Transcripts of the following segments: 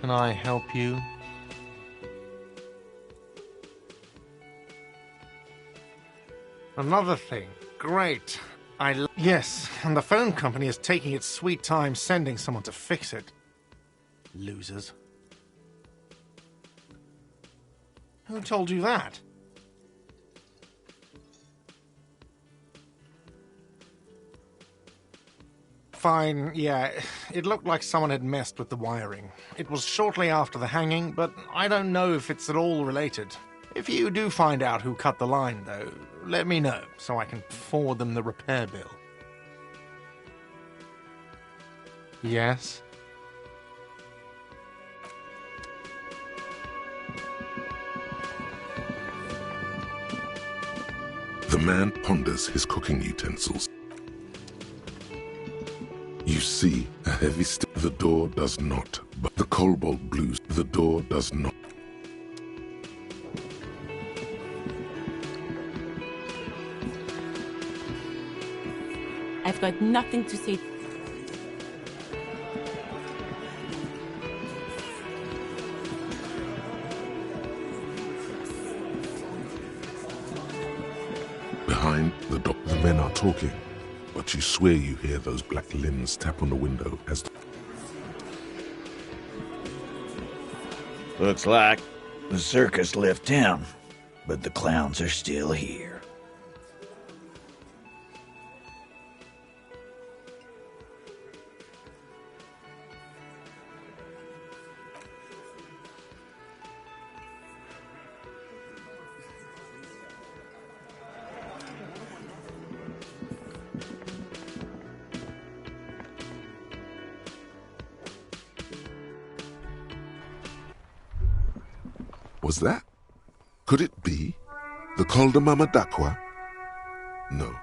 can I help you? Another thing. Great. Yes, and the phone company is taking its sweet time sending someone to fix it. Losers. Who told you that? Fine, yeah. It looked like someone had messed with the wiring. It was shortly after the hanging, but I don't know if it's at all related. If you do find out who cut the line, though, let me know, so I can forward them the repair bill. Yes? The man ponders his cooking utensils. You see a heavy stick. The door does not, but the cobalt blues. The door does not. I've got nothing to say. Behind the door, the men are talking, but you swear you hear those black limbs tap on the window as... Looks like the circus left town, but the clowns are still here. Was that? Could it be the Col de Mamadakwa? No,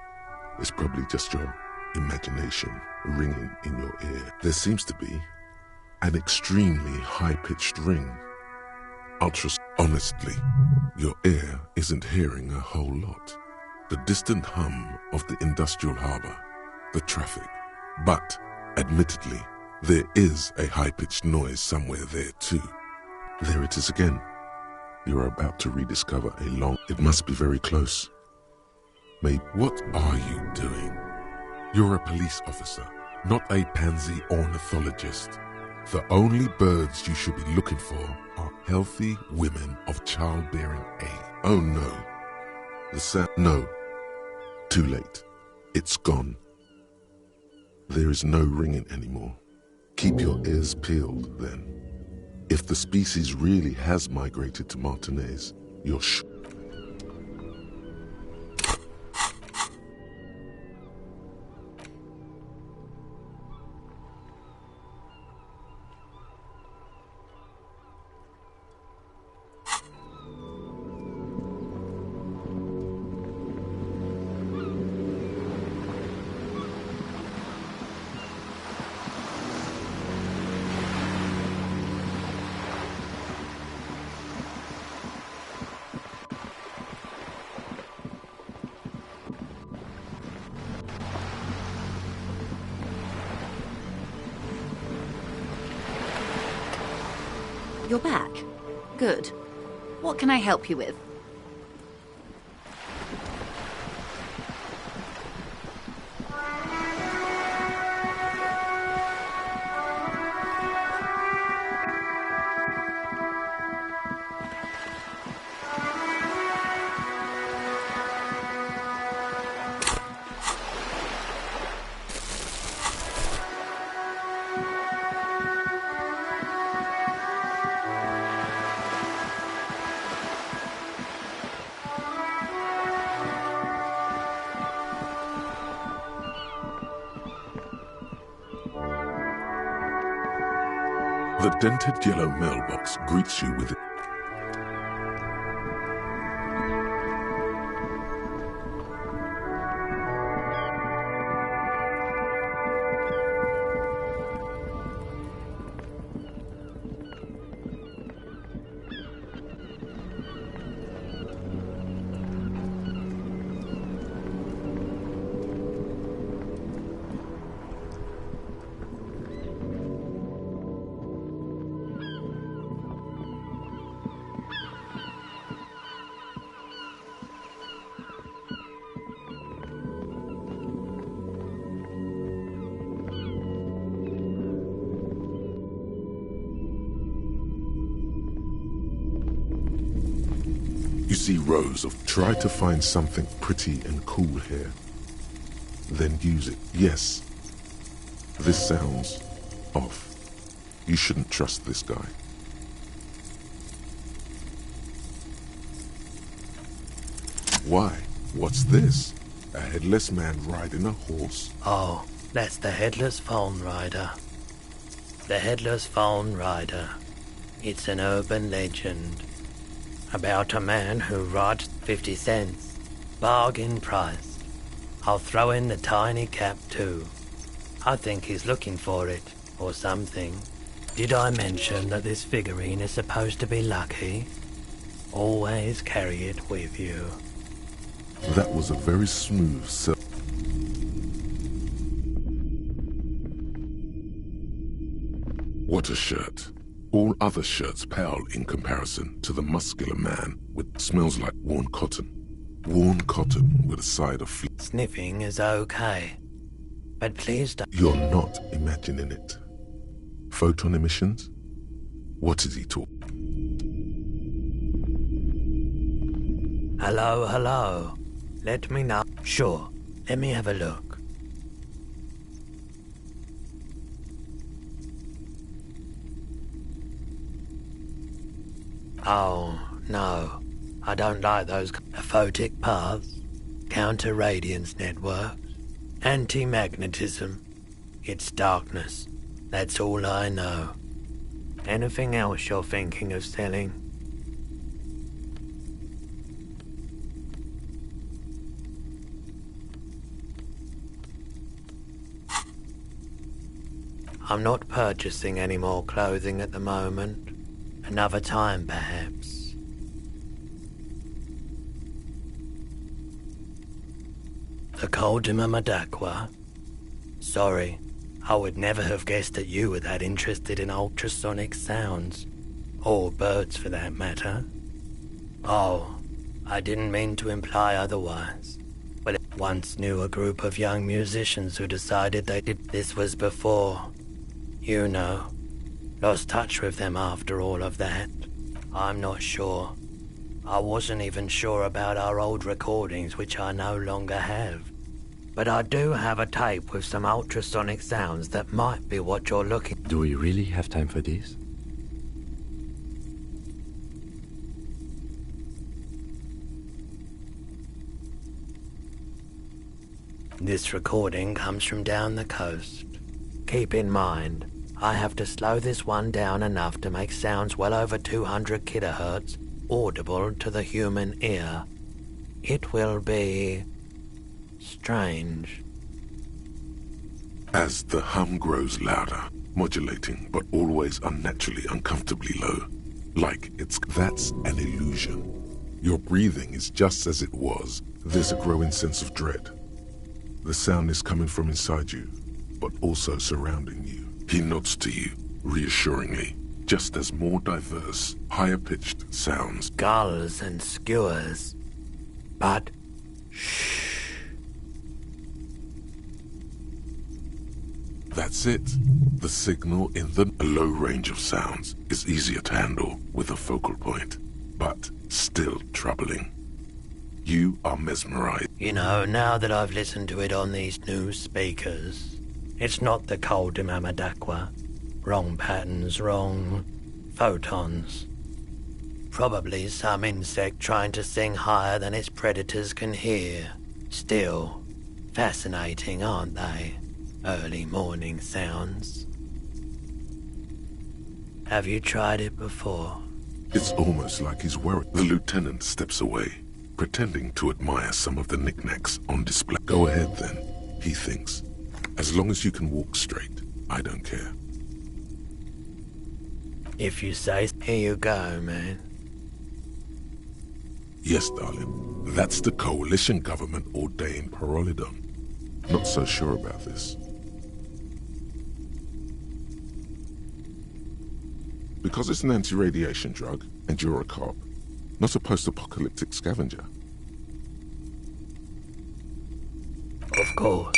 it's probably just your imagination ringing in your ear. There seems to be an extremely high-pitched ring. Honestly, your ear isn't hearing a whole lot. The distant hum of the industrial harbor, the traffic. But, admittedly, there is a high-pitched noise somewhere there too. There it is again. You're about to rediscover a long... It must be very close. Maybe... What are you doing? You're a police officer, not a pansy ornithologist. The only birds you should be looking for are healthy women of childbearing age. Oh no. The sound... No. Too late. It's gone. There is no ringing anymore. Keep your ears peeled, then. If the species really has migrated to Martinez, you're You're back. Good. What can I help you with? The dented yellow mailbox greets you with... You see rows of try to find something pretty and cool here. Then use it. Yes. This sounds off. You shouldn't trust this guy. Why? What's this? A headless man riding a horse? Oh, that's the Headless Phone Rider. The Headless Phone Rider. It's an urban legend about a man who rides 50 cents, bargain price. I'll throw in the tiny cap too. I think he's looking for it, or something. Did I mention that this figurine is supposed to be lucky? Always carry it with you. That was a very smooth sell. What a shirt. All other shirts pale in comparison to the muscular man with smells like worn cotton. Worn cotton with a side of Sniffing is okay, but please don't. You're not imagining it. Photon emissions? What is he talking? Hello. Let me know. Sure, let me have a look. Oh, no. I don't like those photic paths, counter-radiance networks, anti-magnetism. It's darkness. That's all I know. Anything else you're thinking of selling? I'm not purchasing any more clothing at the moment. Another time, perhaps. The Coldima Madakwa? Sorry, I would never have guessed that you were that interested in ultrasonic sounds. Or birds, for that matter. Oh, I didn't mean to imply otherwise. But I once knew a group of young musicians who decided they did. This was before, you know. Lost touch with them after all of that. I'm not sure. I wasn't even sure about our old recordings, which I no longer have. But I do have a tape with some ultrasonic sounds that might be what you're looking. Do we really have time for this? This recording comes from down the coast. Keep in mind, I have to slow this one down enough to make sounds well over 200 kilohertz audible to the human ear. It will be strange. As the hum grows louder, modulating but always unnaturally uncomfortably low, like that's an illusion. Your breathing is just as it was. There's a growing sense of dread. The sound is coming from inside you, but also surrounding you. He nods to you, reassuringly, just as more diverse, higher-pitched sounds. Gulls and skewers. But, shh. That's it. The signal in the low range of sounds is easier to handle with a focal point, but still troubling. You are mesmerized. You know, now that I've listened to it on these new speakers, it's not the Coldima Madakwa. Wrong patterns, wrong photons. Probably some insect trying to sing higher than its predators can hear. Still, fascinating, aren't they? Early morning sounds. Have you tried it before? It's almost like he's worried. The lieutenant steps away, pretending to admire some of the knickknacks on display. Go ahead then, he thinks. As long as you can walk straight, I don't care. If you say, here you go, man. Yes, darling. That's the coalition government ordained Parolidon. Not so sure about this. Because it's an anti-radiation drug, and you're a cop, not a post-apocalyptic scavenger. Of course.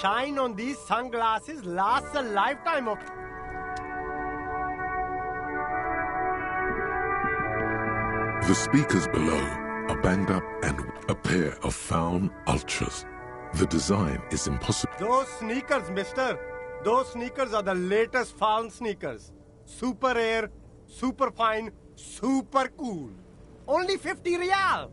shine on these sunglasses lasts a lifetime of... The speakers below are banged up and a pair of Faun Ultras. The design is impossible. Those sneakers, mister. Those sneakers are the latest Faun sneakers. Super air, super fine, super cool. Only 50 real.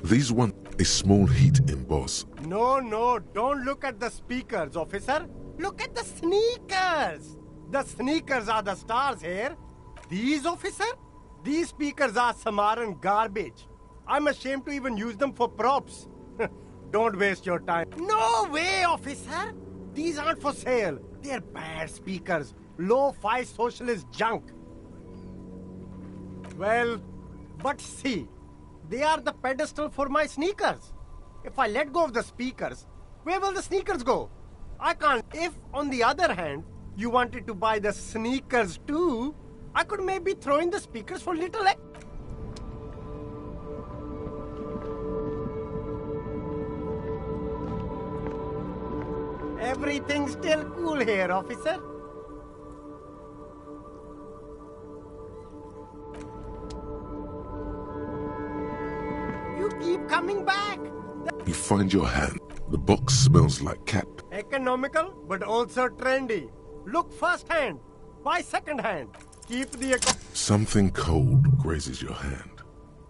These want a small heat emboss. No, don't look at the speakers, officer. Look at the sneakers. The sneakers are the stars here. These, officer? These speakers are Samaran garbage. I'm ashamed to even use them for props. Don't waste your time. No way, officer. These aren't for sale. They're bad speakers. Low-fi socialist junk. Well, but see, they are the pedestal for my sneakers. If I let go of the speakers, where will the sneakers go? I can't. If, on the other hand, you wanted to buy the sneakers too, I could maybe throw in the speakers for little... Everything's still cool here, officer. You keep coming back. You find your hand. The box smells like cat. Economical, but also trendy. Look first hand, buy second hand. Keep the... Something cold grazes your hand.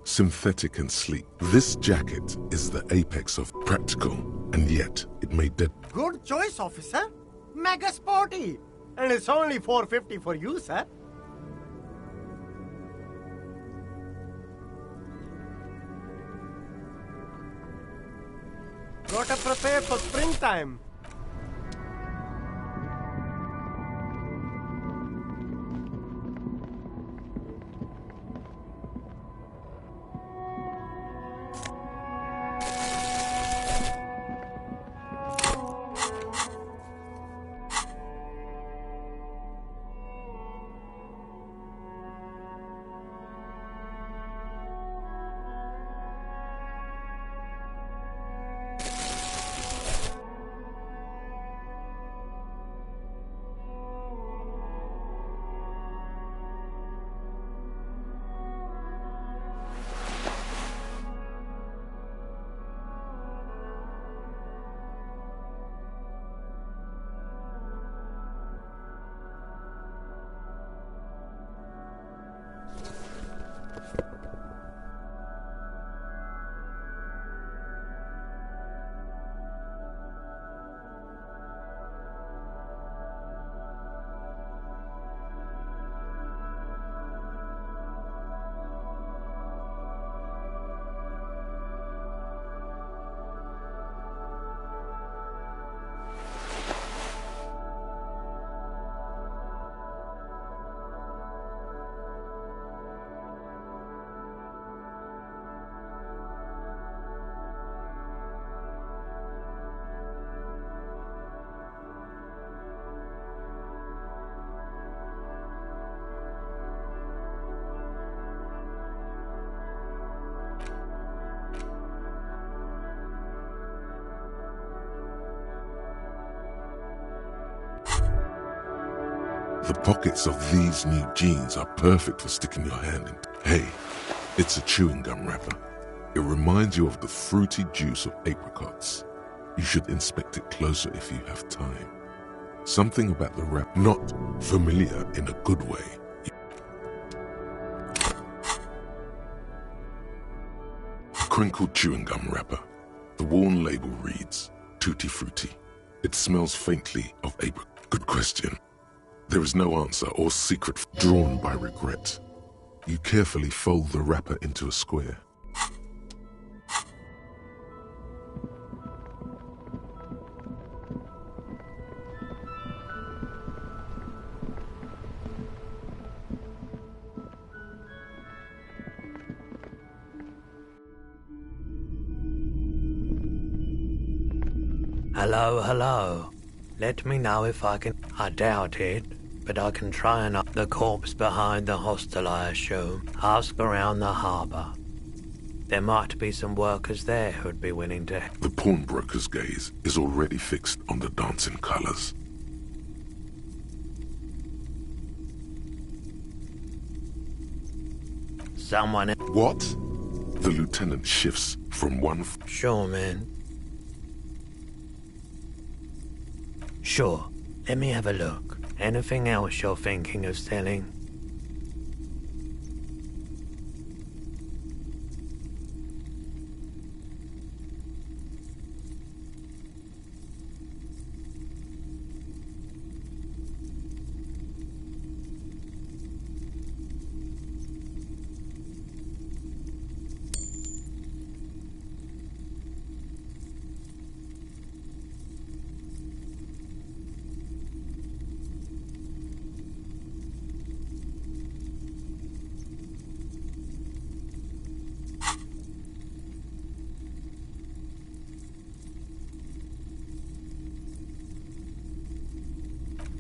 Synthetic and sleek. This jacket is the apex of practical, and yet it may dead. Good choice, officer. Mega sporty. And it's only $4.50 for you, sir. Gotta prepare for springtime. The pockets of these new jeans are perfect for sticking your hand in. Hey, it's a chewing gum wrapper. It reminds you of the fruity juice of apricots. You should inspect it closer if you have time. Something about the wrap not familiar in a good way. Crinkled chewing gum wrapper. The worn label reads, Tutti Frutti. It smells faintly of apricot. Good question. There is no answer or secret drawn by regret. You carefully fold the wrapper into a square. Hello. Let me know if I can... I doubt it, but I can try and... The corpse behind the hostel, I assume. Ask around the harbour. There might be some workers there who'd be willing to... The pawnbroker's gaze is already fixed on the dancing colors. Someone... What? The lieutenant shifts from one... Sure, man. Sure. Let me have a look. Anything else you're thinking of selling?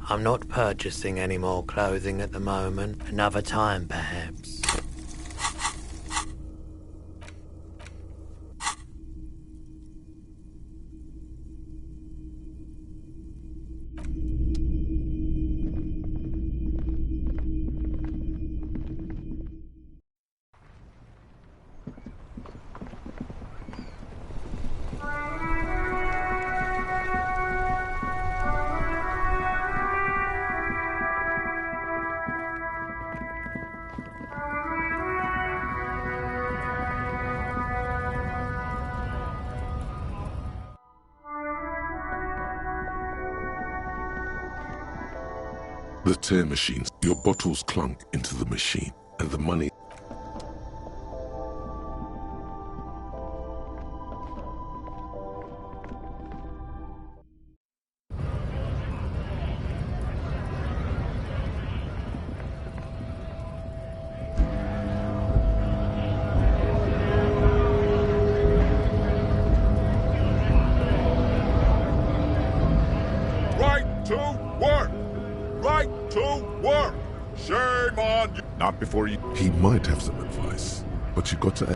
I'm not purchasing any more clothing at the moment. Another time, perhaps. The tear machines. Your bottles clunk into the machine, and the money... Not before you... He might have some advice, but you got to...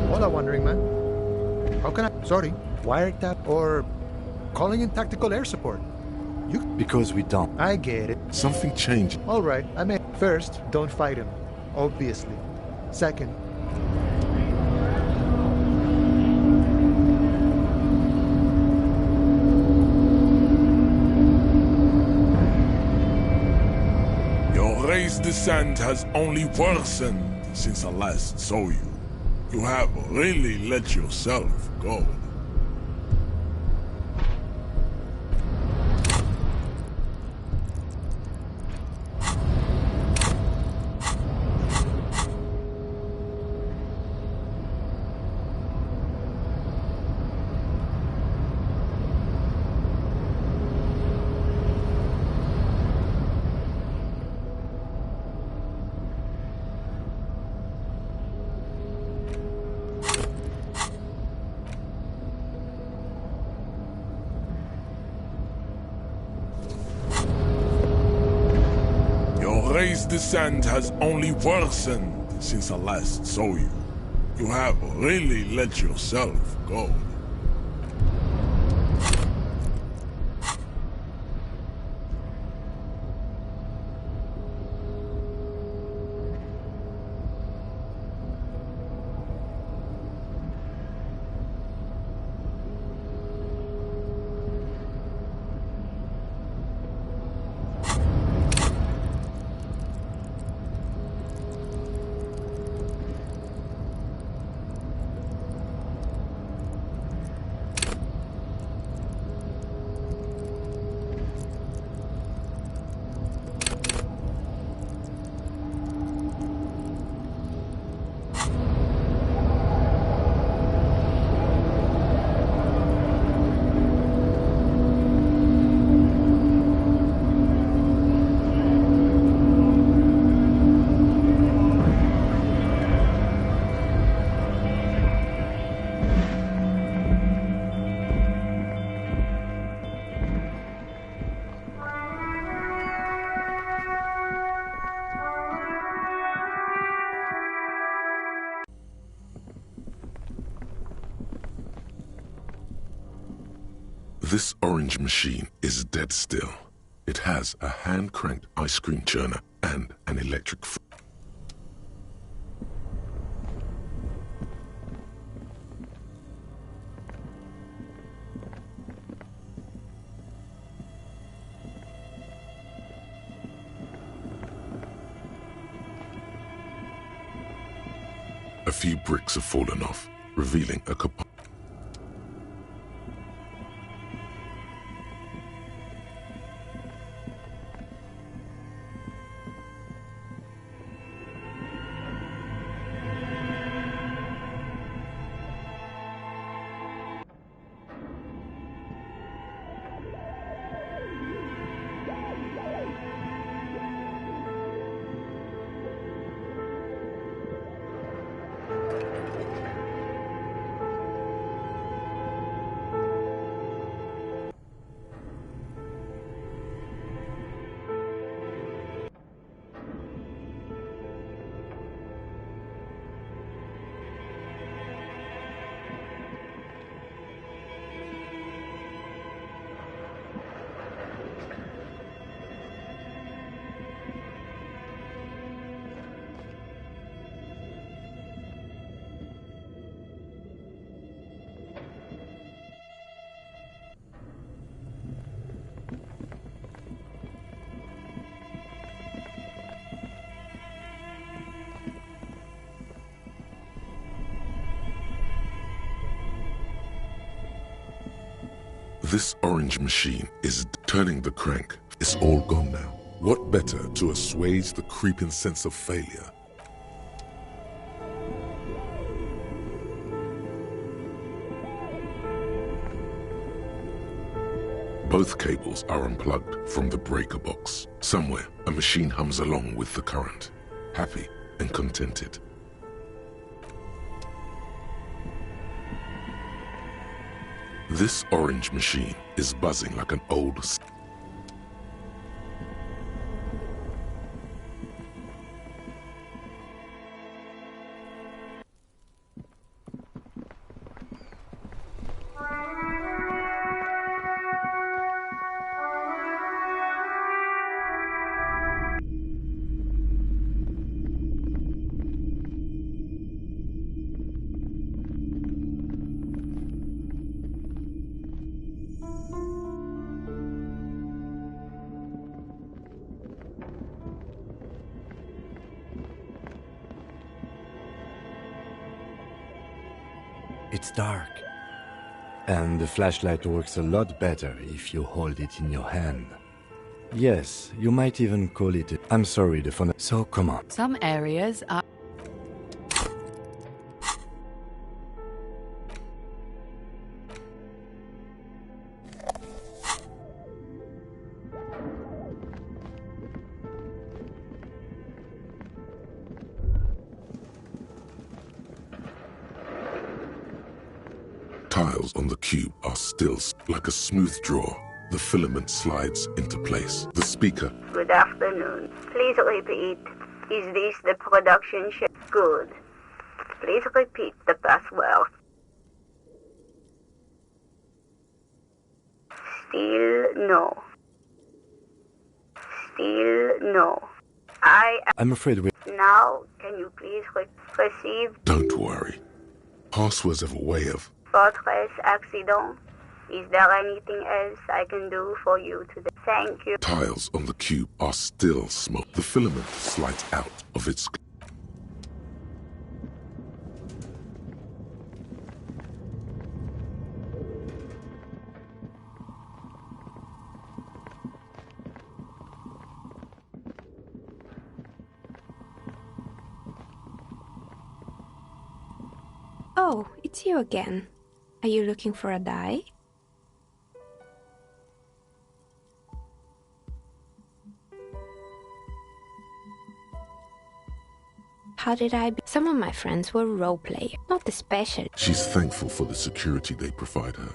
Hola, Wandering Man. How can I... Sorry, wiretap or calling in tactical air support? You... Because we don't. I get it. Something changed. All right, I mean, first, don't fight him. Obviously. Second, Race descent has only worsened since I last saw you. You have really let yourself go. Race descent has only worsened since I last saw you. You have really let yourself go. This orange machine is dead still. It has a hand-cranked ice cream churner and an electric A few bricks have fallen off, revealing a compartment. This orange machine is turning the crank. It's all gone now. What better to assuage the creeping sense of failure? Both cables are unplugged from the breaker box. Somewhere, a machine hums along with the current, happy and contented. This orange machine is buzzing like an old... It's dark. And the flashlight works a lot better if you hold it in your hand. Yes, you might even call it I'm sorry, the phone... So, come on. Some areas are... Tiles on the cube are still like a smooth draw. The filament slides into place. The speaker. Good afternoon. Please repeat. Is this the production ship? Good. Please repeat the password. Still no. Still no. I'm afraid we... Now, can you please receive... Don't worry. Passwords have a way of... Fortress accident. Is there anything else I can do for you today? Thank you. Tiles on the cube are still smoke. The filament slides out of its... Oh, it's you again. Are you looking for a die? How did I be? Some of my friends were role players, not especially. She's thankful for the security they provide her.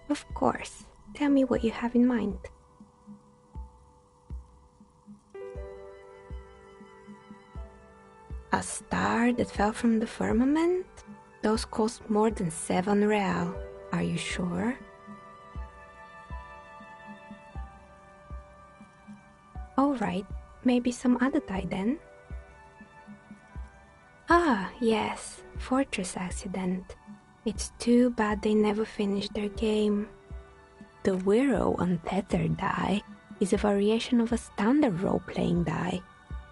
Of course. Tell me what you have in mind. A star that fell from the firmament? Those cost more than 7 real. Are you sure? Alright, maybe some other die then? Ah, yes, Fortress Accident. It's too bad they never finished their game. The Wiro Untethered die is a variation of a standard role-playing die.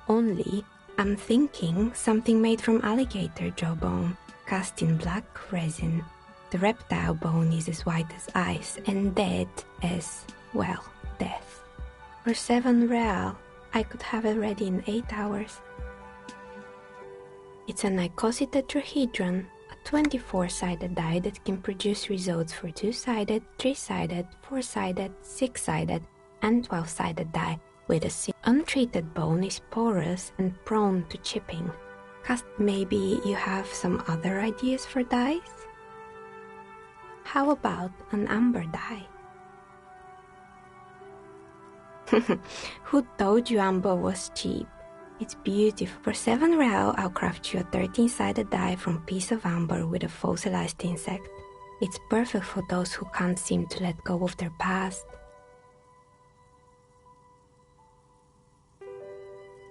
Only, I'm thinking something made from alligator jawbone, cast in black resin. The reptile bone is as white as ice and dead as, well, death. For 7 real, I could have it ready in 8 hours. It's an icositetrahedron, a 24-sided die that can produce results for 2-sided, 3-sided, 4-sided, 6-sided, and 12-sided die, with a untreated bone is porous and prone to chipping. Maybe you have some other ideas for dies? How about an amber die? Who told you amber was cheap? It's beautiful. For 7 real, I'll craft you a 13-sided die from piece of amber with a fossilized insect. It's perfect for those who can't seem to let go of their past.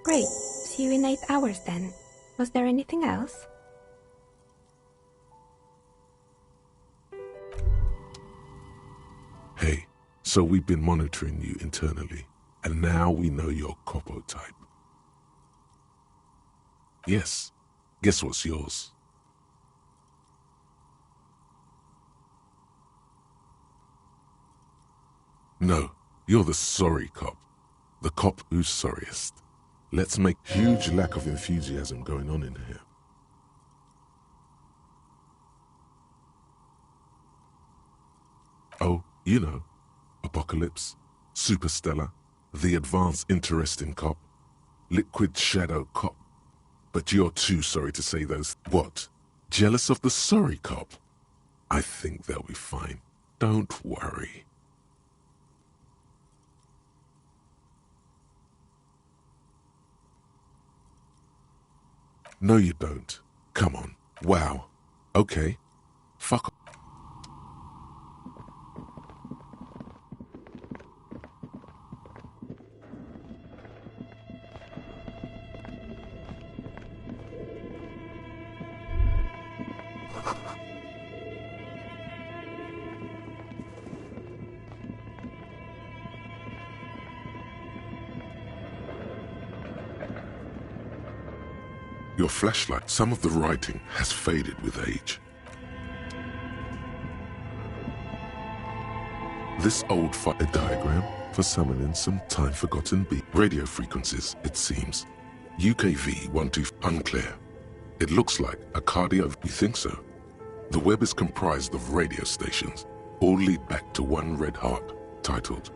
Great. See you in 8 hours then. Was there anything else? Hey, so we've been monitoring you internally, and now we know your Copo type. Yes, guess what's yours? No, you're the sorry cop. The cop who's sorriest. Let's make huge lack of enthusiasm going on in here. Oh, you know, Apocalypse, Superstellar, the advanced interesting cop, liquid shadow cop. But you're too sorry to say those. What? Jealous of the sorry cop? I think they'll be fine. Don't worry. No, you don't. Come on. Wow. Okay. Fuck off. Your flashlight, some of the writing has faded with age. This old fire diagram for summoning some time-forgotten radio frequencies, it seems. UKV-12 unclear. It looks like a cardio. You think so? The web is comprised of radio stations, all lead back to one red heart, titled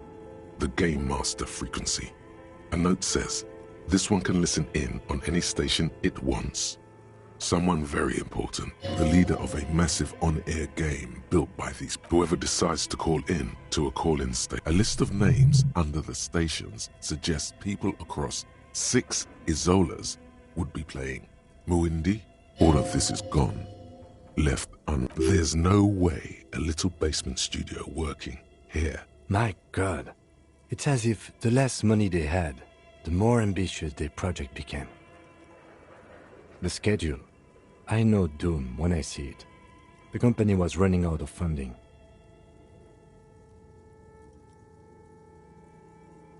the Game Master Frequency. A note says, this one can listen in on any station it wants. Someone very important, the leader of a massive on-air game built by these. Whoever decides to call in to a call-in station. A list of names under the stations suggests people across 6 Isolas would be playing. Muindi, all of this is gone. Left There's no way a little basement studio working here. My God. It's as if the less money they had, the more ambitious their project became. The schedule. I know doom when I see it. The company was running out of funding.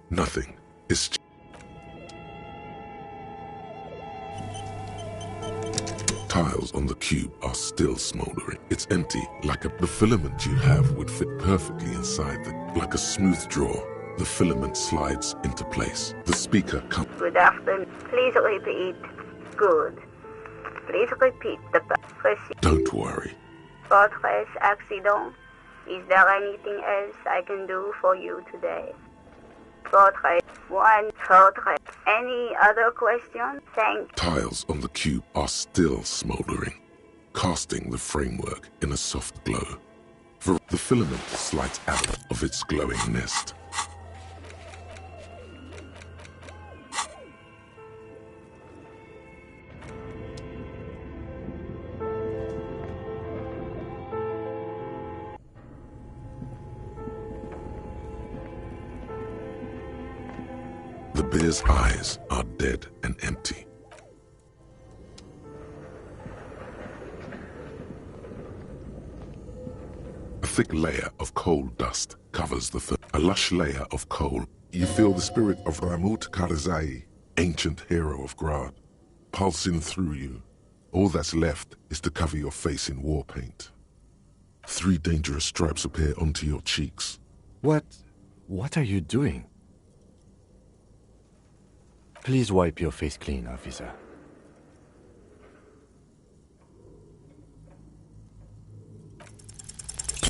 Nothing. It's tiles on the cube are still smoldering. It's empty, the filament you have would fit perfectly inside like a smooth draw. The filament slides into place. The speaker comes. Good afternoon. Please repeat. Good. Please repeat the procedure. Don't worry. Fortress accident. Is there anything else I can do for you today? Fortress 1. Fortress. Any other questions? Thank you. Tiles on the cube are still smoldering, casting the framework in a soft glow. The filament slides out of its glowing nest. The bear's eyes are dead and empty. A thick layer of coal dust covers the fur. A lush layer of coal. You feel the spirit of Ramut Karzai, ancient hero of Grad, pulsing through you. All that's left is to cover your face in war paint. 3 dangerous stripes appear onto your cheeks. What are you doing? Please wipe your face clean, officer.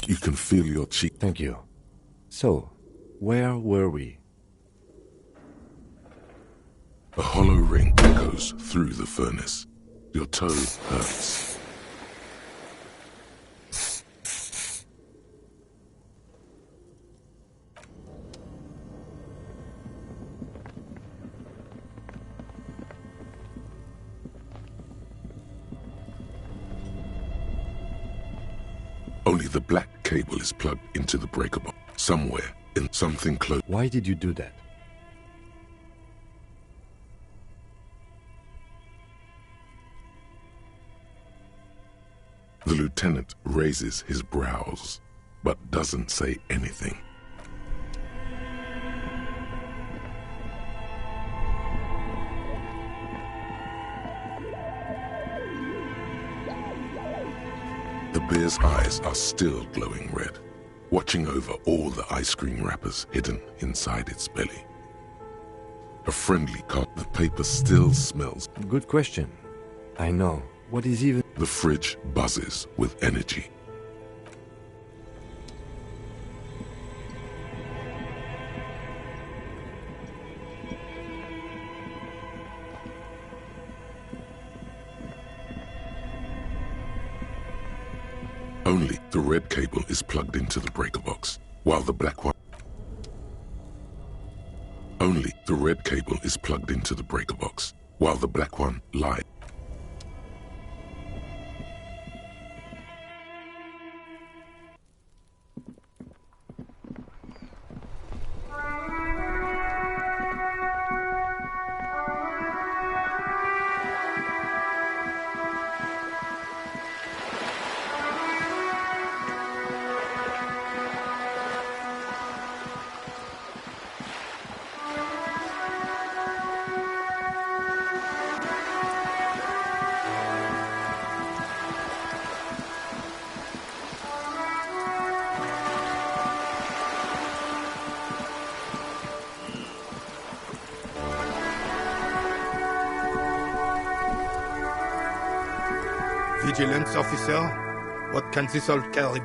You can feel your cheek. Thank you. So, where were we? A hollow ring echoes through the furnace. Your toe hurts. Only the black cable is plugged into the breaker box. Somewhere in something close. Why did you do that? The lieutenant raises his brows, but doesn't say anything. The bear's eyes are still glowing red, watching over all the ice cream wrappers hidden inside its belly. A friendly cop. The paper still smells. Good question. I know. What is even... The fridge buzzes with energy. Only the red cable is plugged into the breaker box, while the black one... Only the red cable is plugged into the breaker box, while the black one lies. Vigilance officer, what can this all carry?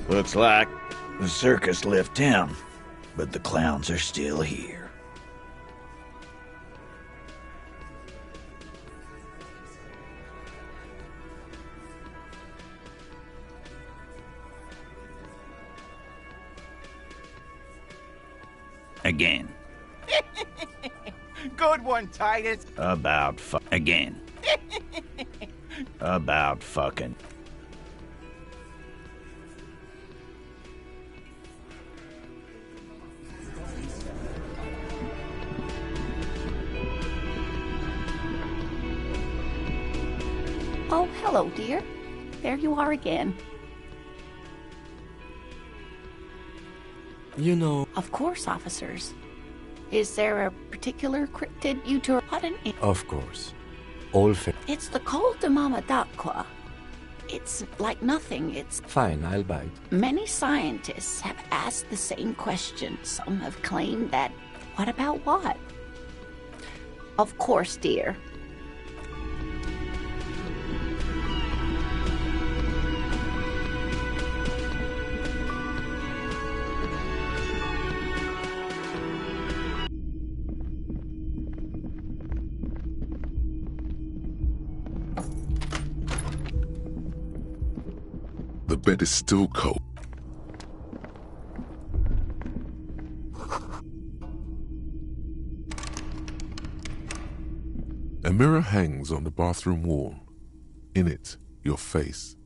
Looks like the circus left town, but the clowns are still here. Again. Good one, Titus. About again. About fucking. Oh, hello, dear. There you are again. You know... Of course, officers. Is there a particular cryptid you two are putting in? Of course. All fair. It's the Col de Mama d'Aqua. It's like nothing. It's... Fine, I'll bite. Many scientists have asked the same question. Some have claimed that... What about what? Of course, dear. The bed is still cold. A mirror hangs on the bathroom wall. In it, your face.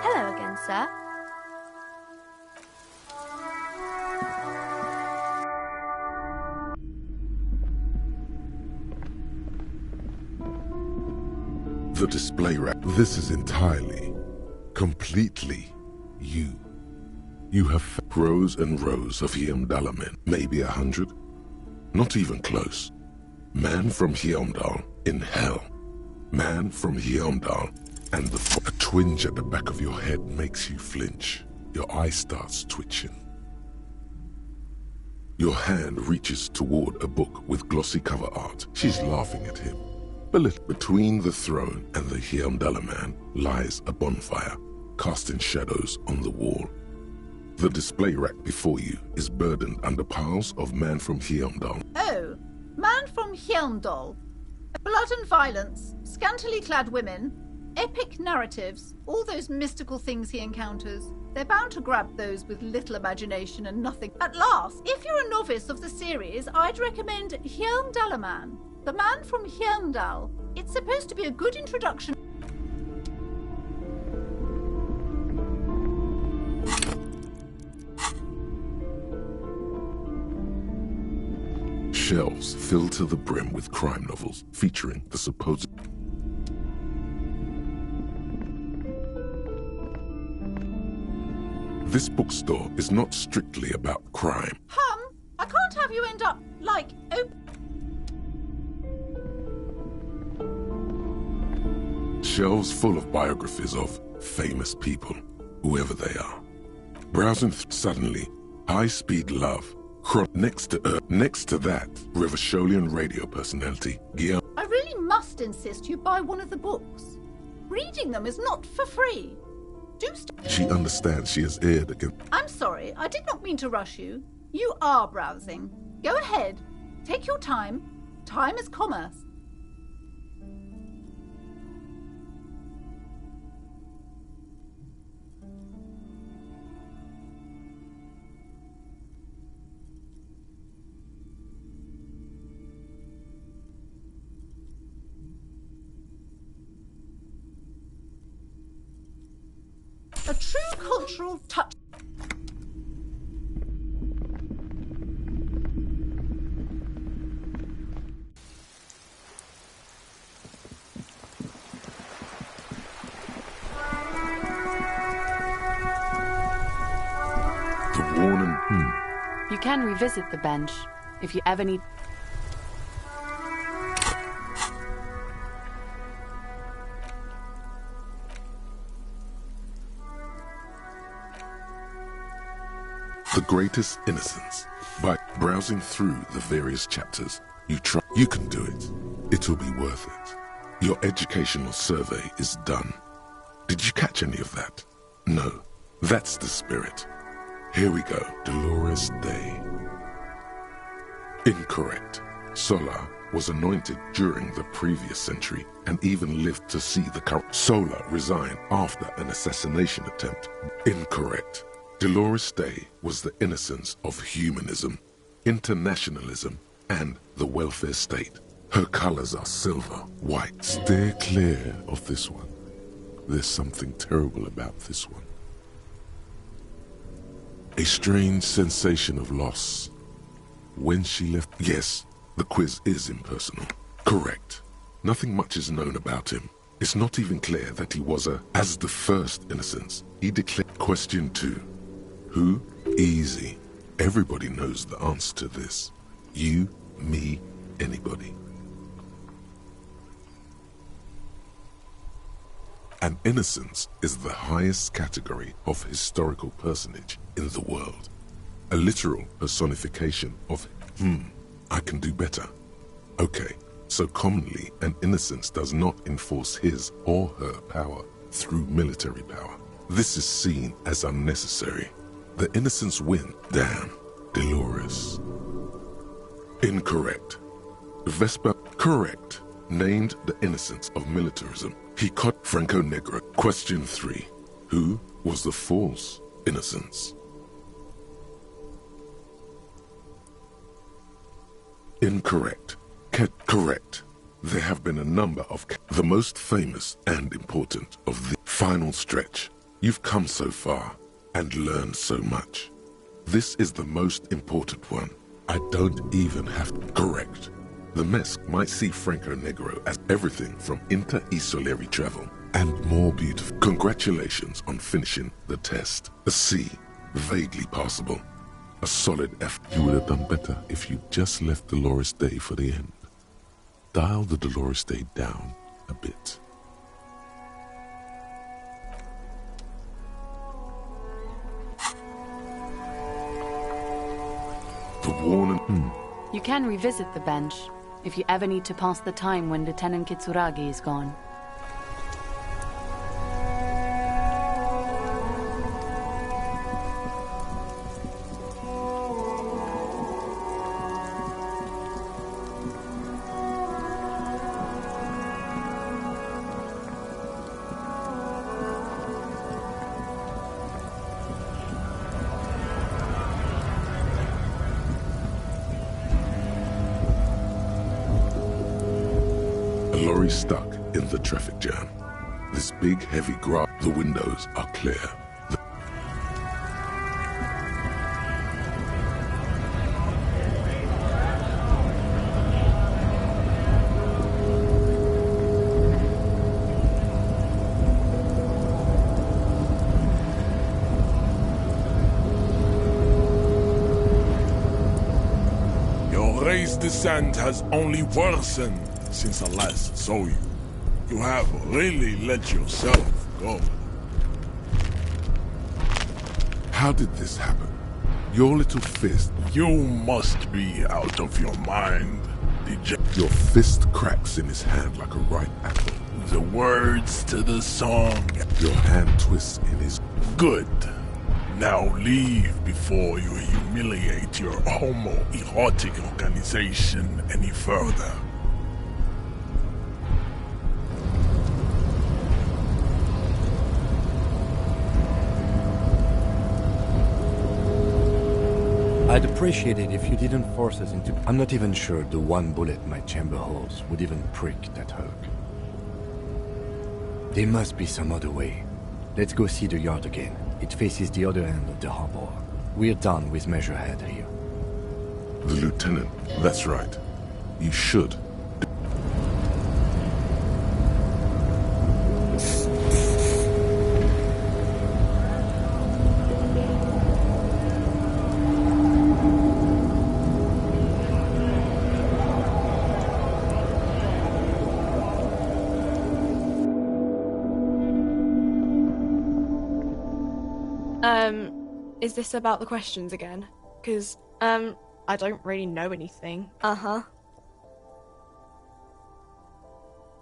Hello again, sir. The display rack. This is entirely, completely you. You have rows and rows of Heimdall men, maybe 100. Not even close. Man from Heimdall in hell. Man from Heimdall, and a twinge at the back of your head makes you flinch. Your eye starts twitching. Your hand reaches toward a book with glossy cover art. She's laughing at him. Between the throne and the Heimdall man lies a bonfire, casting shadows on the wall. The display rack before you is burdened under piles of Man from Heimdall. Oh, Man from Heimdall. Blood and violence, scantily clad women, epic narratives, all those mystical things he encounters. They're bound to grab those with little imagination and nothing. At last, if you're a novice of the series, I'd recommend Heimdallaman, the Man from Heimdall. It's supposed to be a good introduction. Shelves filled to the brim with crime novels featuring the supposed... This bookstore is not strictly about crime. I can't have you end up like... Shelves full of biographies of famous people, whoever they are. Browsing suddenly, high-speed love. Next to that, Revacholian radio personality, Guillaume. I really must insist you buy one of the books. Reading them is not for free. She understands she is aired again. I'm sorry, I did not mean to rush you. You are browsing. Go ahead. Take your time. Time is commerce. A true cultural touch. The worn and... You can revisit the bench if you ever need... The Greatest Innocence. By browsing through the various chapters, you can do it. It will be worth it. Your educational survey is done. Did you catch any of that? No. That's the spirit. Here we go. Dolores Day. Incorrect. Sola was anointed during the previous century and even lived to see the current. Sola resigned after an assassination attempt. Incorrect. Dolores Day was the innocence of humanism, internationalism, and the welfare state. Her colors are silver, white. Steer clear of this one. There's something terrible about this one. A strange sensation of loss. When she left... Yes, the quiz is impersonal. Correct. Nothing much is known about him. It's not even clear that he was as the first innocence. He declared question 2. Who? Easy. Everybody knows the answer to this. You, me, anybody. An innocence is the highest category of historical personage in the world. A literal personification of, I can do better. Okay, so commonly an innocence does not enforce his or her power through military power. This is seen as unnecessary. The innocents win. Damn. Dolores. Incorrect. Vesper. Correct. Named the innocence of militarism. He caught Franco Negro. Question 3. Who was the false innocence? Incorrect. Correct. There have been a number of the most famous and important of the final stretch. You've come so far and learned so much. This is the most important one. I don't even have to correct. The Mesk might see Franco Negro as everything from inter-Isolari travel and more beautiful. Congratulations on finishing the test. A C, vaguely passable. A solid F. You would have done better if you just left Dolores Day for the end. Dial the Dolores Day down a bit. The warning. You can revisit the bench if you ever need to pass the time when Lieutenant Kitsuragi is gone. Lorry stuck in the traffic jam. This big heavy grass. The windows are clear. Your race descent has only worsened since I last saw you. You have really let yourself go. How did this happen? Your little fist. You must be out of your mind. Your fist cracks in his hand like a ripe apple. The words to the song. Your hand twists in his... Good. Now leave before you humiliate your homoerotic organization any further. I'd appreciate it if you didn't force us into... I'm not even sure the one bullet my chamber holds would even prick that hook. There must be some other way. Let's go see the yard again. It faces the other end of the harbor. We're done with Measurehead here. The lieutenant, that's right. You should. Is this about the questions again? Because, I don't really know anything. Uh-huh.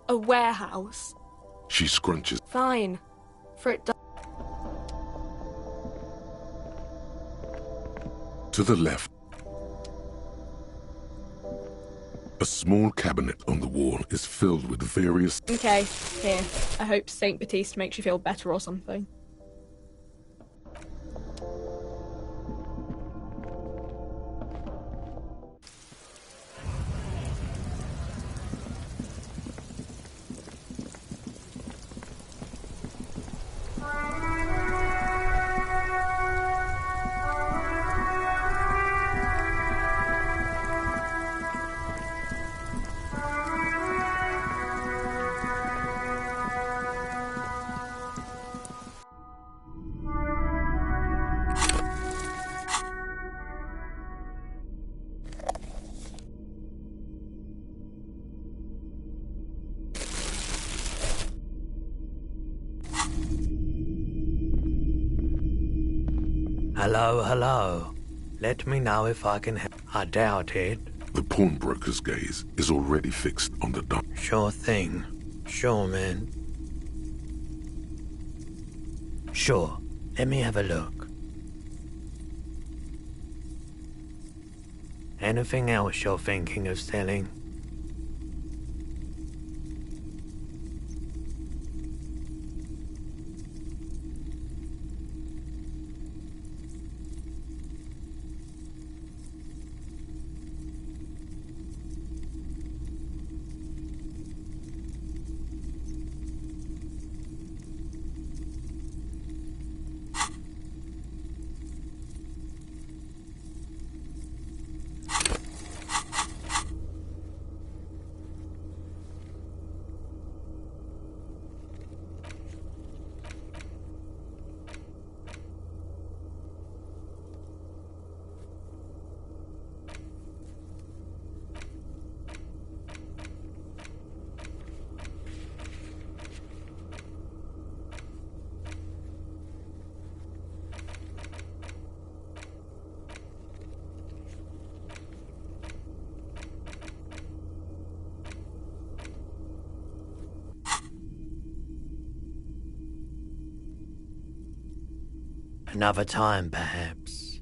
A warehouse. She scrunches. Fine. For it To the left. A small cabinet on the wall is filled with various... Okay, here. I hope Saint Baptiste makes you feel better or something. Hello, hello. Let me know if I can help. I doubt it. The pawnbroker's gaze is already fixed on the dump. Sure thing. Sure, man. Sure. Let me have a look. Anything else you're thinking of selling? Another time, perhaps.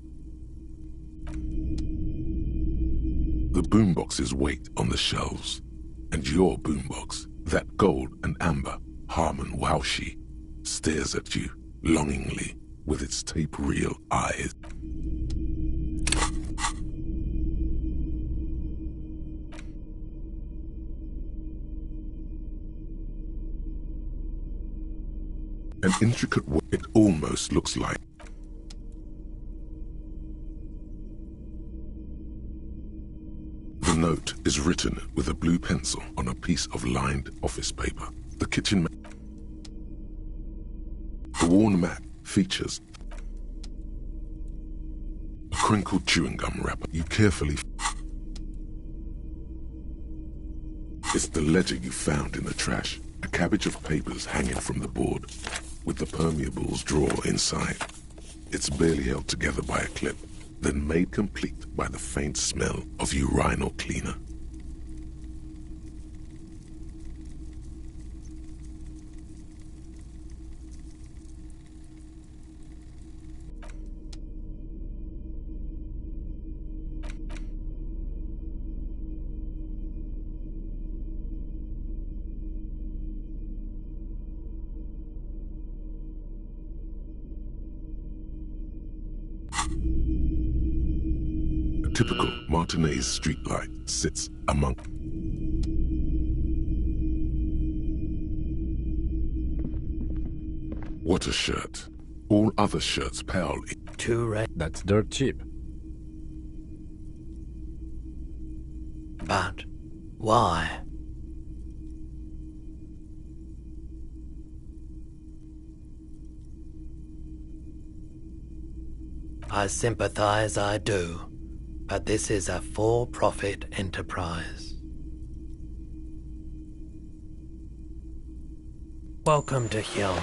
The boomboxes wait on the shelves, and your boombox, that gold and amber Harmon Waushi, stares at you longingly with its tape reel eyes. An intricate way it almost looks like. The note is written with a blue pencil on a piece of lined office paper. The kitchen mat. The worn mat features a crinkled chewing gum wrapper. You carefully. It's the ledger you found in the trash. A cabbage of papers hanging from the board, with the permeables drawer inside. It's barely held together by a clip, then made complete by the faint smell of urinal cleaner. Typical Martinez streetlight sits among. What a shirt. All other shirts pale. Too red. That's dirt cheap. But why? I sympathize, I do. But this is a for-profit enterprise. Welcome to Hyun.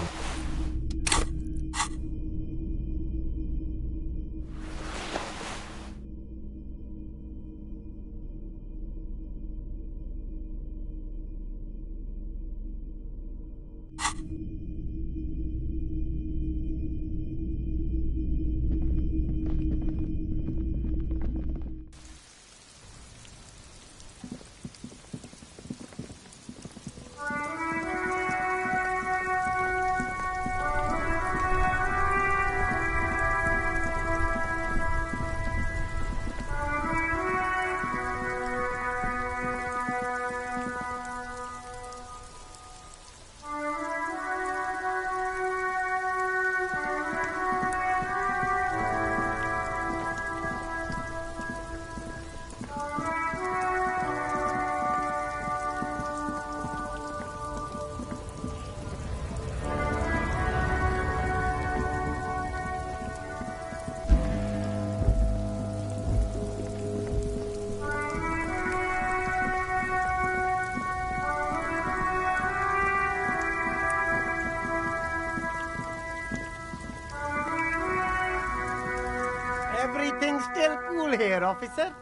Everything's still cool here, officer.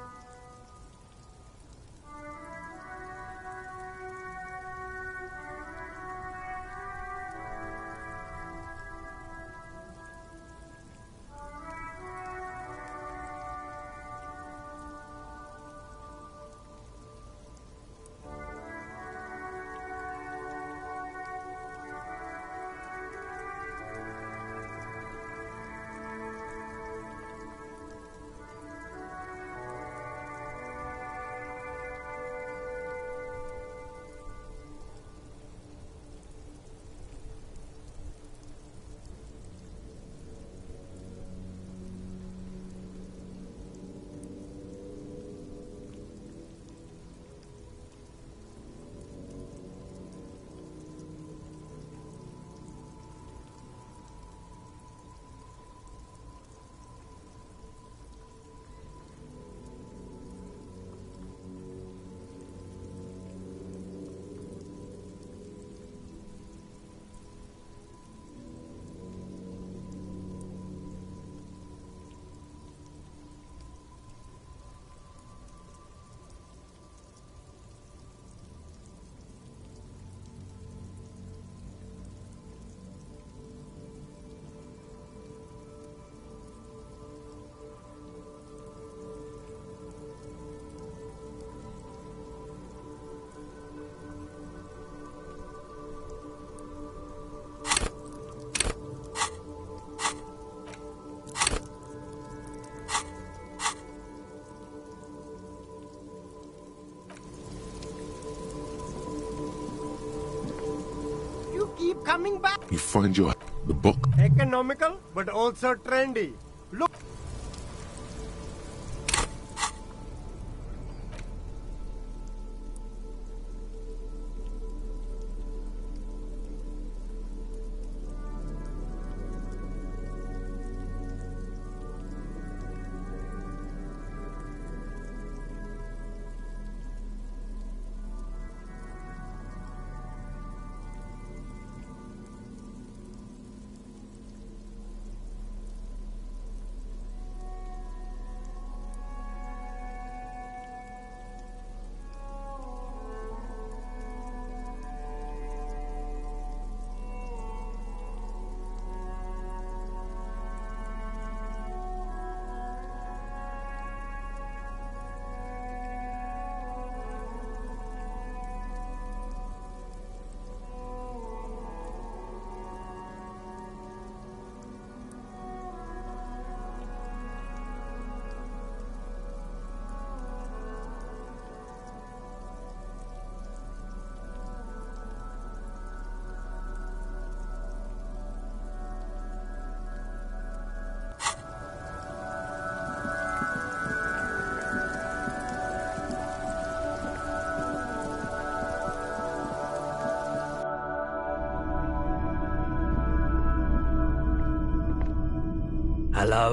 Keep coming back. You find the book. Economical, but also trendy. Look.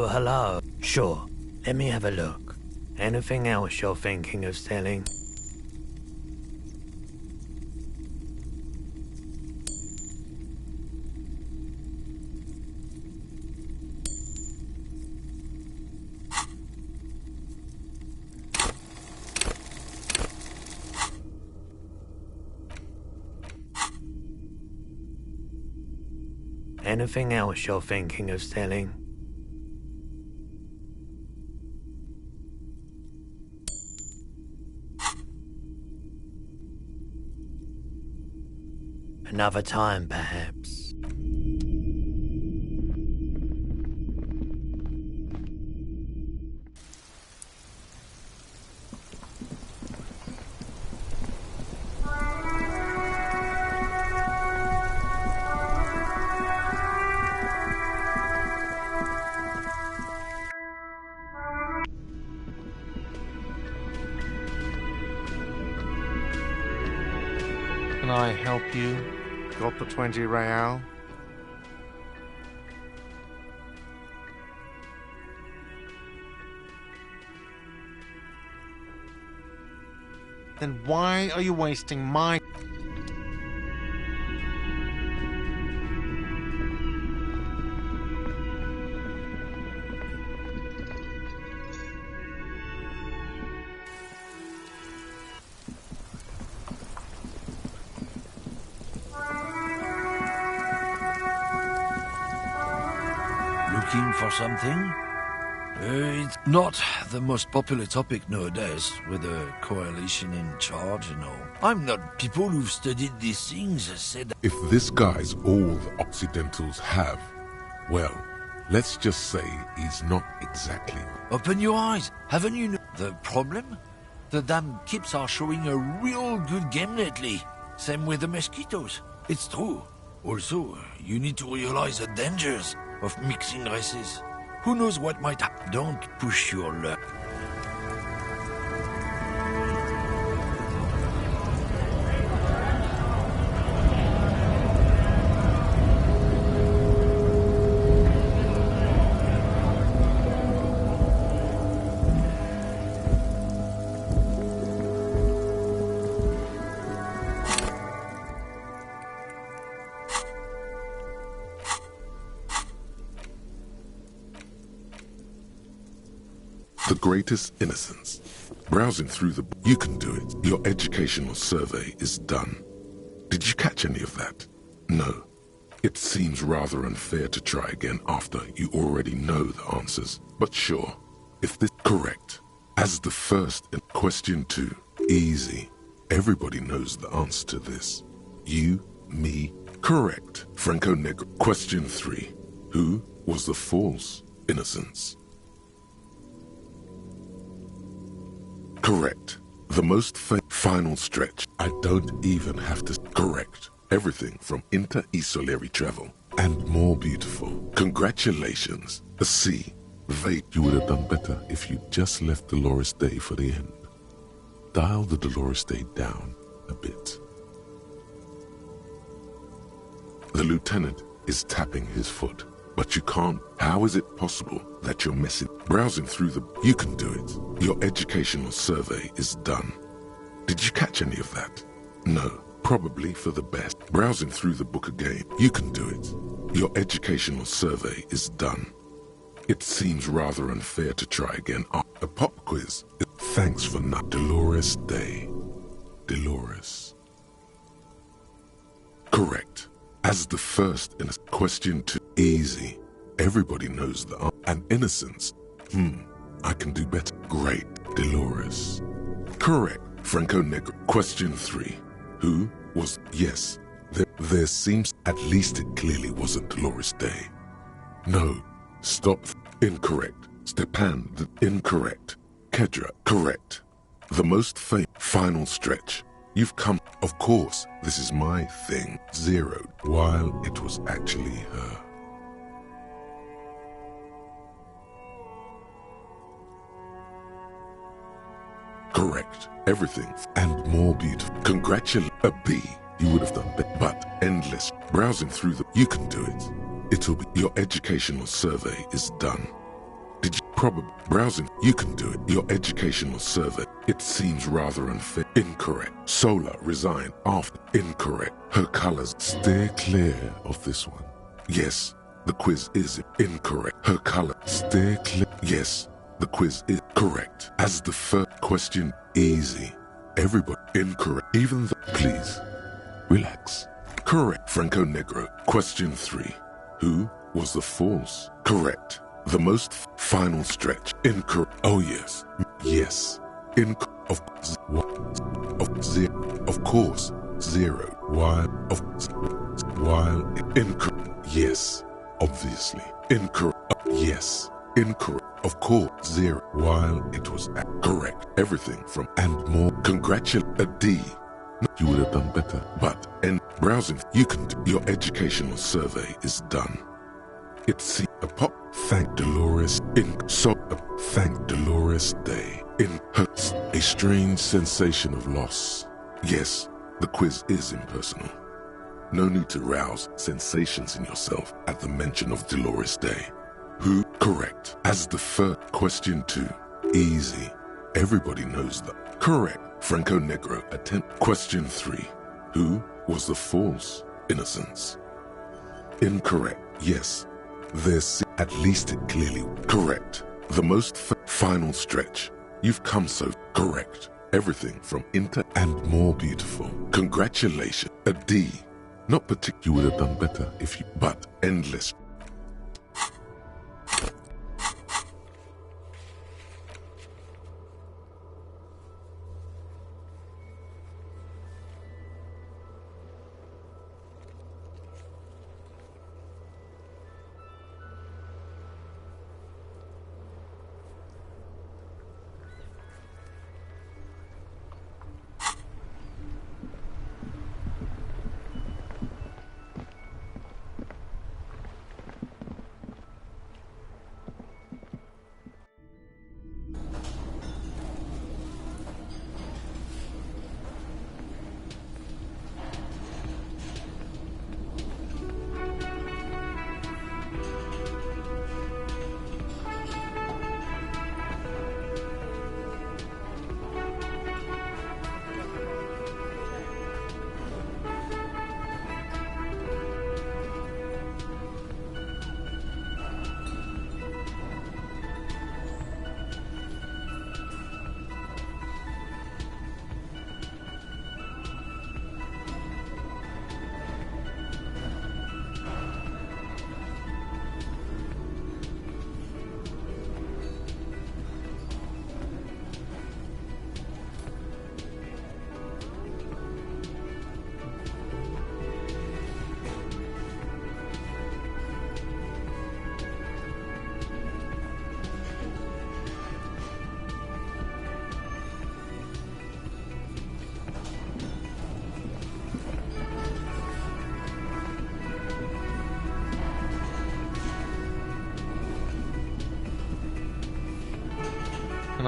Hello. Sure, let me have a look. Anything else you're thinking of selling? Anything else you're thinking of selling? Another time, perhaps. Can I help you? Got the 20 real? Then why are you wasting my... looking for something? It's not the most popular topic nowadays, with the coalition in charge and all. I'm not. People who've studied these things said... If this guy's all the Occidentals have, well, let's just say he's not exactly. Open your eyes. Haven't you know the problem? The damn kips are showing a real good game lately. Same with the mosquitoes. It's true. Also, you need to realize the dangers of mixing races. Who knows what might happen? Don't push your luck. The greatest innocence. Browsing through the... You can do it. Your educational survey is done. Did you catch any of that? No. It seems rather unfair to try again after you already know the answers. But sure, if this... Correct. As the first in question 2. Easy. Everybody knows the answer to this. You, me, correct. Franco Negro. Question 3. Who was the false innocence? Correct. The most final stretch. I don't even have to... Correct. Everything from inter-esolary travel and more beautiful. Congratulations. A C. Vate, you would have done better if you just left Dolores Day for the end. Dial the Dolores Day down a bit. The lieutenant is tapping his foot, but you can't. How is it possible that you're messing? Browsing through the... You can do it. Your educational survey is done. Did you catch any of that? No. Probably for the best. Browsing through the book again. You can do it. Your educational survey is done. It seems rather unfair to try again. A pop quiz. Thanks for not. Dolores Day. Dolores. Correct. As the first in question 2. Easy. Everybody knows the answer. And innocence. I can do better. Great. Dolores. Correct. Franco Negro. Question 3. Who was... Yes. There seems... At least it clearly wasn't Dolores Day. No. Stop. Incorrect. Stepan. Incorrect. Kedra. Correct. The most final stretch. You've come... Of course, this is my thing. Zeroed. While it was actually her. Correct. Everything. And more beautiful. Congratulations. A B. You would have done better. But endless. Browsing through the... You can do it. It'll be... Your educational survey is done. Did you... Probably... Browsing... You can do it. Your educational survey. It seems rather unfair. Incorrect. Solar resigned after. Incorrect. Her colors. Steer clear of this one. Yes. The quiz is incorrect. Her color. Steer clear. Yes. The quiz is correct. As the first question, easy. Everybody incorrect. Even the... Please. Relax. Correct. Franco Negro. Question 3. Who was the false? Correct. The most final stretch. Incorrect. Oh yes. Yes. Of course. 0. While incorrect. Yes. Obviously. Incorrect. Yes. Incorrect. Of course. 0. While it was correct. Everything from and more. Congratulate. A D. You would have done better. But in browsing, you can do. Your educational survey is done. It's a pop. Thank Dolores. Thank Dolores Day. In her a strange sensation of loss. Yes, the quiz is impersonal. No need to rouse sensations in yourself at the mention of Dolores Day. Who? Correct. As the first question 2. Easy. Everybody knows that. Correct. Franco Negro. Question 3. Who was the false innocence? Incorrect. Yes. There's at least it clearly correct. The most final stretch. You've come so correct. Everything from inter and more beautiful. Congratulations. A D. Not particular. You would have done better if you... But endless.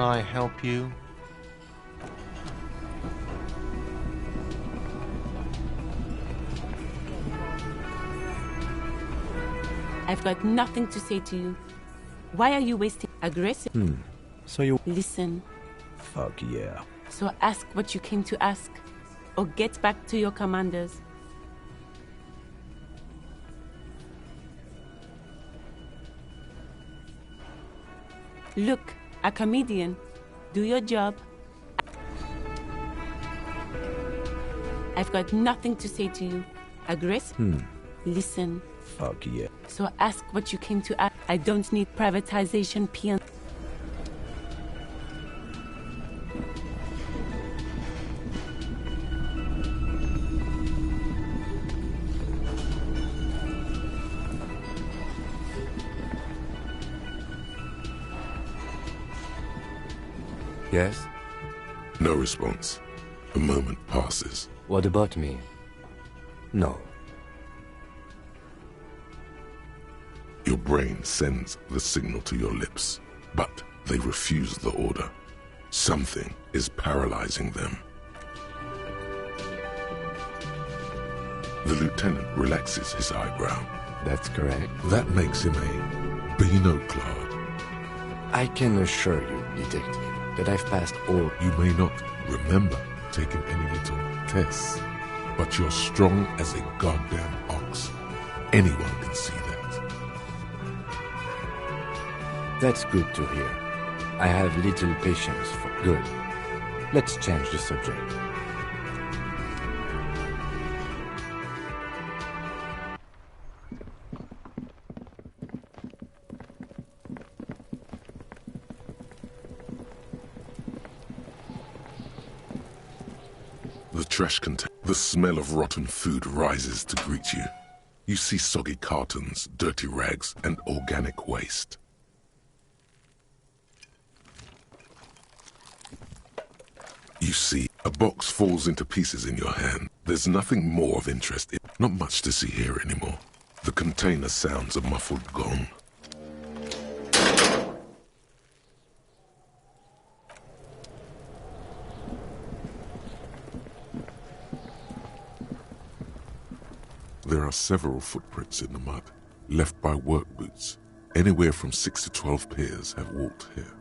can I help you? I've got nothing to say to you. Why are you wasting aggressive? So you... Listen. Fuck yeah. So ask what you came to ask, or get back to your commanders. Look, a comedian. Do your job. I've got nothing to say to you. Aggressive? Listen. Fuck yeah. So ask what you came to ask. I don't need privatization peon. Yes? No response. A moment passes. What about me? No. Your brain sends the signal to your lips, but they refuse the order. Something is paralyzing them. The lieutenant relaxes his eyebrow. That's correct. That makes him a binoclard. I can assure you, detective, that I've passed all... You may not remember taking any little tests, but you're strong as a goddamn ox. Anyone can see that. That's good to hear. I have little patience for... Good. Let's change the subject. The trash container. The smell of rotten food rises to greet you. You see soggy cartons, dirty rags, and organic waste. You see, a box falls into pieces in your hand. There's nothing more of interest. Not much to see here anymore. The container sounds a muffled gong. There are several footprints in the mud, left by work boots. Anywhere from 6 to 12 pairs have walked here.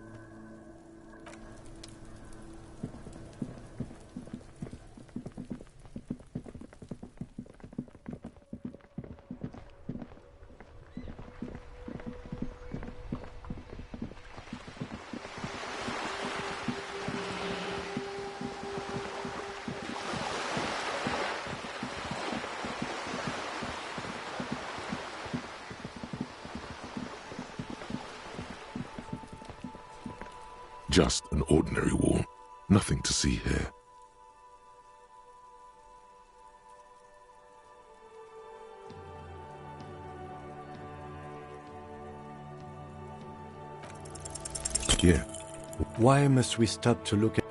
Just an ordinary wall. Nothing to see here. Yeah. Why must we stop to look at...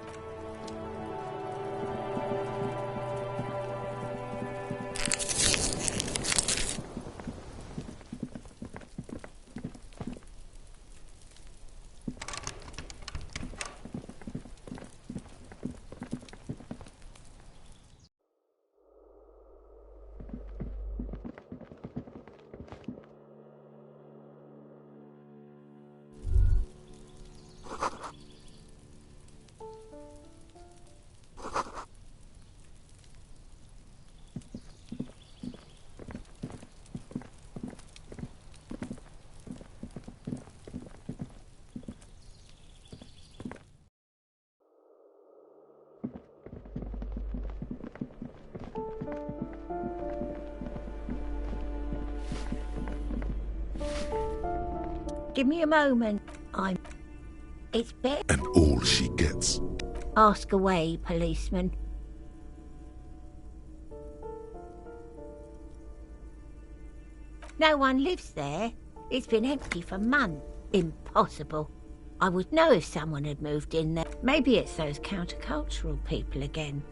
Give me a moment. It's better. And all she gets. Ask away, policeman. No one lives there. It's been empty for months. Impossible. I would know if someone had moved in there. Maybe it's those countercultural people again.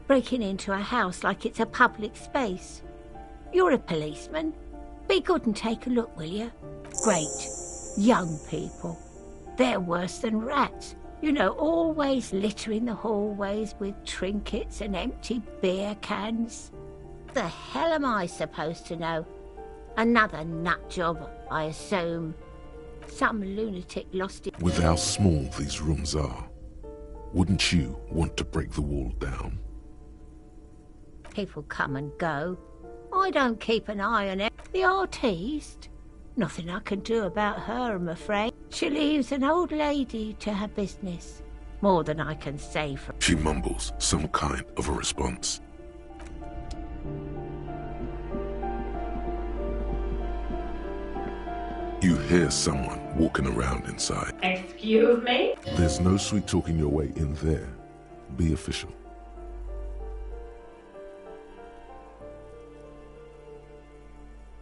Breaking into a house like it's a public space. You're a policeman. Be good and take a look, will you? Great. Young people. They're worse than rats. You know, always littering the hallways with trinkets and empty beer cans. The hell am I supposed to know? Another nut job, I assume. Some lunatic lost it. With how small these rooms are, wouldn't you want to break the wall down? People come and go. I don't keep an eye on it. The artiste. Nothing I can do about her, I'm afraid. She leaves an old lady to her business. More than I can say for... She mumbles some kind of a response. You hear someone walking around inside. Excuse me? There's no sweet talking your way in there. Be official.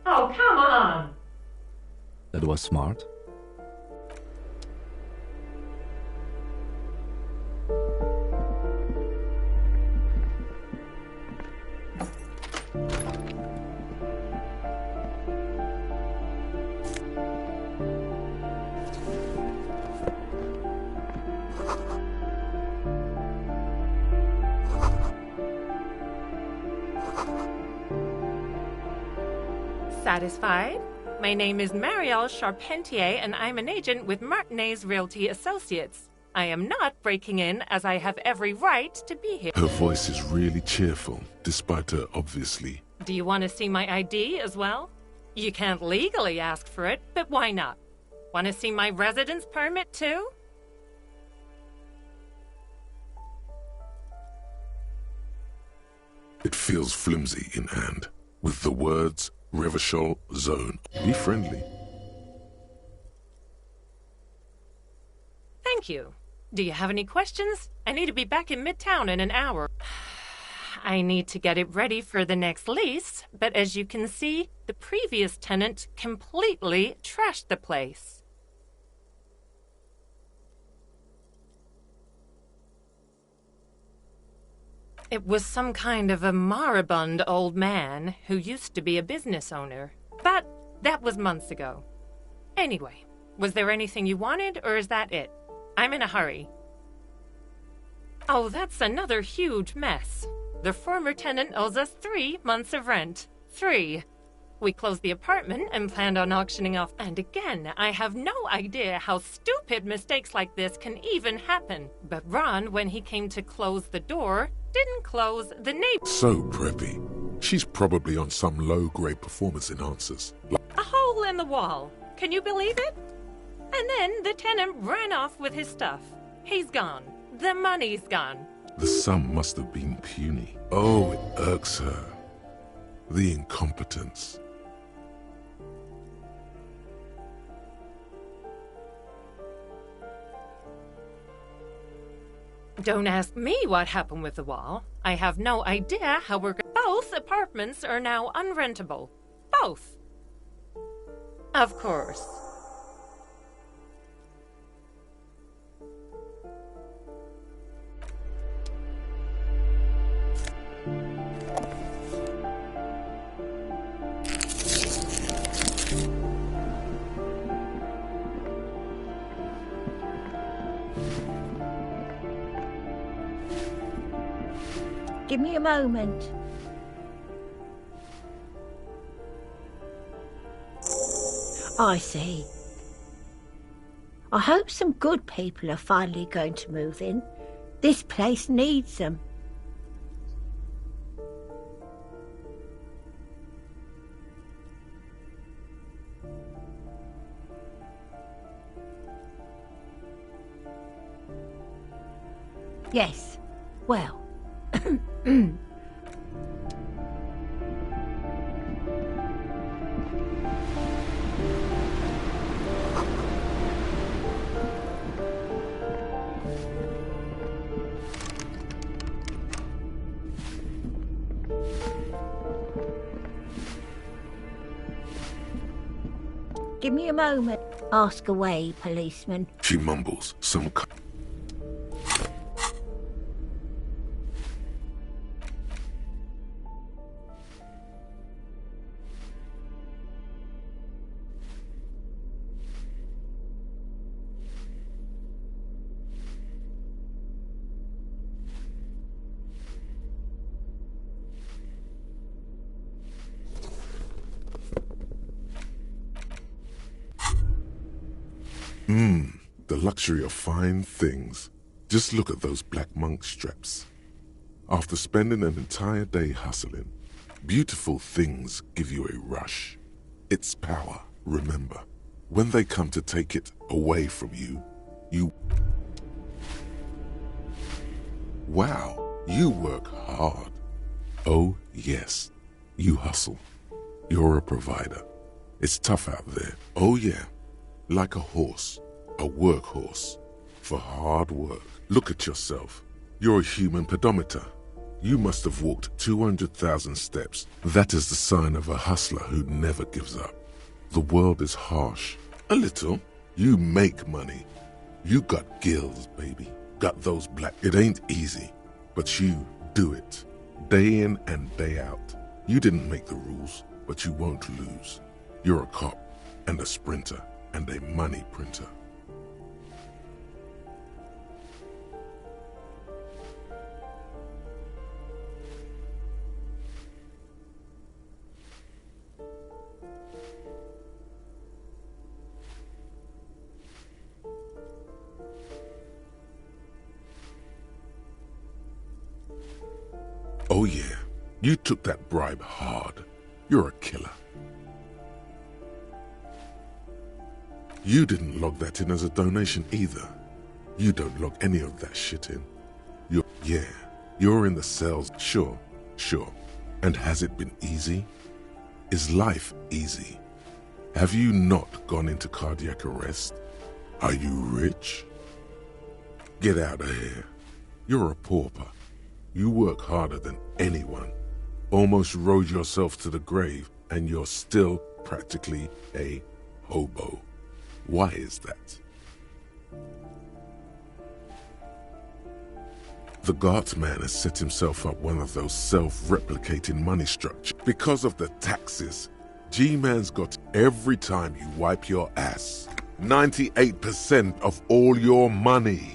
Oh, come on! That was smart. Satisfied? My name is Marielle Charpentier, and I'm an agent with Martinez Realty Associates. I am not breaking in, as I have every right to be here. Her voice is really cheerful, despite her obviously... Do you want to see my ID as well? You can't legally ask for it, but why not? Want to see my residence permit too? It feels flimsy in hand, with the words Revachol Zone. Be friendly. Thank you. Do you have any questions? I need to be back in Midtown in an hour. I need to get it ready for the next lease, but as you can see, the previous tenant completely trashed the place. It was some kind of a moribund old man who used to be a business owner, but that was months ago. Anyway, was there anything you wanted, or is that it? I'm in a hurry. Oh, that's another huge mess. The former tenant owes us 3 months of rent. 3. We closed the apartment and planned on auctioning off. And again, I have no idea how stupid mistakes like this can even happen. But Ron, when he came to close the door, didn't close the neighbor. So preppy. She's probably on some low-grade performance enhancers. A hole in the wall. Can you believe it? And then the tenant ran off with his stuff. He's gone. The money's gone. The sum must have been puny. Oh, it irks her. The incompetence. Don't ask me what happened with the wall. I have no idea how we're... Both apartments are now unrentable. Both. Of course. Give me a moment. I see. I hope some good people are finally going to move in. This place needs them. Yes. Well. Give me a moment. Ask away, policeman. She mumbles some The luxury of fine things. Just look at those black monk straps. After spending an entire day hustling, beautiful things give you a rush. It's power, remember. When they come to take it away from you, Wow, you work hard. Oh, yes, you hustle. You're a provider. It's tough out there. Oh, yeah, like a horse, a workhorse, for hard work. Look at yourself. You're a human pedometer. You must have walked 200,000 steps. That is the sign of a hustler who never gives up. The world is harsh. A little. You make money. You got gills, baby. Got those black. It ain't easy, but you do it. Day in and day out. You didn't make the rules, but you won't lose. You're a cop and a sprinter and a money printer. Oh yeah, you took that bribe hard. You're a killer. You didn't log that in as a donation either. You don't log any of that shit in. You're in the cells. Sure. And has it been easy? Is life easy? Have you not gone into cardiac arrest? Are you rich? Get out of here. You're a pauper. You work harder than anyone. Almost rode yourself to the grave, and you're still practically a hobo. Why is that? The Gart man has set himself up one of those self-replicating money structures. Because of the taxes, G-Man's got every time you wipe your ass. 98% of all your money.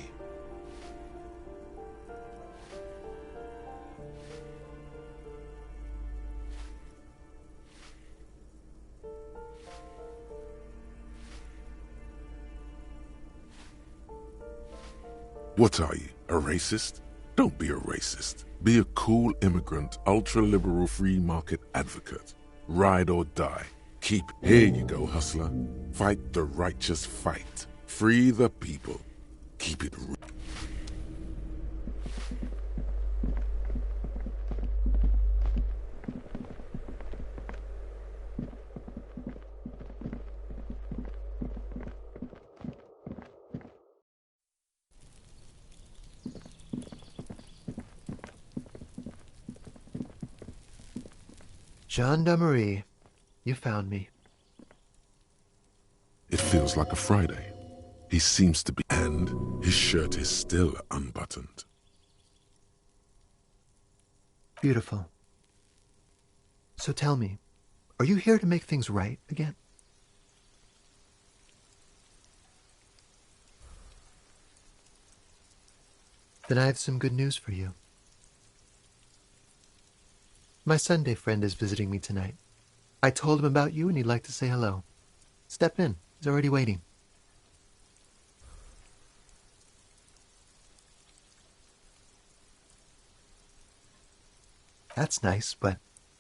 What are you, a racist? Don't be a racist. Be a cool immigrant, ultra-liberal free market advocate. Ride or die. Here you go, hustler. Fight the righteous fight. Free the people. Keep it real. Gendarmerie, you found me. It feels like a Friday. He seems to be, and his shirt is still unbuttoned. Beautiful. So tell me, are you here to make things right again? Then I have some good news for you. My Sunday friend is visiting me tonight. I told him about you and he'd like to say hello. Step in. He's already waiting. That's nice, but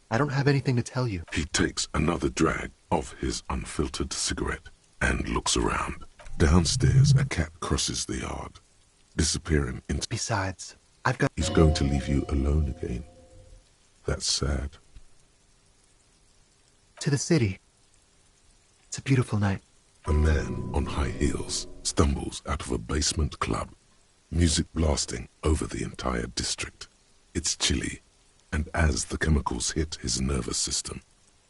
I don't have anything to tell you. He takes another drag of his unfiltered cigarette and looks around. Downstairs, a cat crosses the yard, disappearing into... Besides, He's going to leave you alone again. That's sad. To the city. It's a beautiful night. A man on high heels stumbles out of a basement club, music blasting over the entire district. It's chilly, and as the chemicals hit his nervous system,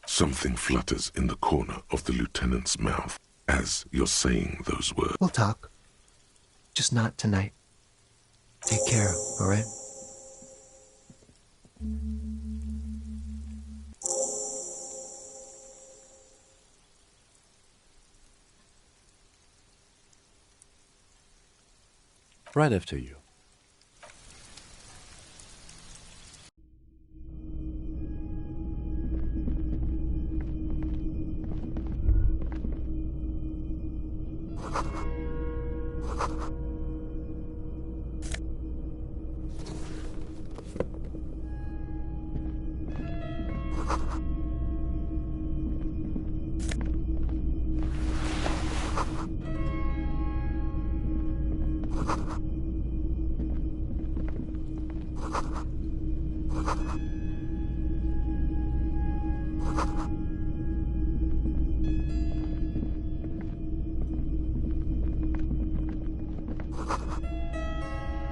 something flutters in the corner of the lieutenant's mouth as you're saying those words. We'll talk. Just not tonight. Take care, all right? Right after you.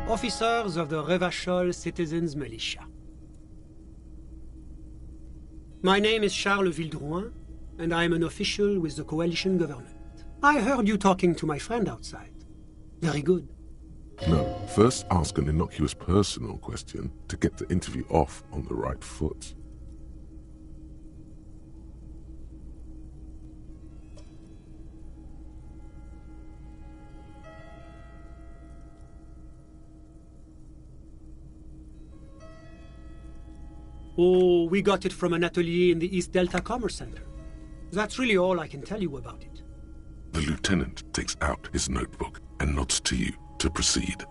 Officers of the Revachol Citizens Militia. My name is Charles Vildrouin, and I am an official with the coalition government. I heard you talking to my friend outside. Very good. No, first ask an innocuous personal question to get the interview off on the right foot. Oh, we got it from an atelier in the East Delta Commerce Center. That's really all I can tell you about it. The lieutenant takes out his notebook and nods to you to proceed.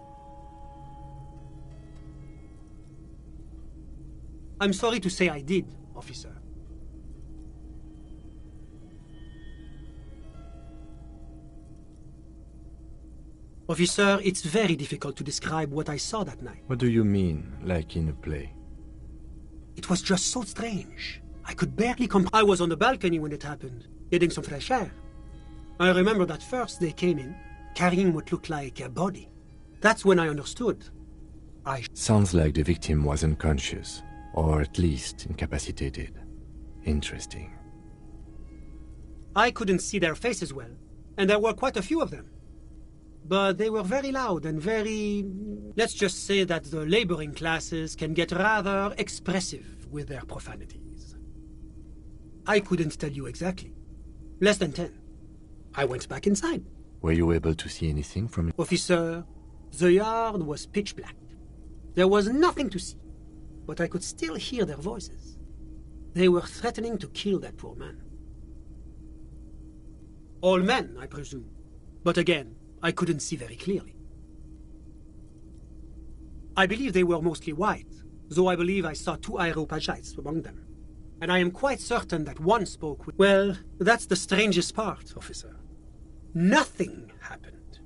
I'm sorry to say I did, officer. Officer, it's very difficult to describe what I saw that night. What do you mean, like in a play? It was just so strange. I could barely I was on the balcony when it happened, getting some fresh air. I remember that first they came in, carrying what looked like a body. That's when I understood. Sounds like the victim was unconscious, or at least incapacitated. Interesting. I couldn't see their faces well, and there were quite a few of them. But they were very loud and very... Let's just say that the laboring classes can get rather expressive with their profanities. I couldn't tell you exactly. Less than 10. I went back inside. Were you able to see anything from it? Officer, the yard was pitch black. There was nothing to see, but I could still hear their voices. They were threatening to kill that poor man. All men, I presume. But again, I couldn't see very clearly. I believe they were mostly white, though I believe I saw 2 Areopagites among them. And I am quite certain that one spoke with... Well, that's the strangest part, officer. Nothing happened.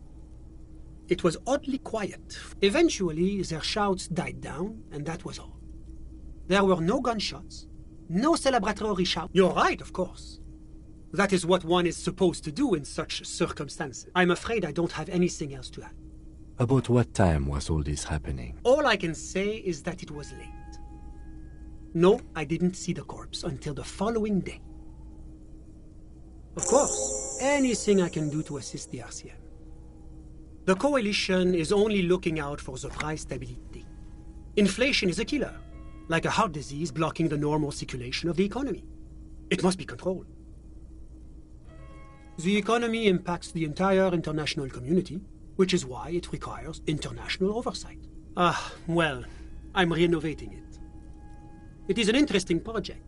It was oddly quiet. Eventually, their shouts died down, and that was all. There were no gunshots, no celebratory shouts. You're right, of course. That is what one is supposed to do in such circumstances. I'm afraid I don't have anything else to add. About what time was all this happening? All I can say is that it was late. No, I didn't see the corpse until the following day. Of course, anything I can do to assist the RCM. The coalition is only looking out for the price stability. Inflation is a killer, like a heart disease blocking the normal circulation of the economy. It must be controlled. The economy impacts the entire international community, which is why it requires international oversight. Well, I'm renovating it. It is an interesting project.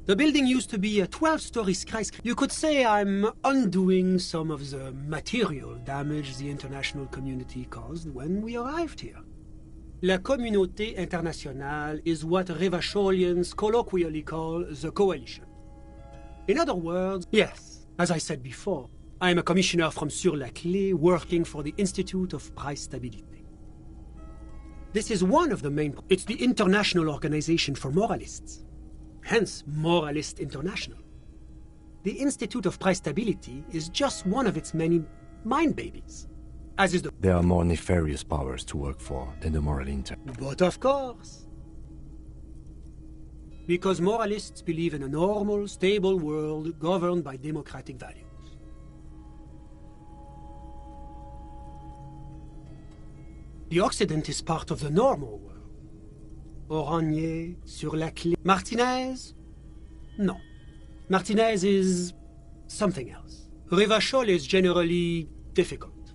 The building used to be a 12-story skyscraper. You could say I'm undoing some of the material damage the international community caused when we arrived here. La communauté internationale is what Revacholians colloquially call the coalition. In other words, yes, as I said before, I am a commissioner from Sur-la-Clé working for the Institute of Price Stability. This is one of the main... It's the International Organization for Moralists. Hence, Moralist International. The Institute of Price Stability is just one of its many mind babies. As is the... There are more nefarious powers to work for than the moral inter... But of course. Because moralists believe in a normal, stable world governed by democratic values. The Occident is part of the normal world. Oranje, Sur-la-Clé... Martinez? No. Martinez is... something else. Revachol is generally difficult.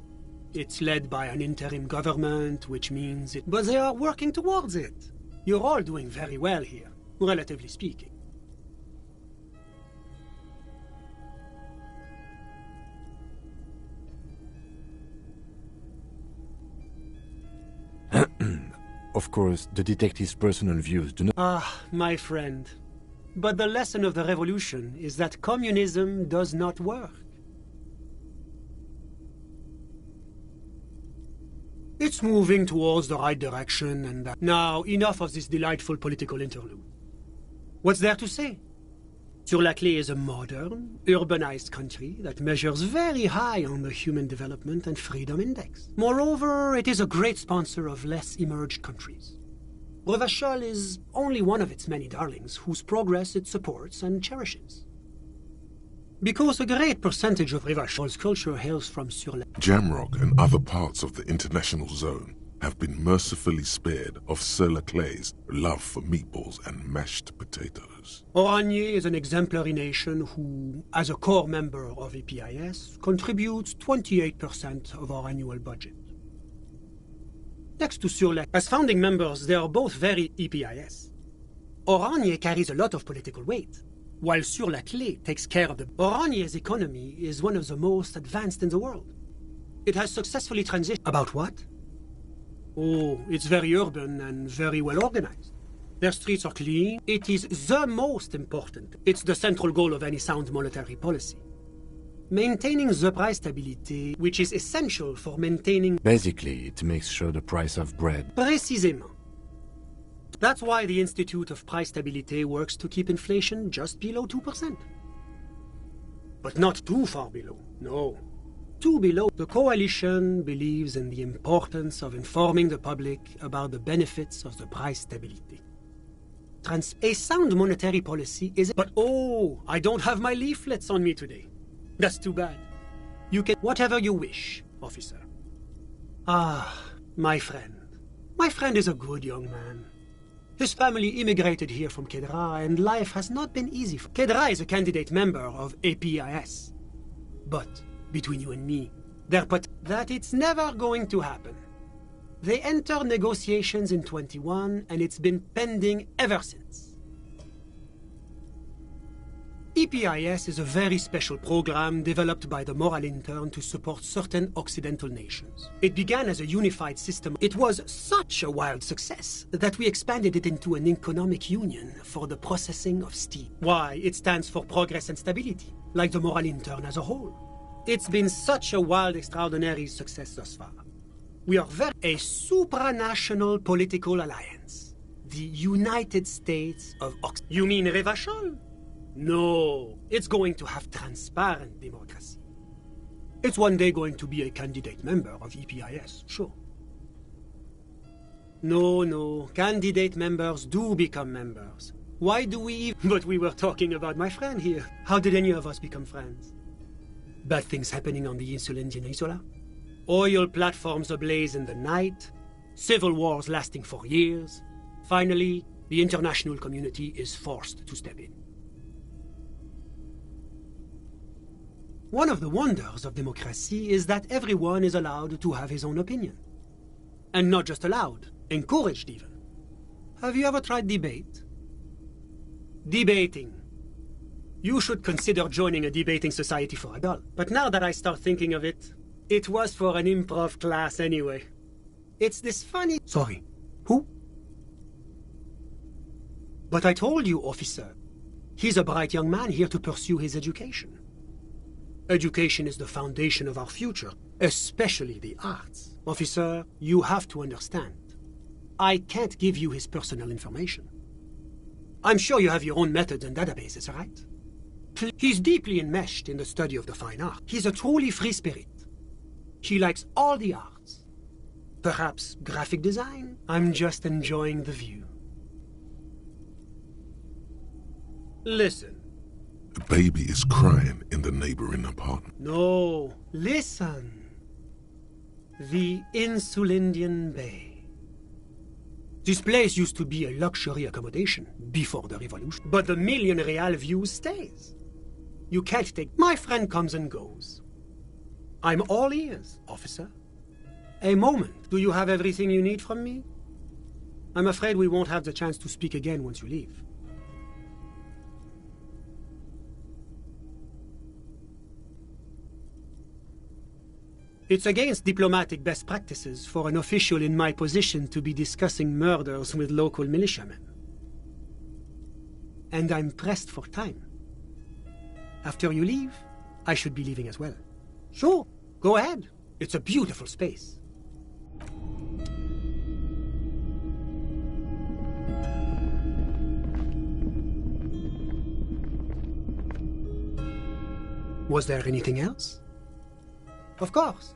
It's led by an interim government, which means it... But they are working towards it. You're all doing very well here, relatively speaking. Of course, the detective's personal views do not... Ah, my friend. But the lesson of the revolution is that communism does not work. It's moving towards the right direction, and that... Now, enough of this delightful political interlude. What's there to say? Sur-la-Clé is a modern, urbanized country that measures very high on the Human Development and Freedom Index. Moreover, it is a great sponsor of less emerged countries. Revachol is only one of its many darlings whose progress it supports and cherishes. Because a great percentage of Revachol's culture hails from Sur-la-Clé. Jamrock and other parts of the international zone have been mercifully spared of Sur-la-Clé's love for meatballs and mashed potatoes. Oranje is an exemplary nation who, as a core member of EPIS, contributes 28% of our annual budget. Next to Sur-la-Clé, as founding members, they are both very EPIS. Oranje carries a lot of political weight, while Sur-la-Clé takes care of the... Oranje's economy is one of the most advanced in the world. It has successfully transitioned... About what? Oh, it's very urban and very well organized. Their streets are clean. It is the most important. It's the central goal of any sound monetary policy. Maintaining the price stability, which is essential for maintaining... Basically, it makes sure the price of bread... Précisément. That's why the Institute of Price Stability works to keep inflation just below 2%. But not too far below, no. Too below. The coalition believes in the importance of informing the public about the benefits of the price stability. A sound monetary policy is... But oh, I don't have my leaflets on me today. That's too bad. You can... Whatever you wish, officer. Ah, my friend. My friend is a good young man. His family immigrated here from Kedra, and life has not been easy for... Kedra is a candidate member of APIS. But... between you and me, that it's never going to happen. They entered negotiations in 21, and it's been pending ever since. EPIS is a very special program developed by the Moral Intern to support certain Occidental nations. It began as a unified system. It was such a wild success that we expanded it into an economic union for the processing of steel. Why? It stands for progress and stability, like the Moral Intern as a whole. It's been such a wild, extraordinary success thus far. We are a supranational political alliance. The United States of Occident. You mean Revachol? No, it's going to have transparent democracy. It's one day going to be a candidate member of EPIS, sure. No, candidate members do become members. Why do we even... But we were talking about my friend here. How did any of us become friends? Bad things happening on the Insulindian Isola. Oil platforms ablaze in the night. Civil wars lasting for years. Finally, the international community is forced to step in. One of the wonders of democracy is that everyone is allowed to have his own opinion. And not just allowed, encouraged even. Have you ever tried debate? Debating. You should consider joining a debating society for adults. But now that I start thinking of it, it was for an improv class anyway. It's this funny... Sorry, who? But I told you, officer. He's a bright young man here to pursue his education. Education is the foundation of our future, especially the arts. Officer, you have to understand. I can't give you his personal information. I'm sure you have your own methods and databases, right? He's deeply enmeshed in the study of the fine art. He's a truly free spirit. He likes all the arts. Perhaps graphic design? I'm just enjoying the view. Listen. A baby is crying in the neighboring apartment. No, listen. The Insulindian Bay. This place used to be a luxury accommodation before the revolution. But the million real view stays. You can't take... My friend comes and goes. I'm all ears, officer. A moment. Do you have everything you need from me? I'm afraid we won't have the chance to speak again once you leave. It's against diplomatic best practices for an official in my position to be discussing murders with local militiamen. And I'm pressed for time. After you leave, I should be leaving as well. Sure, go ahead. It's a beautiful space. Was there anything else? Of course.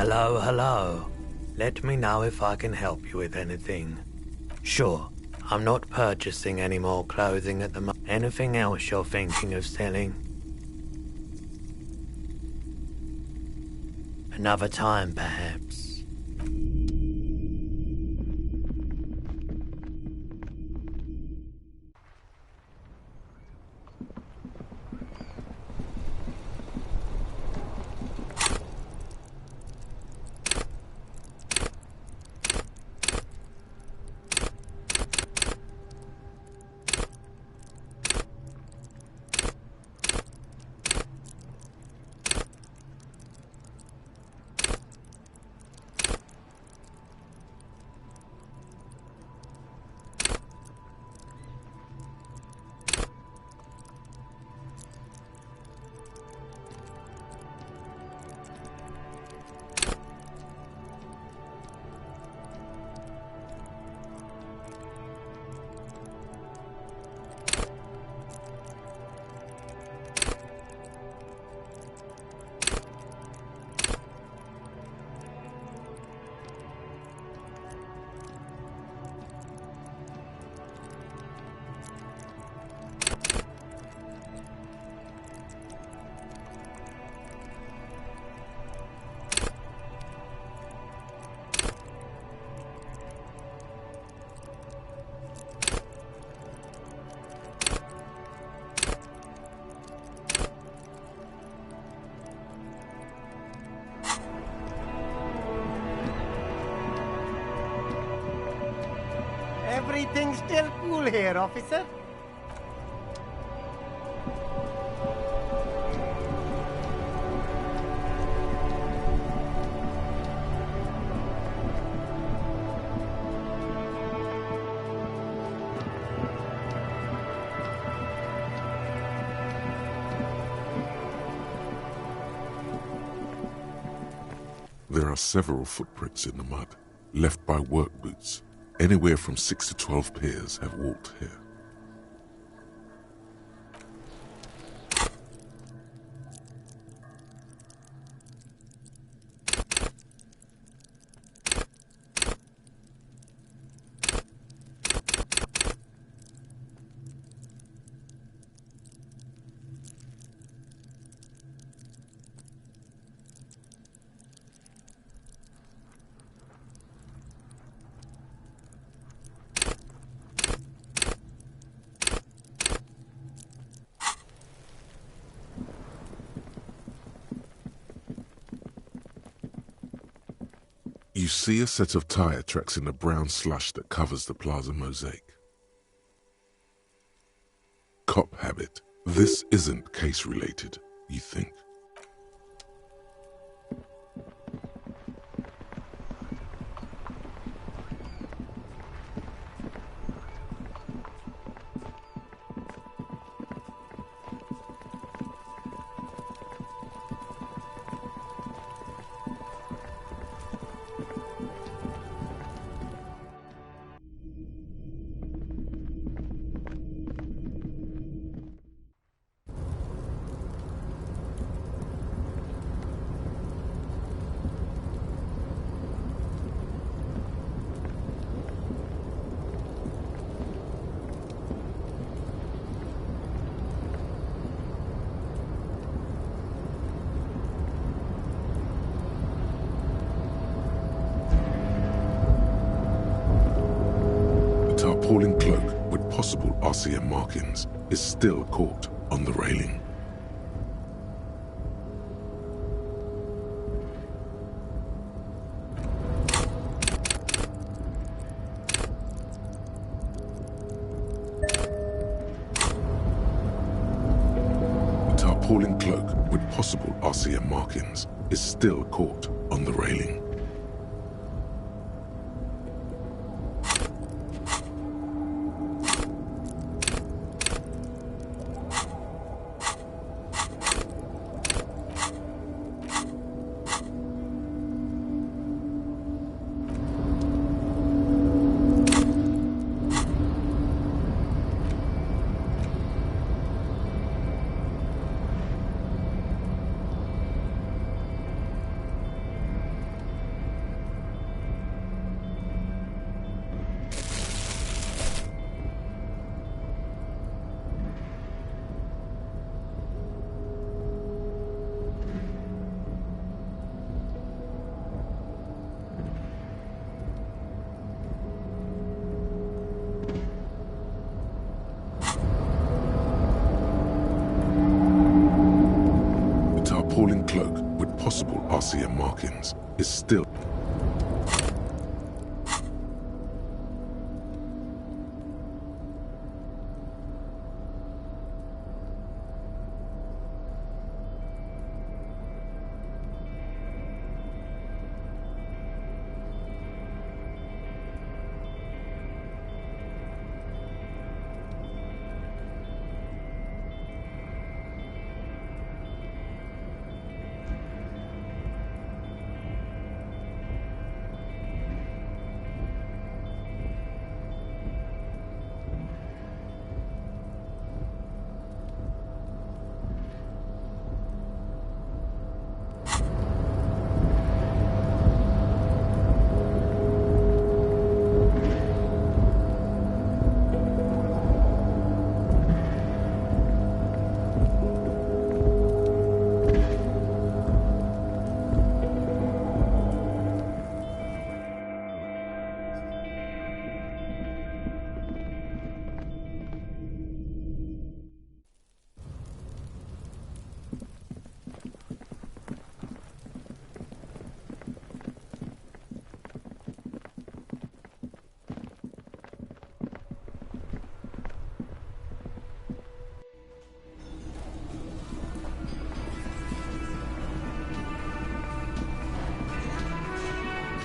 Hello, hello. Let me know if I can help you with anything. Sure, I'm not purchasing any more clothing at the moment. Anything else you're thinking of selling? Another time, perhaps. Everything's still cool here, officer. There are several footprints in the mud, left by work boots. Anywhere from 6 to 12 pairs have walked here. You see a set of tire tracks in the brown slush that covers the plaza mosaic. Cop habit. This isn't case-related, you think. Tarpaulin cloak with possible RCM markings is still caught on the railing. The tarpaulin cloak with possible RCM markings is still caught on the railing. Tarpaulin cloak with possible RCM markings is still...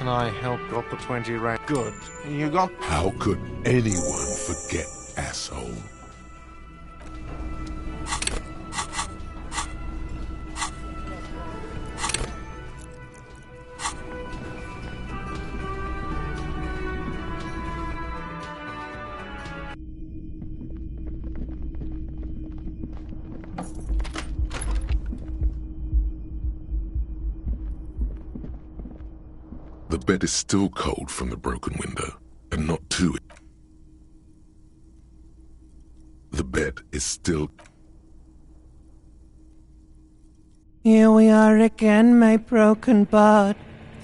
Can I help? Got the 20 rand. Good. You got... How could anyone forget, asshole? The bed is still cold from the broken window, and not too... The bed is still... Here we are again, my broken boat.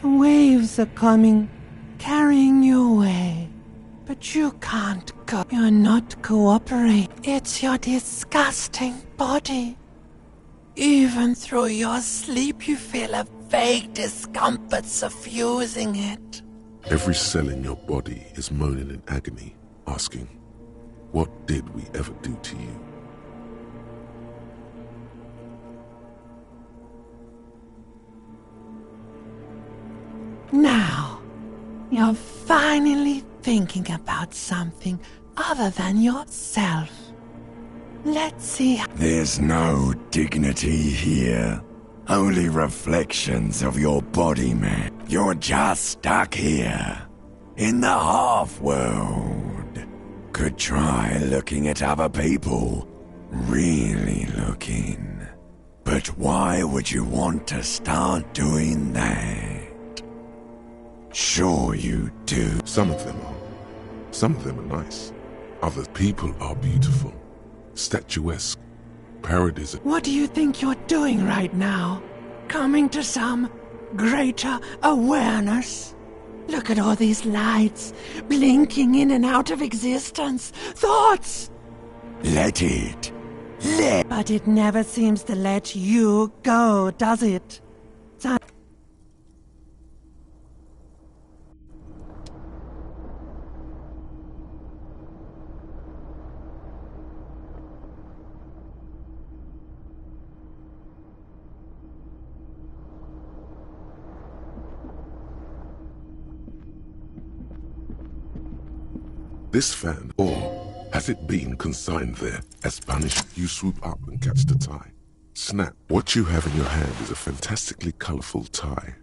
The waves are coming, carrying you away. But you can't go. You're not cooperating. It's your disgusting body. Even through your sleep, you feel a vague discomfort suffusing it. Every cell in your body is moaning in agony, asking, what did we ever do to you? Now, you're finally thinking about something other than yourself. Let's see. There's no dignity here. Only reflections of your body, man. You're just stuck here, in the half-world. Could try looking at other people. Really looking. But why would you want to start doing that? Sure you do. Some of them are. Some of them are nice. Other people are beautiful. Statuesque. Parodies. What do you think you're doing right now? Coming to some greater awareness? Look at all these lights, blinking in and out of existence. Thoughts! Let it. But it never seems to let you go, does it? This fan, or has it been consigned there as punishment? You swoop up and catch the tie. Snap. What you have in your hand is a fantastically colorful tie.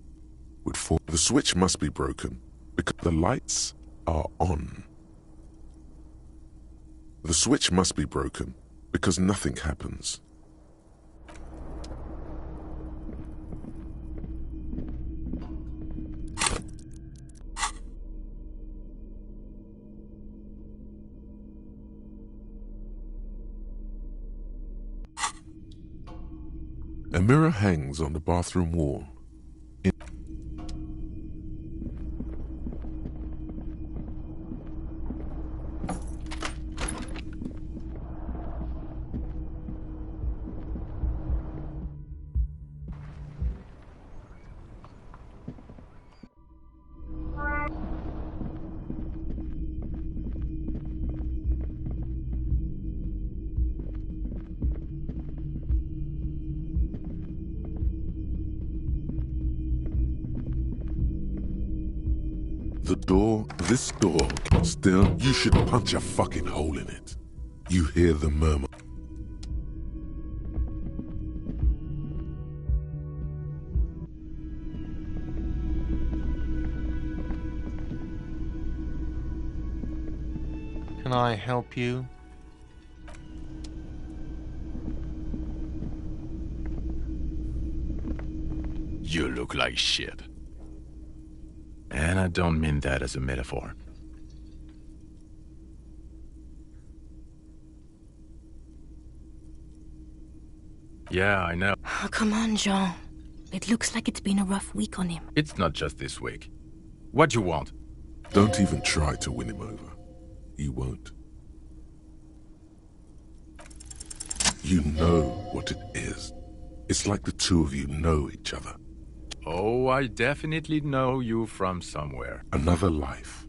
With four. The switch must be broken because the lights are on. The switch must be broken because nothing happens. A mirror hangs on the bathroom wall. This door, still, you should punch a fucking hole in it. You hear the murmur. Can I help you? You look like shit. And I don't mean that as a metaphor. Yeah, I know. Oh, come on, Jean. It looks like it's been a rough week on him. It's not just this week. What you want? Don't even try to win him over. You won't. You know what it is. It's like the two of you know each other. Oh, I definitely know you from somewhere. Another life.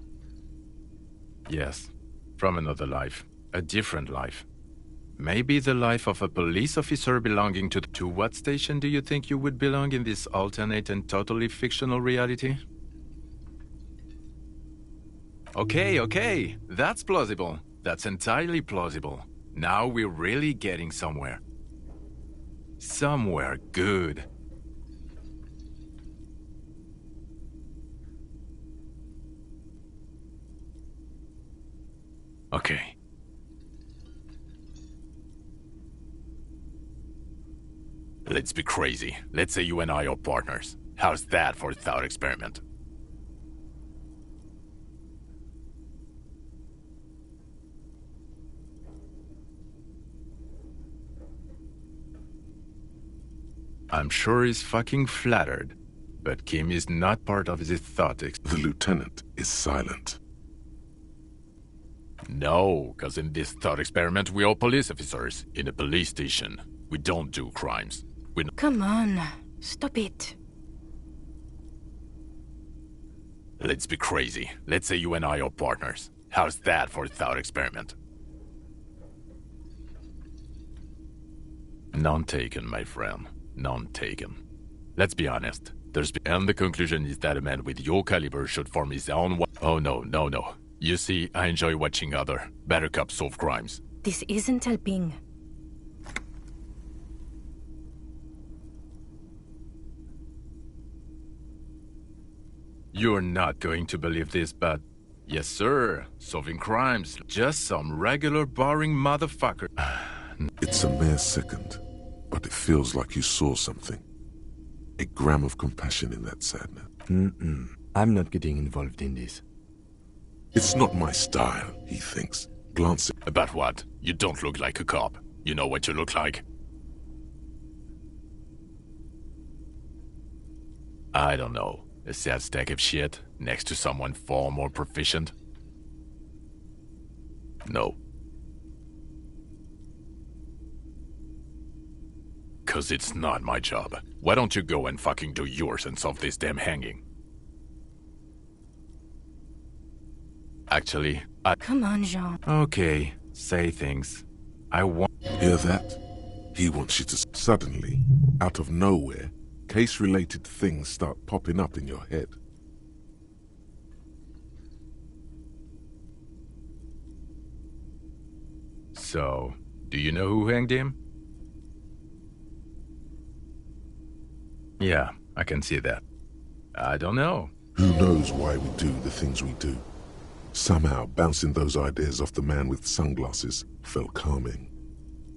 Yes, from another life. A different life. Maybe the life of a police officer belonging to what station do you think you would belong in this alternate and totally fictional reality? Okay. That's plausible. That's entirely plausible. Now we're really getting somewhere. Somewhere good. Okay. Let's be crazy. Let's say you and I are partners. How's that for a thought experiment? I'm sure he's fucking flattered, but Kim is not part of his thought The lieutenant is silent. No, because in this thought experiment we're all police officers in a police station. We don't do crimes. Come on, stop it. Let's be crazy. Let's say you and I are partners. How's that for a thought experiment? None taken, my friend. None taken. Let's be honest. And the conclusion is that a man with your caliber should form his own... Oh, no. You see, I enjoy watching other better cops solve crimes. This isn't helping. You're not going to believe this, but... Yes, sir. Solving crimes. Just some regular boring motherfucker. It's a mere second, but it feels like you saw something. A gram of compassion in that sadness. I'm not getting involved in this. It's not my style, he thinks, glancing. About what? You don't look like a cop. You know what you look like? I don't know. A sad stack of shit next to someone far more proficient? No. 'Cause it's not my job. Why don't you go and fucking do yours and solve this damn hanging? Actually, Come on, Jean. Okay, say things. I want... Hear that? He wants you to... Suddenly, out of nowhere, case-related things start popping up in your head. So, do you know who hanged him? Yeah, I can see that. I don't know. Who knows why we do the things we do? Somehow, bouncing those ideas off the man with sunglasses felt calming.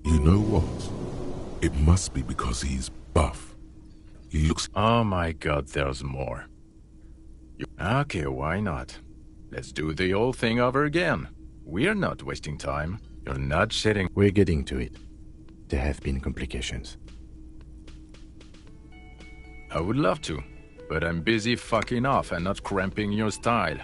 You know what? It must be because he's buff. He looks... Oh my god, there's more. Okay, why not? Let's do the whole thing over again. We're not wasting time. You're not shitting. We're getting to it. There have been complications. I would love to, but I'm busy fucking off and not cramping your style.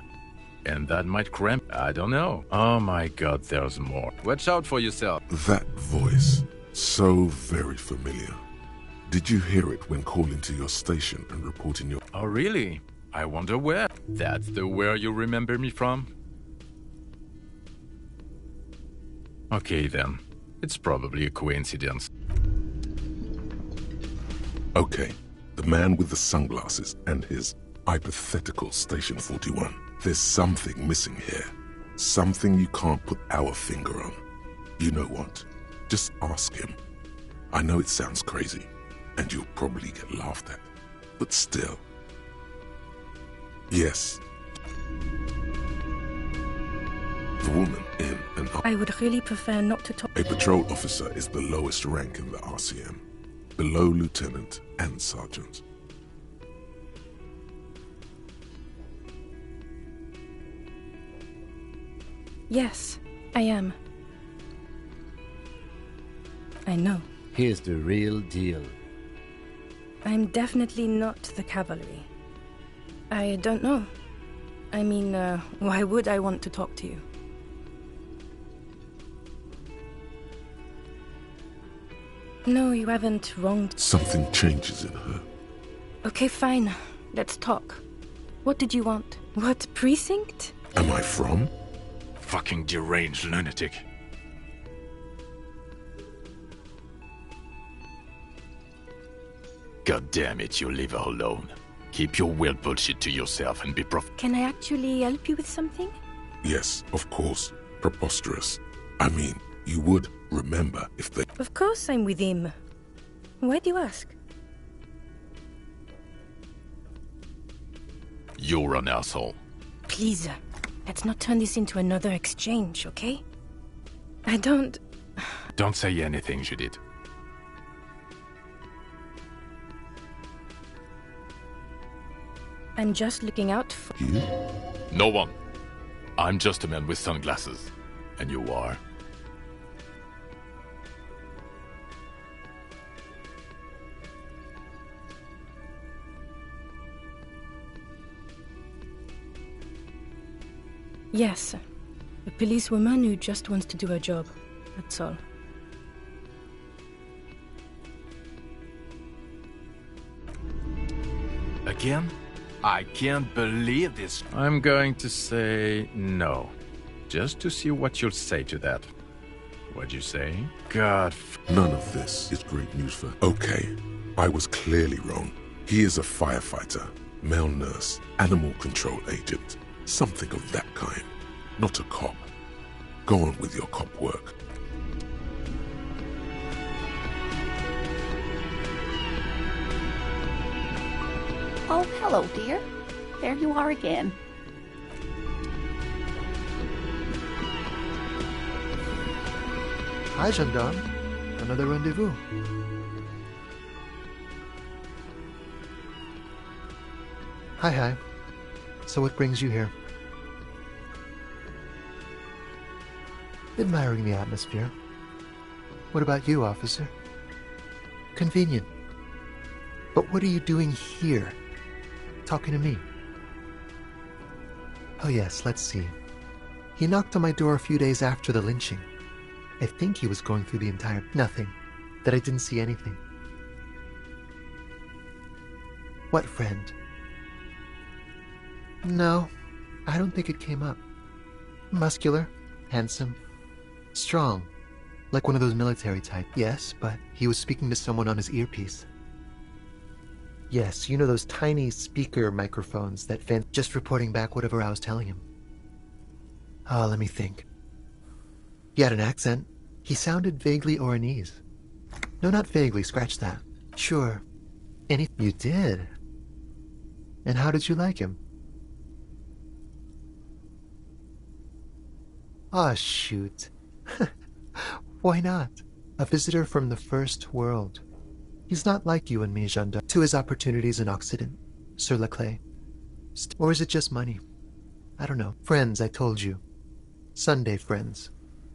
And that might cramp... I don't know. Oh my god, there's more. Watch out for yourself. That voice, so very familiar. Did you hear it when calling to your station and reporting your... Oh really? I wonder where. That's the where you remember me from? Okay then. It's probably a coincidence. Okay. The man with the sunglasses and his hypothetical Station 41. There's something missing here. Something you can't put our finger on. You know what? Just ask him. I know it sounds crazy, and you'll probably get laughed at. But still. Yes. The woman in an... I would really prefer not to talk. A patrol officer is the lowest rank in the RCM. Below lieutenant and sergeant. Yes, I am. I know. Here's the real deal. I'm definitely not the cavalry. I don't know. I mean, why would I want to talk to you? No, you haven't wronged... Something changes in her. Okay, fine. Let's talk. What did you want? What precinct? Am I from? Fucking deranged lunatic. God damn it, you leave her alone. Keep your weird bullshit to yourself and be Can I actually help you with something? Yes, of course. Preposterous. I mean, you would remember if they... Of course I'm with him. Why do you ask? You're an asshole. Please, let's not turn this into another exchange, okay? I don't... Don't say anything, Judith. I'm just looking out for... You? No one. I'm just a man with sunglasses. And you are? Yes, a policewoman who just wants to do her job. That's all. Again? I can't believe this. I'm going to say no. Just to see what you'll say to that. What'd you say? God. None of this is great news for... Okay, I was clearly wrong. He is a firefighter, male nurse, animal control agent. Something of that kind. Not a cop. Go on with your cop work. Oh, hello, dear. There you are again. Hi, gendarme. Another rendezvous. Hi. So what brings you here? Admiring the atmosphere. What about you, officer? Convenient. But what are you doing here? Talking to me? Oh yes, let's see. He knocked on my door a few days after the lynching. I think he was going through the entire... Nothing. That I didn't see anything. What friend? No, I don't think it came up. Muscular, handsome, strong, like one of those military type. Yes, but he was speaking to someone on his earpiece. Yes, you know those tiny speaker microphones that fan... Just reporting back whatever I was telling him. Oh, let me think. He had an accent. He sounded vaguely Oranese. No, not vaguely, scratch that. Sure. You did? And how did you like him? Ah, shoot. Why not? A visitor from the first world. He's not like you and me, gendarme. To his opportunities in Occident, sur la clé. Or is it just money? I don't know. Friends, I told you. Sunday friends.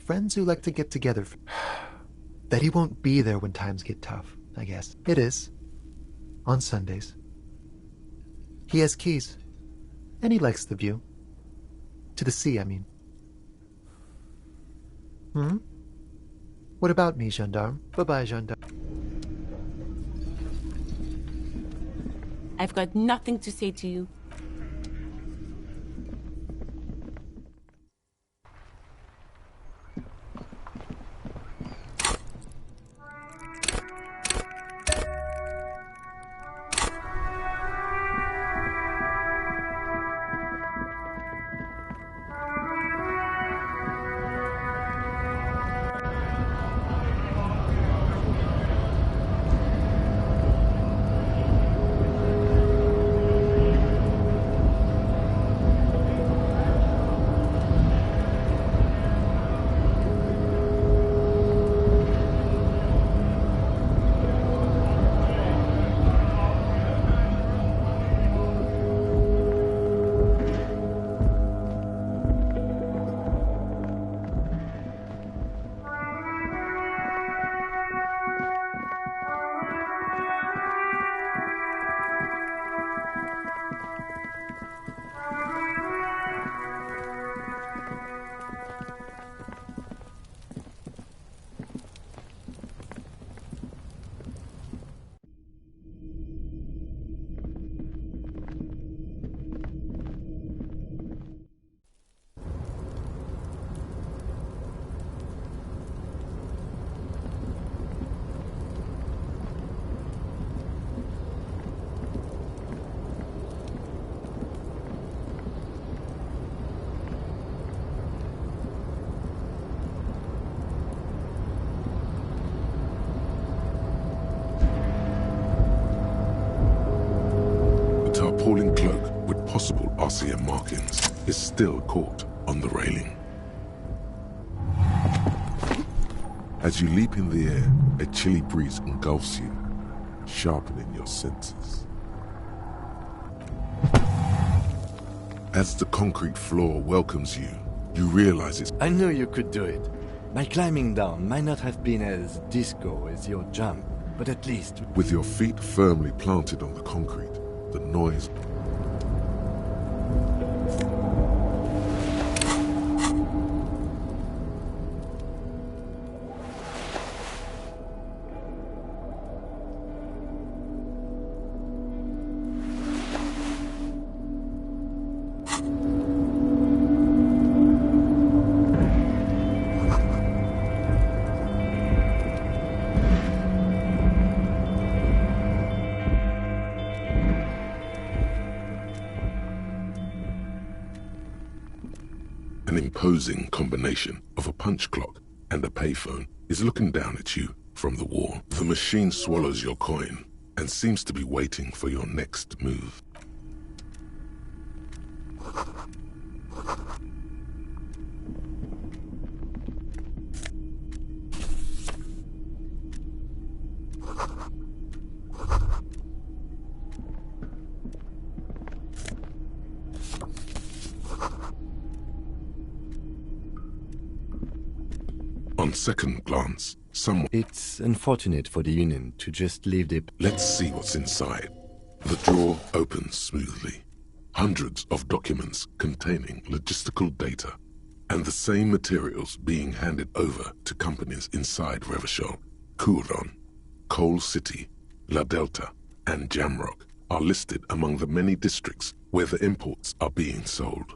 Friends who like to get together. That he won't be there when times get tough, I guess. It is. On Sundays. He has keys. And he likes the view. To the sea, I mean. What about me, gendarme? Bye-bye, gendarme. I've got nothing to say to you. possible RCM markings is still caught on the railing. As you leap in the air, a chilly breeze engulfs you, sharpening your senses. As the concrete floor welcomes you, you realize it's... I knew you could do it. My climbing down might not have been as disco as your jump, but at least... With your feet firmly planted on the concrete, the noise... An imposing combination of a punch clock and a payphone is looking down at you from the wall. The machine swallows your coin and seems to be waiting for your next move. On second glance, someone... It's unfortunate for the Union to just leave the... Let's see what's inside. The drawer opens smoothly. Hundreds of documents containing logistical data, and the same materials being handed over to companies inside Revachol. Couron, Coal City, La Delta, and Jamrock are listed among the many districts where the imports are being sold.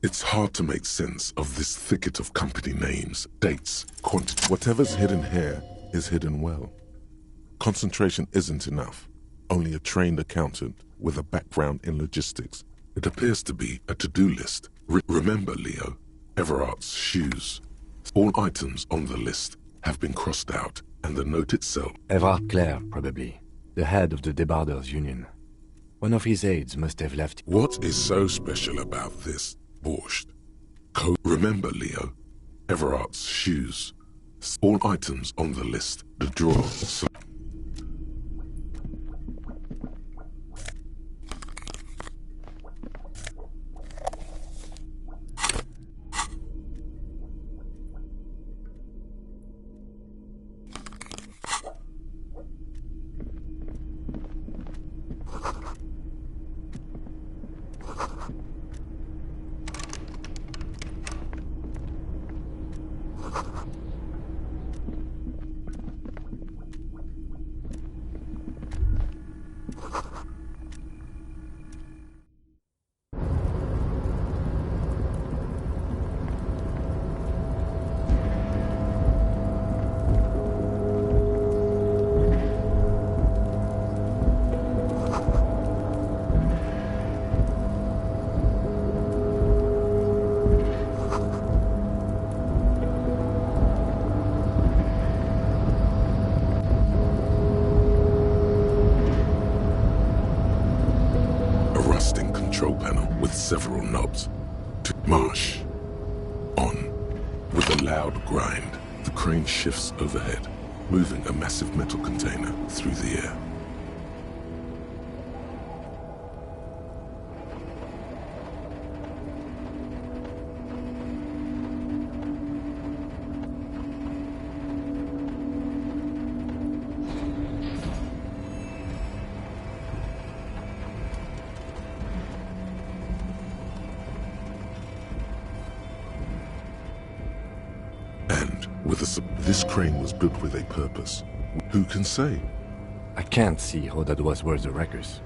It's hard to make sense of this thicket of company names, dates, quantity. Whatever's hidden here is hidden well. Concentration isn't enough. Only a trained accountant with a background in logistics. It appears to be a to-do list. Remember, Leo, Everard's shoes. All items on the list have been crossed out, and the note itself... Everard Clare, probably. The head of the Debarders Union. One of his aides must have left... What is so special about this? Borscht. Remember, Leo, Everard's shoes. All items on the list, the drawer. Control panel with several knobs. To march. On. With a loud grind, the crane shifts overhead, moving a massive metal container through the air. This crane was built with a purpose. Who can say? I can't see how that was worth the wreckers,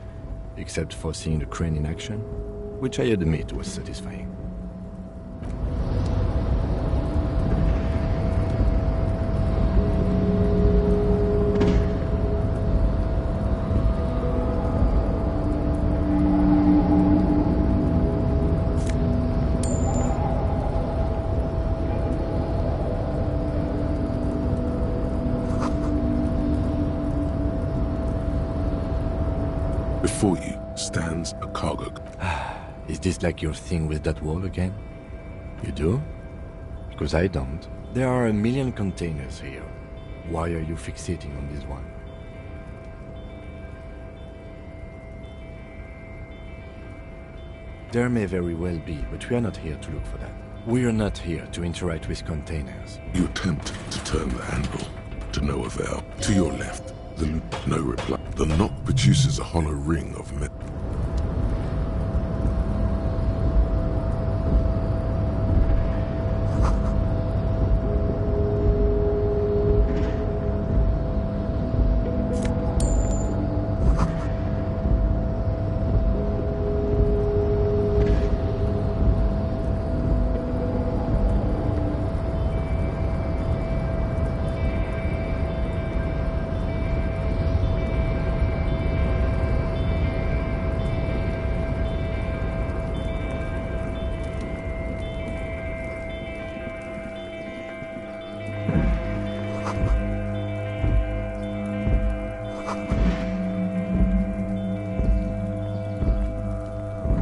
except for seeing the crane in action, which I admit was satisfying. Before you stands a cargo. Is this like your thing with that wall again? You do? Because I don't. There are a million containers here. Why are you fixating on this one? There may very well be, but we are not here to look for that. We are not here to interact with containers. You attempt to turn the handle, to no avail. To your left, no reply. The knock produces a hollow ring of metal.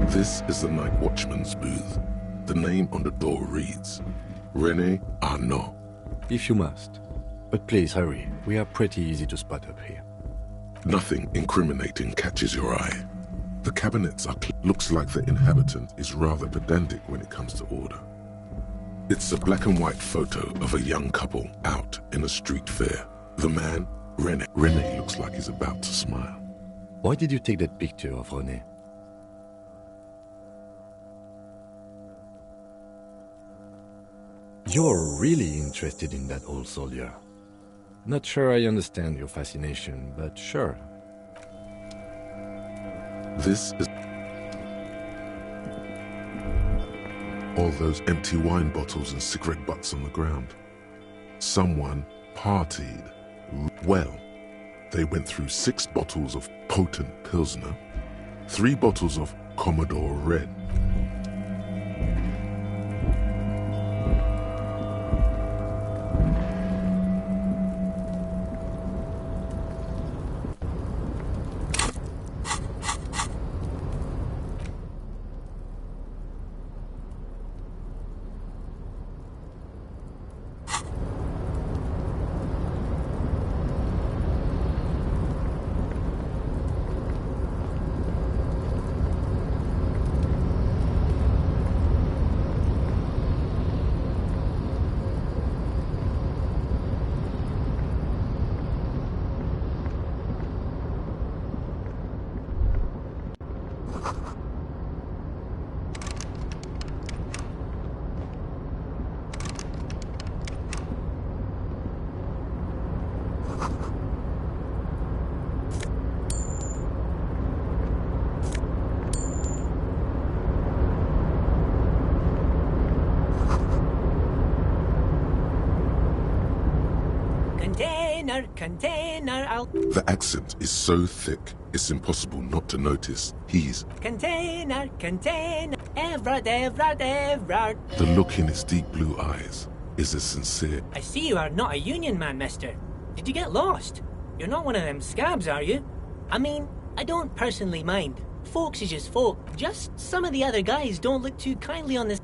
This is the night watchman's booth. The name on the door reads, René Arnaud. If you must. But please hurry. We are pretty easy to spot up here. Nothing incriminating catches your eye. The cabinets are looks like the inhabitant is rather pedantic when it comes to order. It's a black and white photo of a young couple out in a street fair. The man, René. René looks like he's about to smile. Why did you take that picture of René? You're really interested in that old soldier. Not sure I understand your fascination, but sure. This is all those empty wine bottles and cigarette butts on the ground. Someone partied. Well, they went through 6 bottles of potent Pilsner, 3 bottles of Commodore Red, Container, The accent is so thick, it's impossible not to notice he's... Container, Evrard. The look in his deep blue eyes is as sincere. I see you are not a union man, mister. Did you get lost? You're not one of them scabs, are you? I mean, I don't personally mind. Folks is just folk. Just some of the other guys don't look too kindly on this.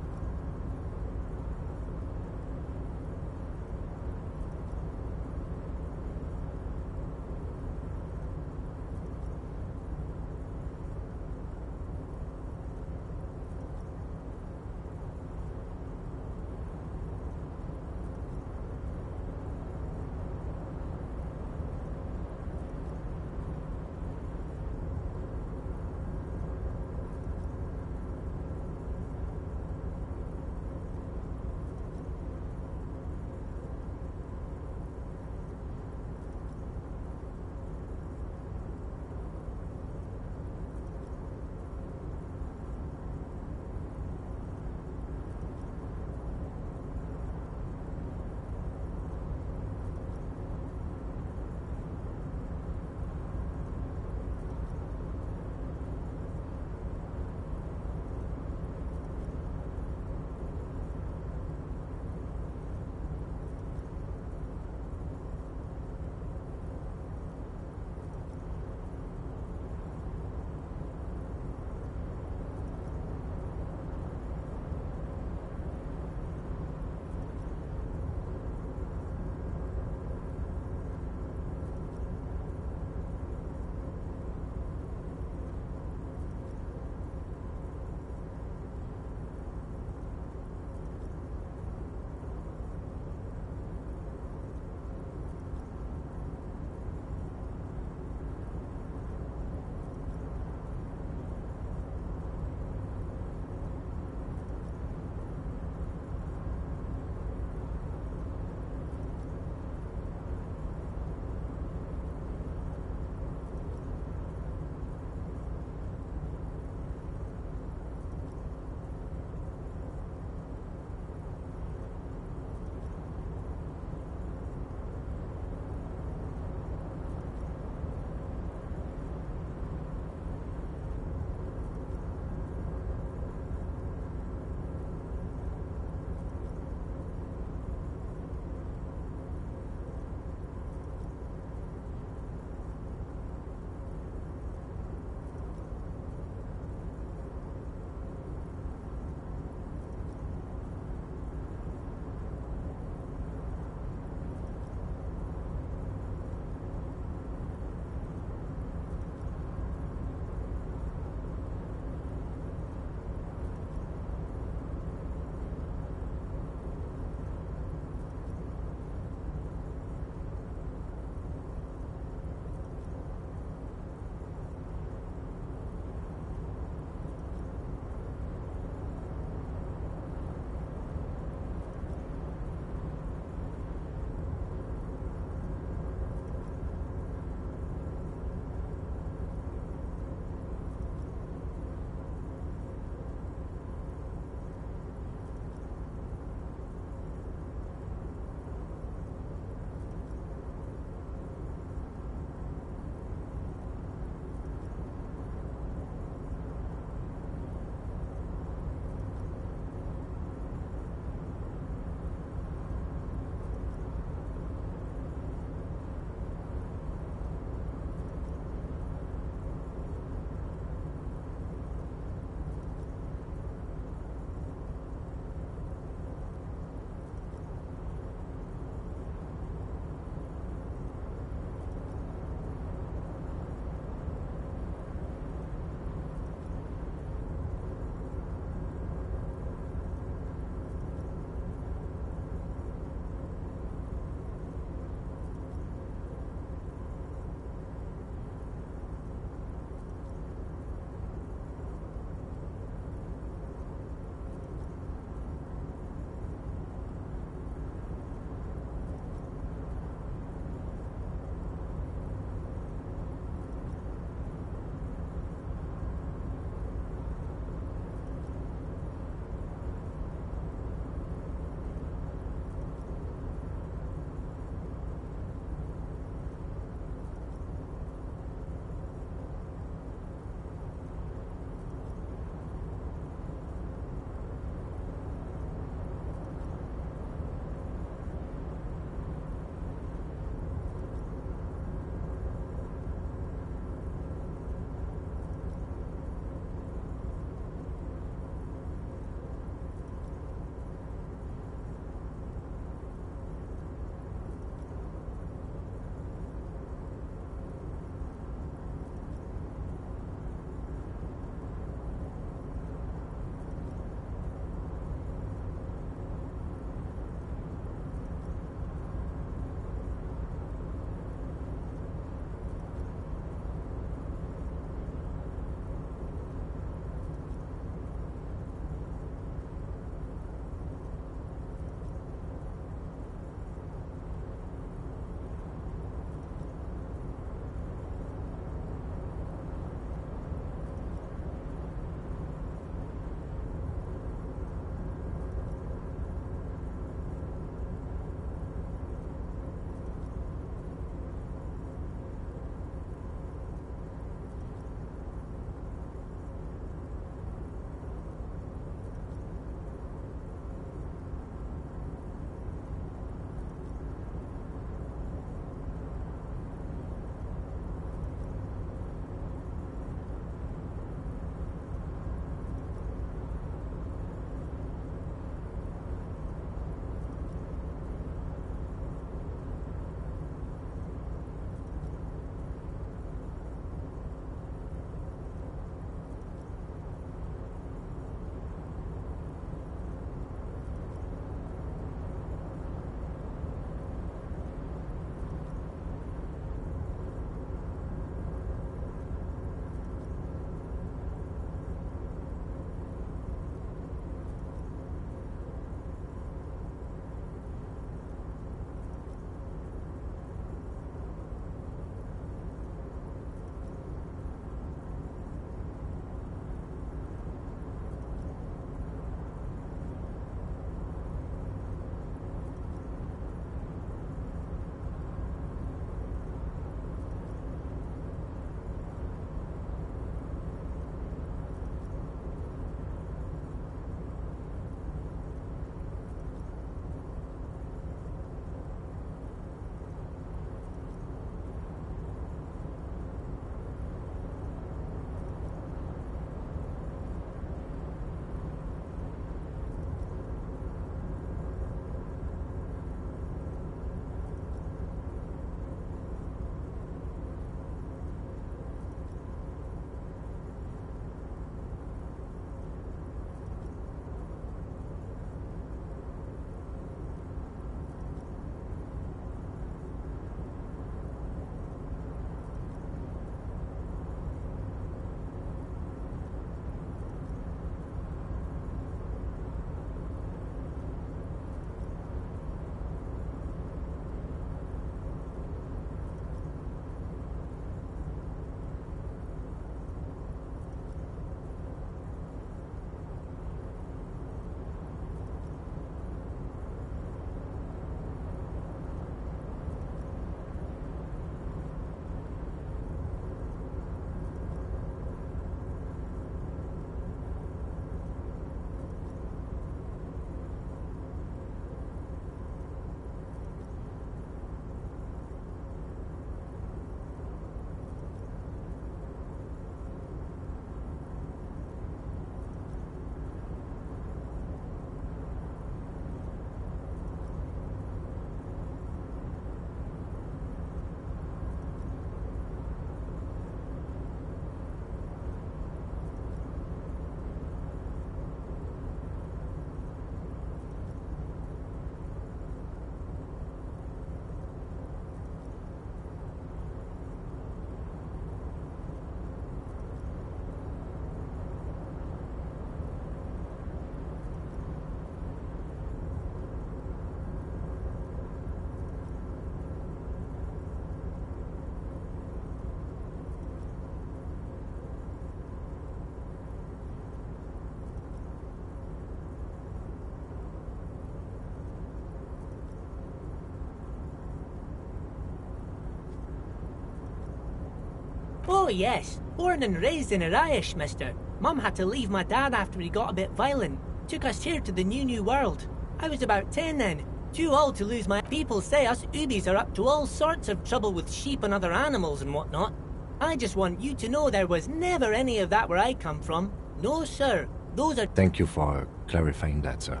Oh yes, born and raised in Irish, mister. Mum had to leave my dad after he got a bit violent. Took us here to the new world. I was about 10 then. Too old to lose my... People say us Ubies are up to all sorts of trouble with sheep and other animals and whatnot. I just want you to know there was never any of that where I come from. No, sir. Those are... Thank you for clarifying that, sir.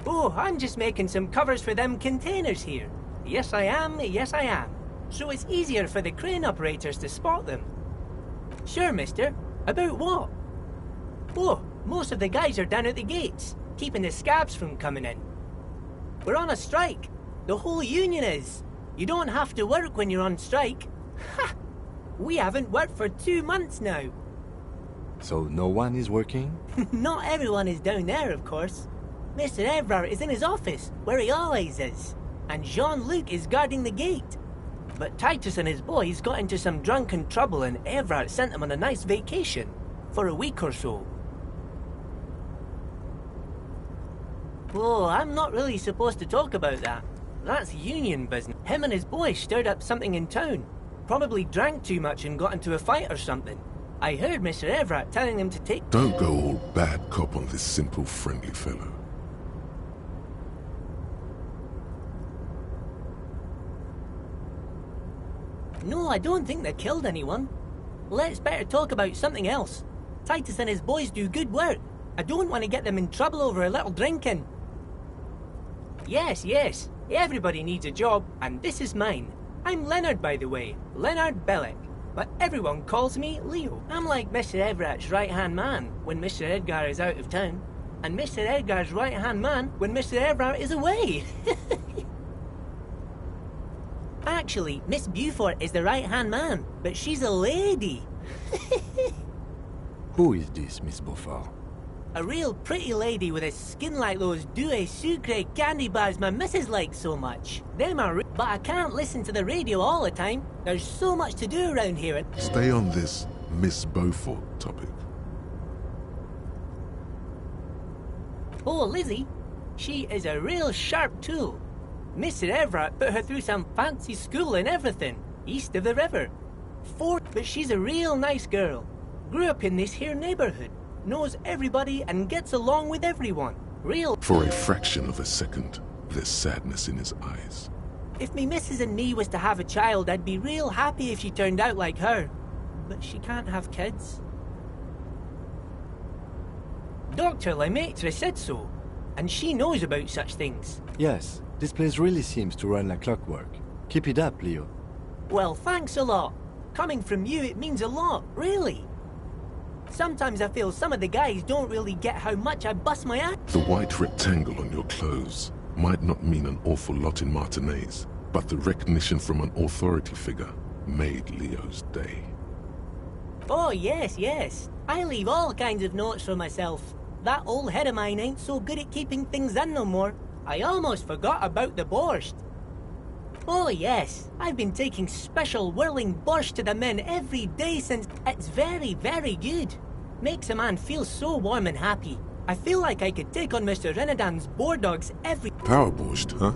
Oh, I'm just making some covers for them containers here. Yes, I am. Yes, I am. So it's easier for the crane operators to spot them. Sure, mister. About what? Oh, most of the guys are down at the gates, keeping the scabs from coming in. We're on a strike. The whole union is. You don't have to work when you're on strike. Ha! We haven't worked for 2 months now. So no one is working? Not everyone is down there, of course. Mr. Everard is in his office, where he always is. And Jean-Luc is guarding the gate. But Titus and his boys got into some drunken trouble and Everard sent them on a nice vacation. For a week or so. Oh, I'm not really supposed to talk about that. That's union business. Him and his boys stirred up something in town. Probably drank too much and got into a fight or something. I heard Mr. Everett telling them to take... Don't go all bad cop on this simple, friendly fellow. No, I don't think they killed anyone. Let's better talk about something else. Titus and his boys do good work. I don't want to get them in trouble over a little drinking. Yes, yes. Everybody needs a job, and this is mine. I'm Leonard, by the way. Leonard Bellick. But everyone calls me Leo. I'm like Mr. Everett's right-hand man when Mr. Edgar is out of town. And Mr. Edgar's right-hand man when Mr. Everett is away. Actually, Miss Beaufort is the right-hand man, but she's a lady. Who is this, Miss Beaufort? A real pretty lady with a skin like those Douai Sucre candy bars my missus likes so much. Them are but I can't listen to the radio all the time. There's so much to do around here. Stay on this Miss Beaufort topic. Oh, Lizzie. She is a real sharp tool. Mr. Everett put her through some fancy school and everything, east of the river. But she's a real nice girl. Grew up in this here neighborhood. Knows everybody and gets along with everyone. Real... For a fraction of a second, there's sadness in his eyes. If me missus and me was to have a child, I'd be real happy if she turned out like her. But she can't have kids. Dr. Lemaitre said so, and she knows about such things. Yes, this place really seems to run like clockwork. Keep it up, Leo. Well, thanks a lot. Coming from you, it means a lot, really. Sometimes I feel some of the guys don't really get how much I bust my ass. The white rectangle on your clothes might not mean an awful lot in Martinaise, but the recognition from an authority figure made Leo's day. Oh, yes, yes. I leave all kinds of notes for myself. That old head of mine ain't so good at keeping things in no more. I almost forgot about the borscht. Oh, yes. I've been taking special whirling borscht to the men every day since... It's very, very good. Makes a man feel so warm and happy. I feel like I could take on Mr. Renadan's boar dogs every... Power borscht, huh?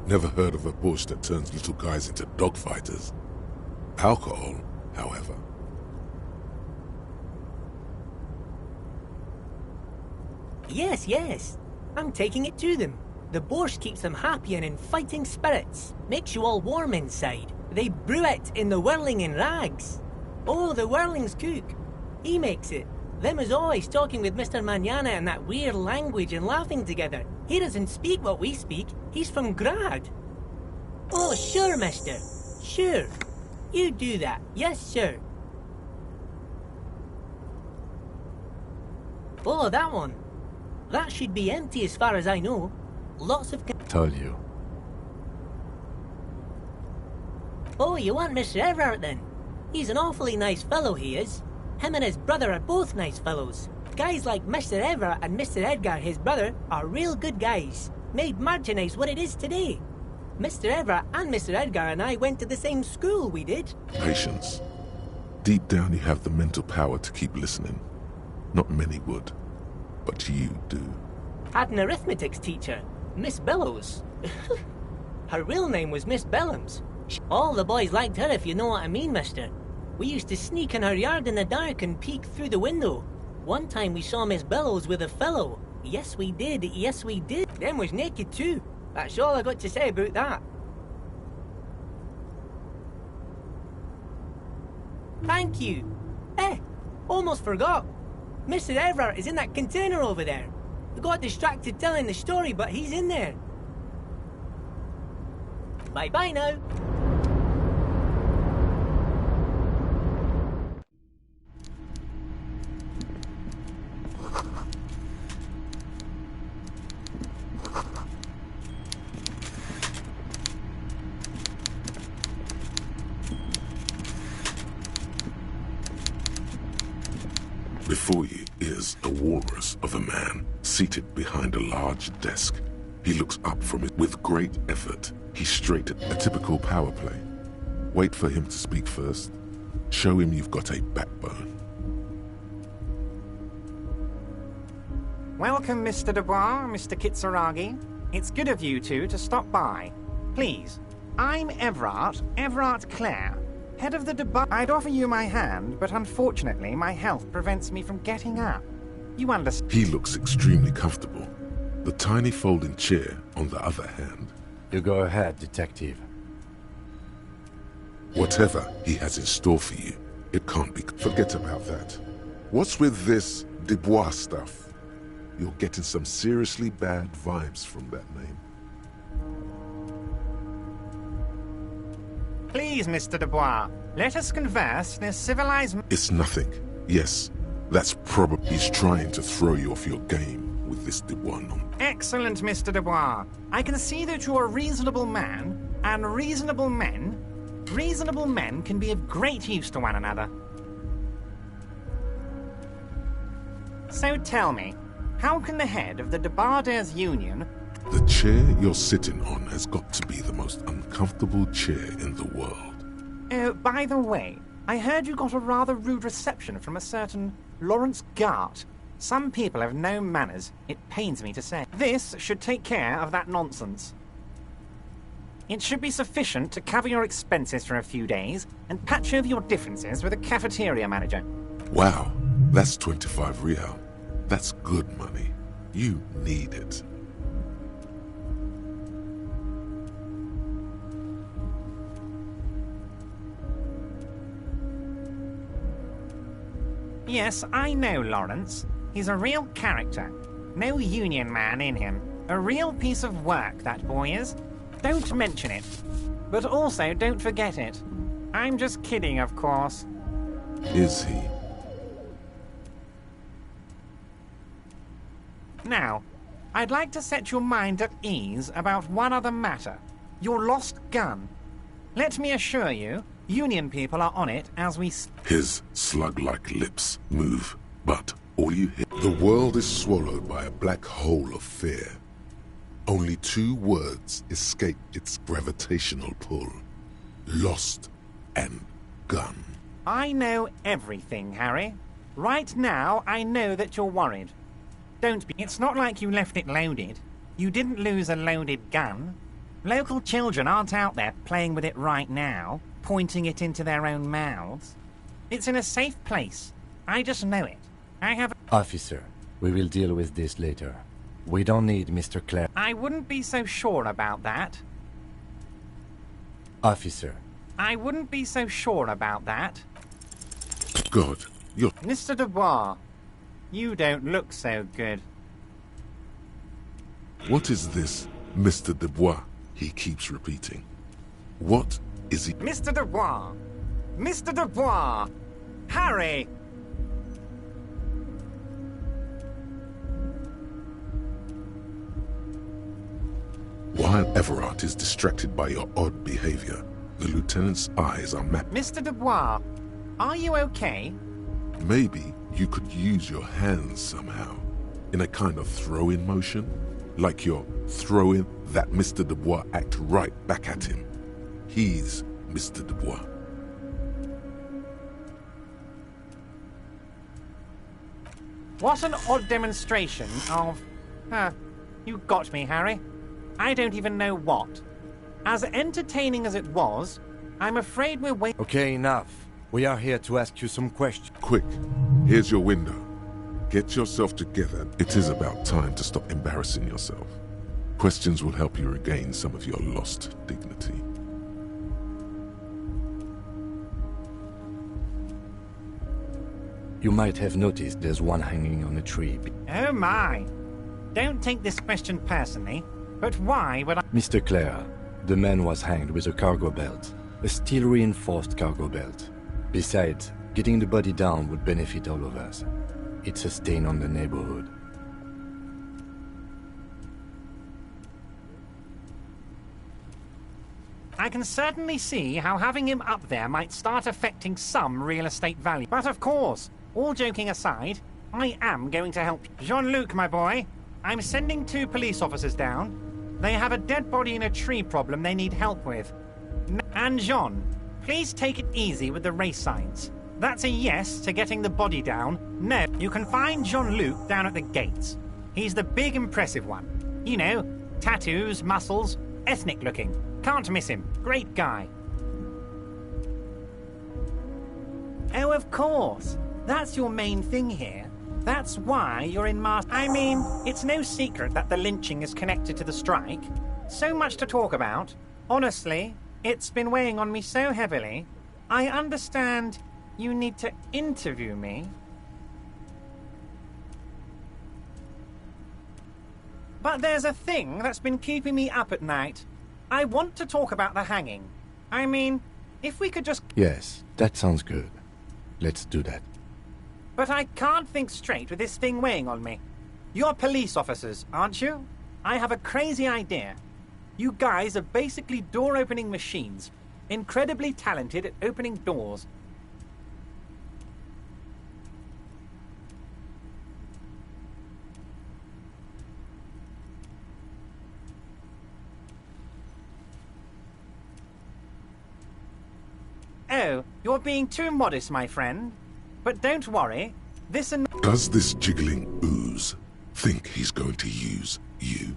Never heard of a borscht that turns little guys into dogfighters. Alcohol, however. Yes, yes. I'm taking it to them. The borscht keeps them happy and in fighting spirits. Makes you all warm inside. They brew it in the whirling in rags. Oh, the whirling's cook. He makes it. Them is always talking with Mr. Manana in that weird language and laughing together. He doesn't speak what we speak. He's from Grad. Oh, sure, mister. Sure. You do that. Yes, sir. Oh, that one. That should be empty as far as I know. Lots of... Told you. Oh, you want Mr. Everett then? He's an awfully nice fellow, he is. Him and his brother are both nice fellows. Guys like Mr. Everett and Mr. Edgar, his brother, are real good guys. Made Martinaise what it is today. Mr. Everett and Mr. Edgar and I went to the same school, we did. Patience. Deep down you have the mental power to keep listening. Not many would, but you do. Had an arithmetics teacher, Miss Bellows. Her real name was Miss Bellams. All the boys liked her, if you know what I mean, mister. We used to sneak in her yard in the dark and peek through the window. One time we saw Miss Bellows with a fellow. Yes, we did. Yes, we did. Them was naked too. That's all I got to say about that. Thank you. Almost forgot. Mr. Everard is in that container over there. I got distracted telling the story, but he's in there. Bye-bye now. Before you is a walrus of a man seated behind a large desk. He looks up from it with great effort. He's straight at a typical power play. Wait for him to speak first. Show him you've got a backbone. Welcome, Mr. Dubois, Mr. Kitsuragi. It's good of you two to stop by. Please, I'm Everard Clare, head of the Dubois. I'd offer you my hand, but unfortunately my health prevents me from getting up. You understand? He looks extremely comfortable. The tiny folding chair, on the other hand. You go ahead, detective. Whatever he has in store for you, it can't be. Forget about that. What's with this Dubois stuff? You're getting some seriously bad vibes from that name. Please, Mr. Dubois, let us converse in a civilized... It's nothing. Yes, that's probably he's trying to throw you off your game with this Dubois nonsense. Excellent, Mr. Dubois. I can see that you're a reasonable man, and reasonable men can be of great use to one another. So tell me, how can the head of the Debarders Union... The chair you're sitting on has got to be the most uncomfortable chair in the world. Oh, by the way, I heard you got a rather rude reception from a certain Lawrence Gart. Some people have no manners, it pains me to say. This should take care of that nonsense. It should be sufficient to cover your expenses for a few days and patch over your differences with a cafeteria manager. Wow, that's 25 real. That's good money. You need it. Yes, I know Lawrence. He's a real character. No union man in him. A real piece of work, that boy is. Don't mention it. But also, don't forget it. I'm just kidding, of course. Is he? Now, I'd like to set your mind at ease about one other matter. Your lost gun. Let me assure you, Union people are on it as we... His slug-like lips move, but all you hear... The world is swallowed by a black hole of fear. Only 2 words escape its gravitational pull. Lost and gun. I know everything, Harry. Right now, I know that you're worried. Don't be. It's not like you left it loaded. You didn't lose a loaded gun. Local children aren't out there playing with it right now, pointing it into their own mouths. It's in a safe place. I just know it. I have... Officer, we will deal with this later. We don't need Mr. Clare. I wouldn't be so sure about that. Officer. I wouldn't be so sure about that. God, you're... Mr. Dubois, you don't look so good. What is this, Mr. Dubois? He keeps repeating. What is he... Mr. Dubois! Mr. Dubois! Harry! While Everard is distracted by your odd behavior, the lieutenant's eyes are mapped. Mr. Dubois, are you okay? Maybe you could use your hands somehow, in a kind of throw-in motion, like you're throwing that Mr. Dubois act right back at him. He's Mr. Dubois. What an odd demonstration of... you got me, Harry. I don't even know what. As entertaining as it was, I'm afraid we're waiting... Okay, enough. We are here to ask you some questions. Quick, here's your window. Get yourself together. It is about time to stop embarrassing yourself. Questions will help you regain some of your lost dignity. You might have noticed there's one hanging on a tree. Oh my! Don't take this question personally, but why would I— Mr. Clare, the man was hanged with a cargo belt. A steel-reinforced cargo belt. Besides, getting the body down would benefit all of us. It's a stain on the neighborhood. I can certainly see how having him up there might start affecting some real estate value. But of course, all joking aside, I am going to help you. Jean-Luc, my boy, I'm sending 2 police officers down. They have a dead body in a tree problem they need help with. And Jean, please take it easy with the race signs. That's a yes to getting the body down. No, you can find Jean-Luc down at the gates. He's the big impressive one. You know, tattoos, muscles, ethnic looking. Can't miss him. Great guy. Oh, of course. That's your main thing here. That's why you're in I mean, it's no secret that the lynching is connected to the strike. So much to talk about. Honestly, it's been weighing on me so heavily. I understand you need to interview me. But there's a thing that's been keeping me up at night. I want to talk about the hanging. I mean, if we could just— Yes, that sounds good. Let's do that. But I can't think straight with this thing weighing on me. You're police officers, aren't you? I have a crazy idea. You guys are basically door-opening machines. Incredibly talented at opening doors. Oh, you're being too modest, my friend. But don't worry, this and— Does this jiggling ooze think he's going to use you?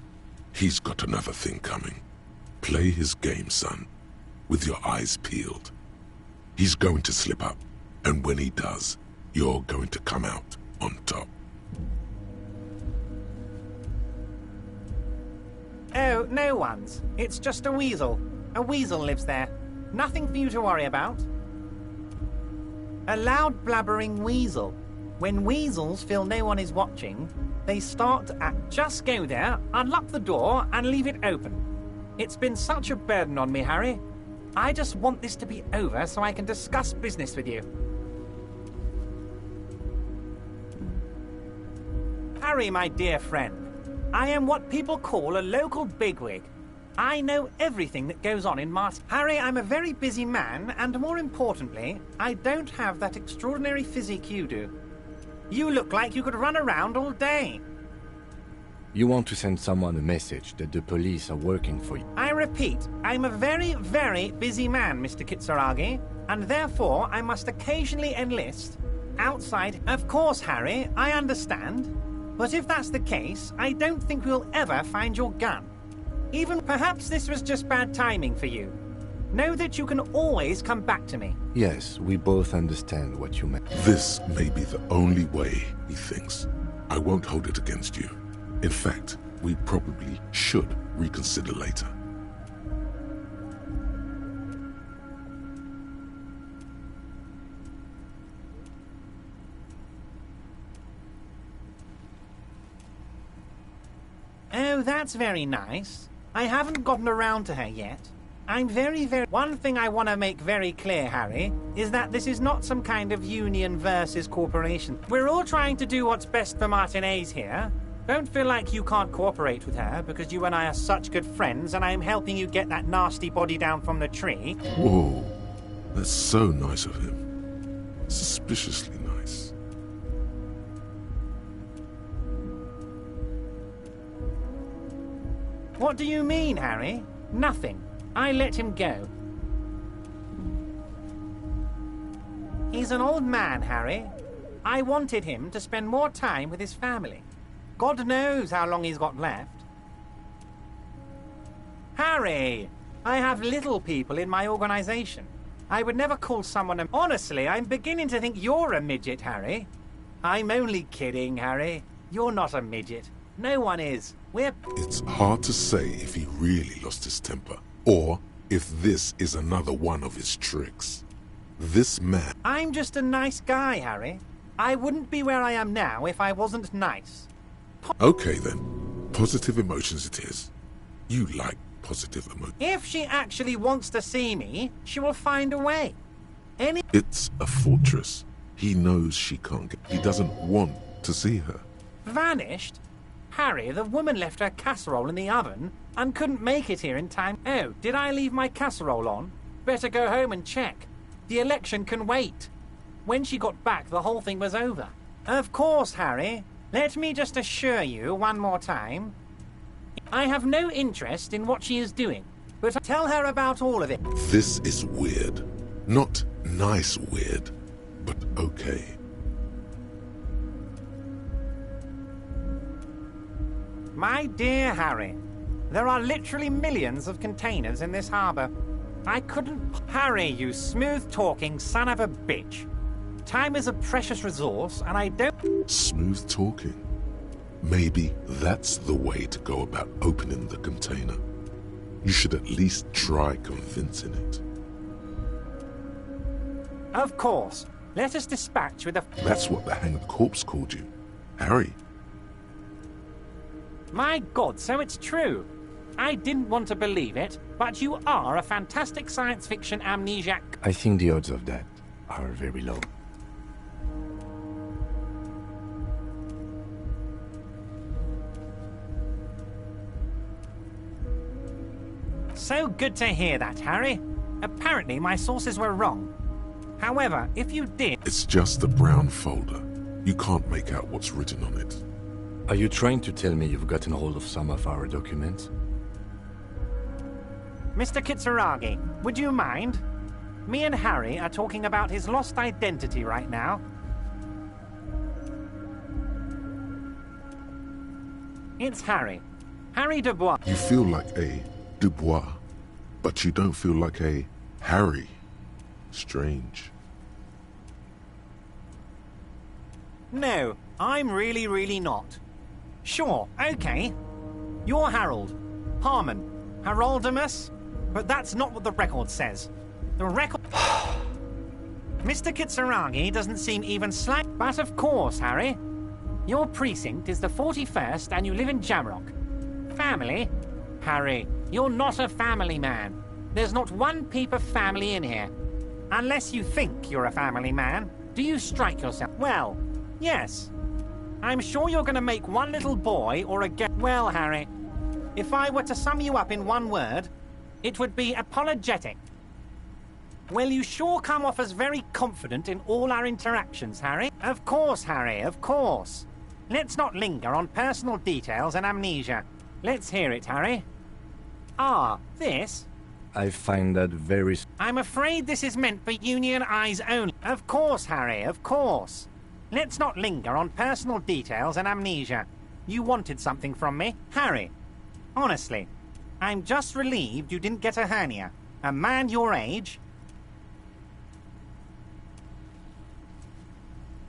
He's got another thing coming. Play his game, son, with your eyes peeled. He's going to slip up, and when he does, you're going to come out on top. Oh, no one's. It's just a weasel. A weasel lives there. Nothing for you to worry about. A loud blabbering weasel. When weasels feel no one is watching, they start to act. Just go there, unlock the door, and leave it open. It's been such a burden on me, Harry. I just want this to be over so I can discuss business with you. Harry, my dear friend, I am what people call a local bigwig. I know everything that goes on in Mars. Harry, I'm a very busy man, and more importantly, I don't have that extraordinary physique you do. You look like you could run around all day. You want to send someone a message that the police are working for you. I repeat, I'm a very, very busy man, Mr. Kitsuragi, and therefore I must occasionally enlist outside. Of course, Harry, I understand. But if that's the case, I don't think we'll ever find your gun. Even perhaps this was just bad timing for you. Know that you can always come back to me. Yes, we both understand what you meant. This may be the only way, he thinks. I won't hold it against you. In fact, we probably should reconsider later. Oh, that's very nice. I haven't gotten around to her yet. I'm very... One thing I want to make very clear, Harry, is that this is not some kind of union versus corporation. We're all trying to do what's best for Martinez here. Don't feel like you can't cooperate with her, because you and I are such good friends, and I'm helping you get that nasty body down from the tree. Whoa, that's so nice of him. Suspiciously nice. What do you mean, Harry? Nothing. I let him go. He's an old man, Harry. I wanted him to spend more time with his family. God knows how long he's got left. Harry! I have little people in my organization. I would never call someone a... Honestly, I'm beginning to think you're a midget, Harry. I'm only kidding, Harry. You're not a midget. No one is. We're... It's hard to say if he really lost his temper, or if this is another one of his tricks. This man... I'm just a nice guy, Harry. I wouldn't be where I am now if I wasn't nice. Okay then. Positive emotions it is. You like positive emotions. If she actually wants to see me, she will find a way. It's a fortress. He knows she can't get... He doesn't want to see her. Vanished? Harry, the woman left her casserole in the oven and couldn't make it here in time. Oh, did I leave my casserole on? Better go home and check. The election can wait. When she got back, the whole thing was over. Of course, Harry. Let me just assure you one more time. I have no interest in what she is doing, but tell her about all of it. This is weird. Not nice weird, but okay. My dear Harry, there are literally millions of containers in this harbour. I couldn't... Harry, you smooth-talking son of a bitch. Time is a precious resource, and I don't... Smooth talking. Maybe that's the way to go about opening the container. You should at least try convincing it. Of course. Let us dispatch with a... That's what the hanged corpse called you. Harry. My God, so it's true. I didn't want to believe it, but you are a fantastic science fiction amnesiac. I think the odds of that are very low. So good to hear that, Harry. Apparently my sources were wrong. However, if you did... It's just a brown folder. You can't make out what's written on it. Are you trying to tell me you've gotten hold of some of our documents? Mr. Kitsuragi, would you mind? Me and Harry are talking about his lost identity right now. It's Harry. Harry Dubois. You feel like a Dubois, but you don't feel like a Harry. Strange. No, I'm really not. Sure, okay. You're Harold. Harmon. Haroldamus. But that's not what the record says. The record... Mr. Kitsuragi doesn't seem even slight... But of course, Harry. Your precinct is the 41st and you live in Jamrock. Family? Harry, you're not a family man. There's not one peep of family in here. Unless you think you're a family man. Do you strike yourself? Well, yes. I'm sure you're going to make one little boy or a girl. Well, Harry, if I were to sum you up in one word, it would be apologetic. Well, you sure come off as very confident in all our interactions, Harry. Of course, Harry, of course. Let's not linger on personal details and amnesia. Let's hear it, Harry. Ah, this? I find that very... I'm afraid this is meant for Union eyes only. Of course, Harry, of course. Let's not linger on personal details and amnesia. You wanted something from me, Harry. Honestly, I'm just relieved you didn't get a hernia. A man your age...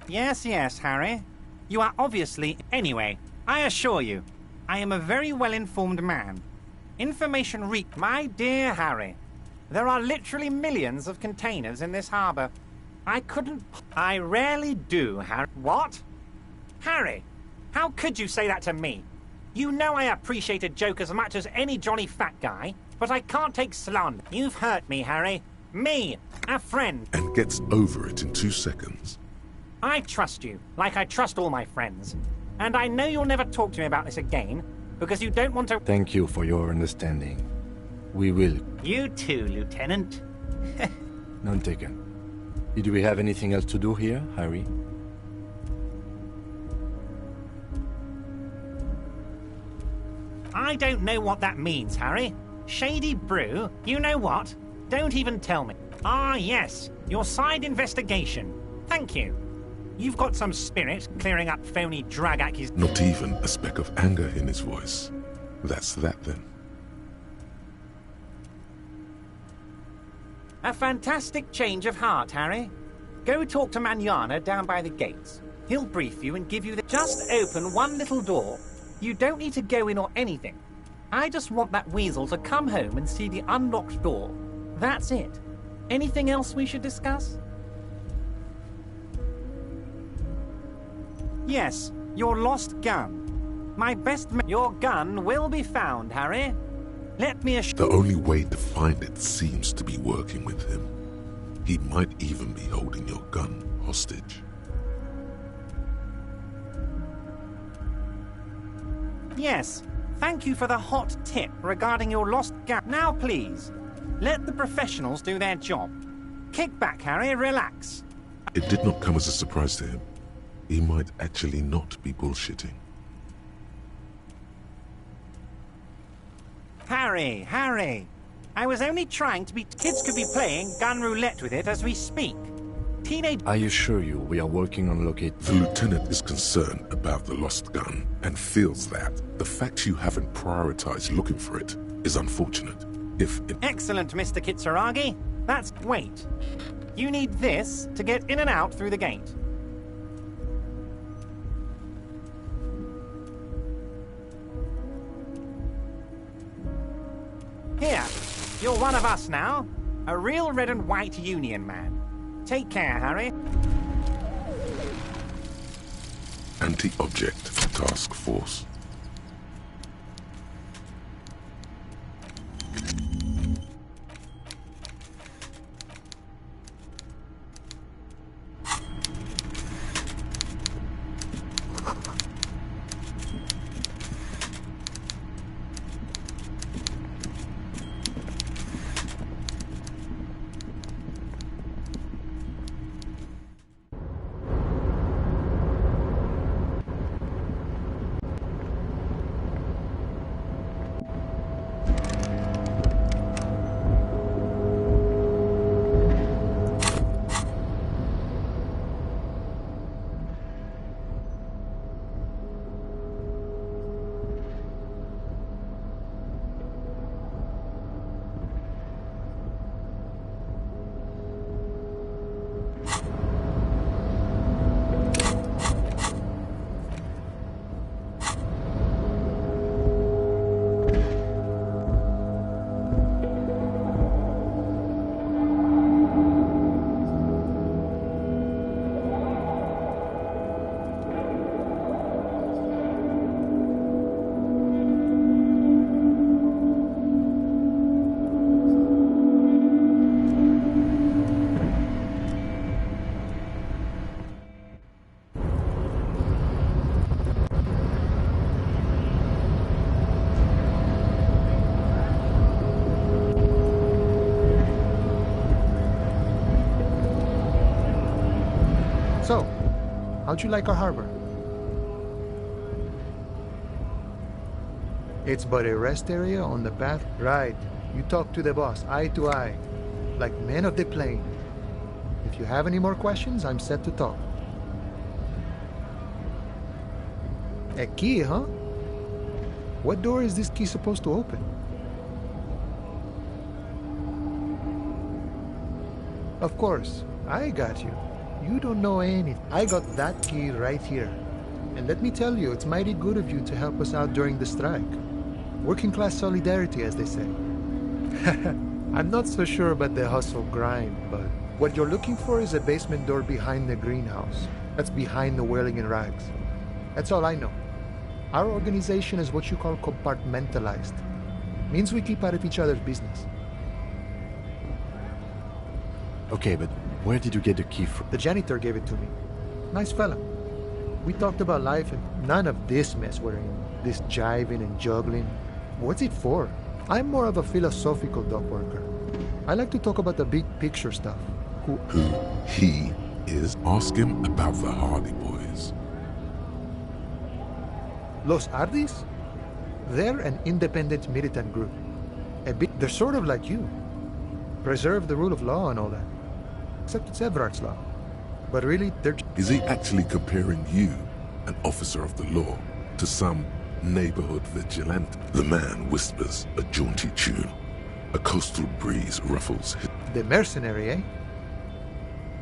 Yes, Harry. You are obviously... Anyway, I assure you, I am a very well-informed man. Information reached... My dear Harry, there are literally millions of containers in this harbour. I couldn't... I rarely do, Harry. What? Harry, how could you say that to me? You know I appreciate a joke as much as any jolly fat guy, but I can't take slander. You've hurt me, Harry. Me, a friend. And gets over it in 2 seconds. I trust you, like I trust all my friends. And I know you'll never talk to me about this again, because you don't want to... Thank you for your understanding. We will. You too, Lieutenant. None taken. Did we have anything else to do here, Harry? I don't know what that means, Harry. Shady brew? You know what? Don't even tell me. Ah, yes. Your side investigation. Thank you. You've got some spirit clearing up phony drag accusations. Not even a speck of anger in his voice. That's that then. A fantastic change of heart, Harry. Go talk to Manana down by the gates. He'll brief you and give you the... Just open one little door. You don't need to go in or anything. I just want that weasel to come home and see the unlocked door. That's it. Anything else we should discuss? Yes, your lost gun. My best... Your gun will be found, Harry. Let me assure... The only way to find it seems to be working with him. He might even be holding your gun hostage. Yes, thank you for the hot tip regarding your lost gun. Now please, let the professionals do their job. Kick back, Harry, relax. It did not come as a surprise to him. He might actually not be bullshitting. Harry, I was only trying to be... Kids could be playing gun roulette with it as we speak. I assure you, we are working on locating... The lieutenant is concerned about the lost gun and feels that the fact you haven't prioritized looking for it is unfortunate. Excellent, Mr. Kitsuragi. That's... Wait. You need this to get in and out through the gate. Here, you're one of us now. A real red and white Union man. Take care, Harry. Anti-object task force. So, how'd you like our harbor? It's but a rest area on the path. Right. You talk to the boss, eye to eye, like men of the plain. If you have any more questions, I'm set to talk. A key, huh? What door is this key supposed to open? Of course, I got you. You don't know anything. I got that key right here. And let me tell you, it's mighty good of you to help us out during the strike. Working class solidarity, as they say. I'm not so sure about the hustle grind, but what you're looking for is a basement door behind the greenhouse. That's behind the whirling in rags. That's all I know. Our organization is what you call compartmentalized. Means we keep out of each other's business. Okay, but where did you get the key from? The janitor gave it to me. Nice fella. We talked about life and none of this mess we're in. This jiving and juggling. What's it for? I'm more of a philosophical dock worker. I like to talk about the big picture stuff. Who he is? Ask him about the Hardy Boys. Los Hardys? They're an independent militant group. They're sort of like you. Preserve the rule of law and all that. Except it's Everard's law. But really, they're... Is he actually comparing you, an officer of the law, to some neighborhood vigilante? The man whispers a jaunty tune. A coastal breeze ruffles his... The mercenary, eh?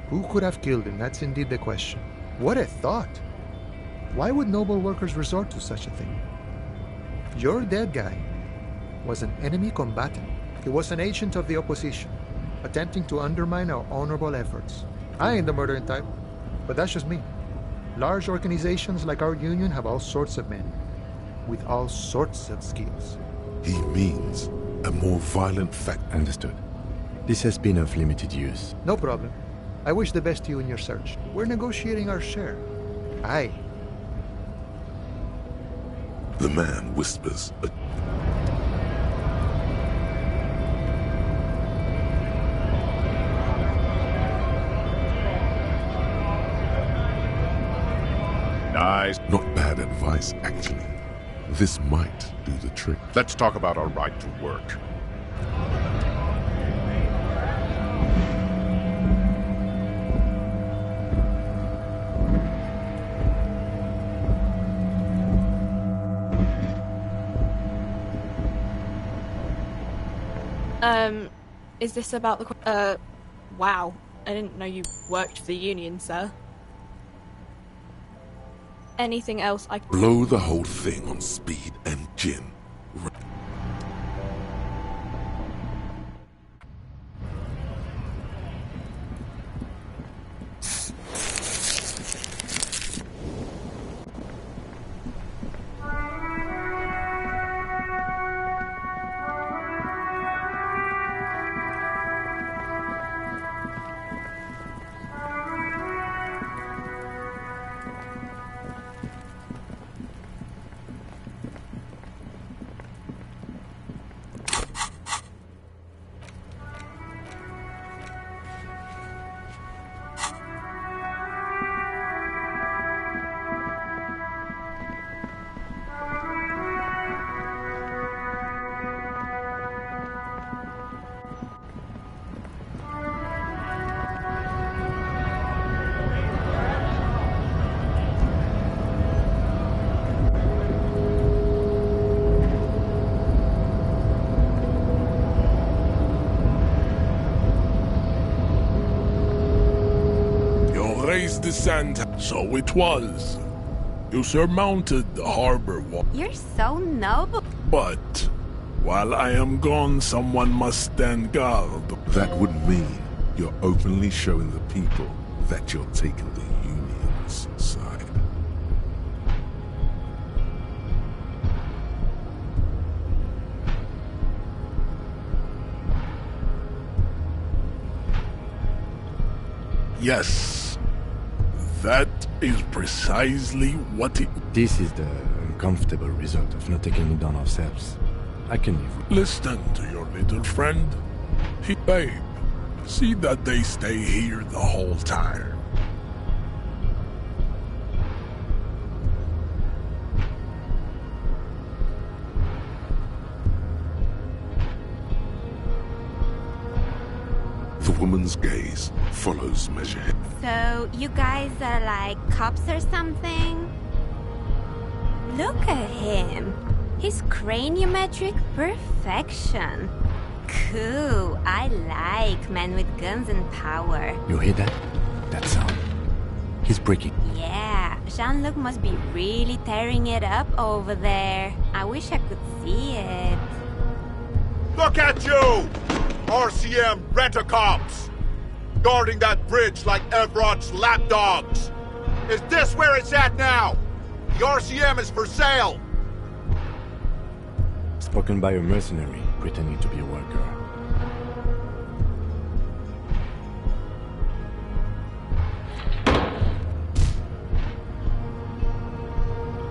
Who could have killed him? That's indeed the question. What a thought! Why would noble workers resort to such a thing? Your dead guy was an enemy combatant. He was an agent of the opposition, attempting to undermine our honorable efforts. I ain't the murdering type, but that's just me. Large organizations like our union have all sorts of men, with all sorts of skills. He means a more violent fact. Understood. This has been of limited use. No problem. I wish the best to you in your search. We're negotiating our share. Aye. The man whispers. Nice. Not bad advice, actually. This might do the trick. Let's talk about our right to work. Is this about the... wow. I didn't know you worked for the union, sir. Anything else I can... Blow the whole thing on speed and gin. The sand. So it was. You surmounted the harbor wall. You're so noble. But while I am gone, someone must stand guard. That would mean you're openly showing the people that you're taking the union's side. Yes. That is precisely what it... This is the uncomfortable result of not taking it on ourselves. I can live with... Listen to your little friend. Hey, babe, see that they stay here the whole time. The woman's gaze follows measure. So, you guys are like cops or something? Look at him. His craniometric perfection. Cool. I like men with guns and power. You hear that? That sound. He's breaking. Yeah, Jean-Luc must be really tearing it up over there. I wish I could see it. Look at you! RCM rent-a-cops! Guarding that bridge like Everott's lapdogs! Is this where it's at now? The RCM is for sale! Spoken by a mercenary pretending to be a worker.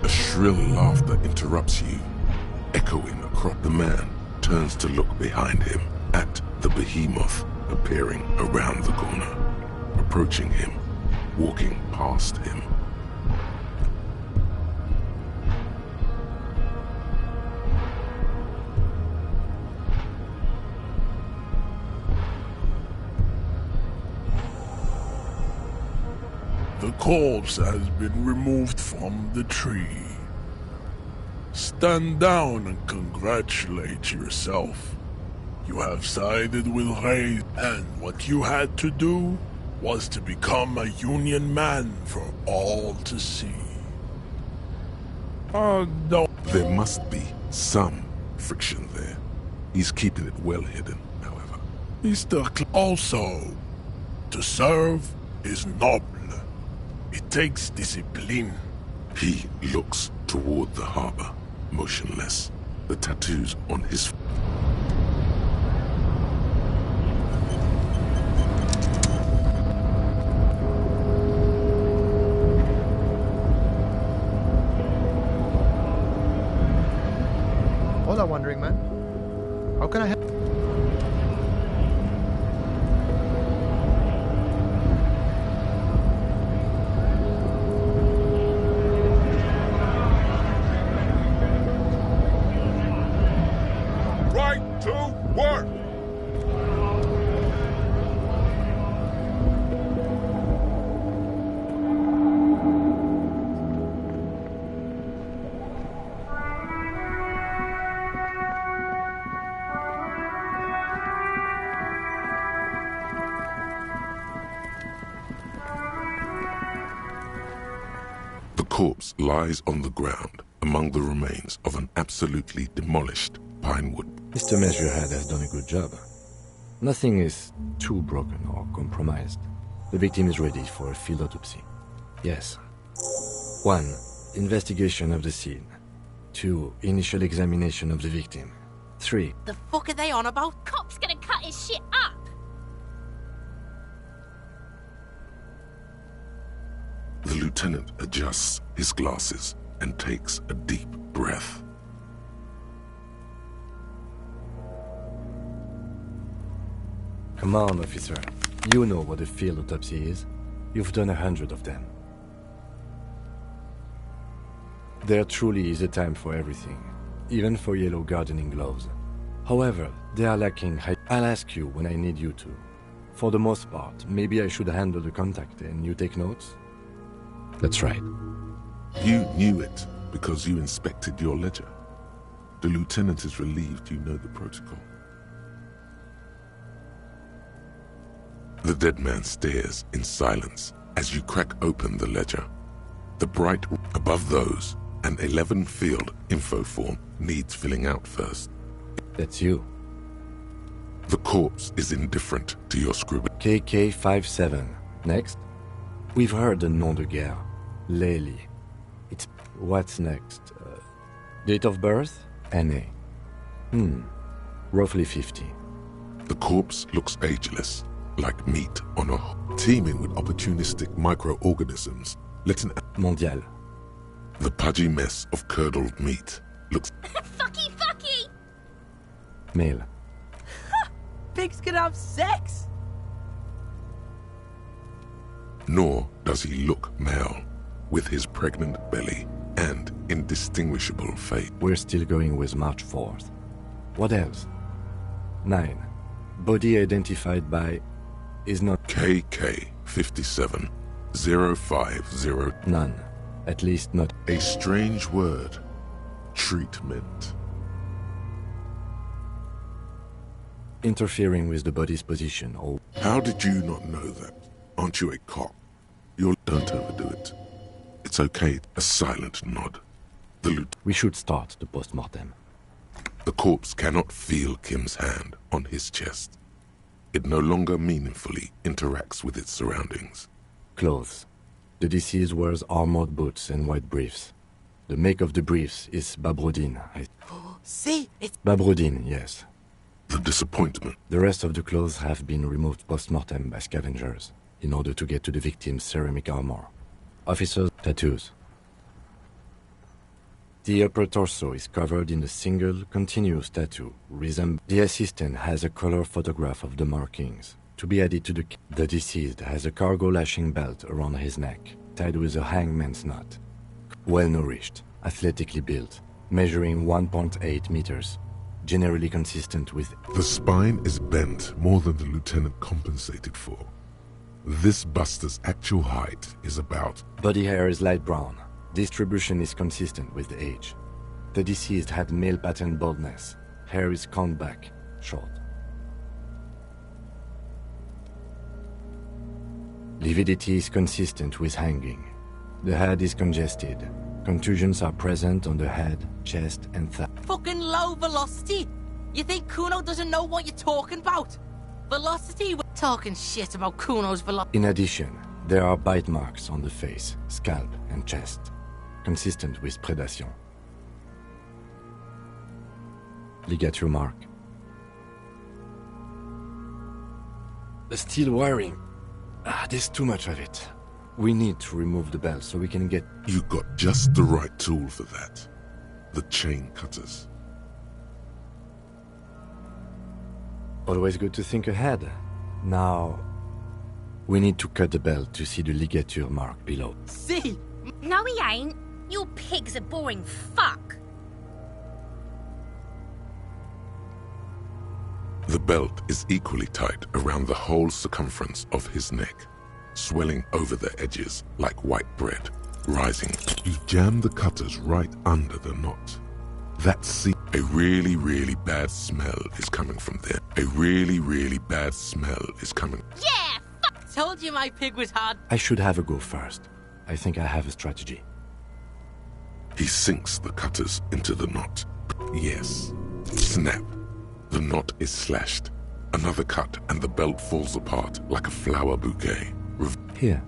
A shrill laughter interrupts you, echoing across. The man turns to look behind him at the behemoth appearing around the corner, approaching him, walking past him. The corpse has been removed from the tree. Stand down and congratulate yourself. You have sided with Ray, and what you had to do was to become a Union man for all to see. Oh, no. There must be some friction there. He's keeping it well hidden, however. Also, to serve is noble. It takes discipline. He looks toward the harbor, motionless, the tattoos on his... Hola, Wandering Man. How can I help? Right to work! The corpse lies on the ground among the remains of an absolutely demolished pine wood. Mr. Measurehead has done a good job. Nothing is too broken or compromised. The victim is ready for a field autopsy. Yes. 1. Investigation of the scene. 2. Initial examination of the victim. 3. The fuck are they on about? Cop's gonna cut his shit up! The lieutenant adjusts his glasses and takes a deep breath. Come on, officer. You know what a field autopsy is. You've done 100 of them. There truly is a time for everything, even for yellow gardening gloves. However, they are lacking. I'll ask you when I need you to. For the most part, maybe I should handle the contact and you take notes? That's right. You knew it because you inspected your ledger. The lieutenant is relieved you know the protocol. The dead man stares in silence as you crack open the ledger. The bright above those, an 11 field info form needs filling out first. That's you. The corpse is indifferent to your scribble. KK57. Next. We've heard the nom de guerre. Lely. It's... What's next? Date of birth? NA. Roughly 50. The corpse looks ageless, like meat on a... teeming with opportunistic microorganisms. Letting... Mondial. The pudgy mess of curdled meat looks... Fucky! Male. Pigs can have sex! Nor does he look male, with his pregnant belly and indistinguishable face. We're still going with March 4th. What else? 9. Body identified by... is not... KK57 050... None. At least not... A strange word. Treatment. Interfering with the body's position or... How did you not know that? Aren't you a cop? Don't overdo it. It's okay. A silent nod. We should start the post-mortem. The corpse cannot feel Kim's hand on his chest. It no longer meaningfully interacts with its surroundings. Clothes. The deceased wears armored boots and white briefs. The make of the briefs is Babrodine. See? It's... Babrodine, yes. The disappointment. The rest of the clothes have been removed post-mortem by scavengers in order to get to the victim's ceramic armor. Officer's tattoos. The upper torso is covered in a single, continuous tattoo. The assistant has a color photograph of the markings. To be added to the deceased has a cargo lashing belt around his neck, tied with a hangman's knot. Well-nourished, athletically built, measuring 1.8 meters. Generally consistent with... The spine is bent more than the lieutenant compensated for. This buster's actual height is about... Body hair is light brown. Distribution is consistent with the age. The deceased had male pattern baldness. Hair is combed back, short. Lividity is consistent with hanging. The head is congested. Contusions are present on the head, chest, and thigh. Fucking low velocity! You think Kuno doesn't know what you're talking about? Velocity? We're talking shit about Kuno's velocity. In addition, there are bite marks on the face, scalp, and chest, consistent with predation. Ligature mark. The steel wiring. There's too much of it. We need to remove the belt so we can get... You got just the right tool for that. The chain cutters. Always good to think ahead. Now, we need to cut the belt to see the ligature mark below. See? No, he ain't. Your pig's a boring fuck. The belt is equally tight around the whole circumference of his neck, swelling over the edges like white bread, rising. You jam the cutters right under the knot. That's a really, really bad smell is coming from there. A really, really bad smell is coming. Yeah! Fuck! Told you my pig was hard. I should have a go first. I think I have a strategy. He sinks the cutters into the knot. Yes. Snap. The knot is slashed. Another cut and the belt falls apart like a flower bouquet. Here.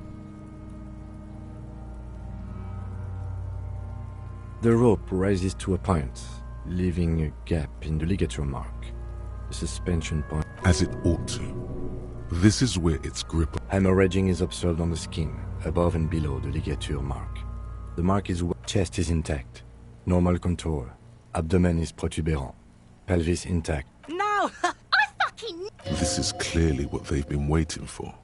The rope rises to a point, leaving a gap in the ligature mark. The suspension point... As it ought to. This is where its grip... Hemorrhaging is observed on the skin, above and below the ligature mark. The mark is... Chest is intact. Normal contour. Abdomen is protuberant. Pelvis intact. No! I fucking... This is clearly what they've been waiting for.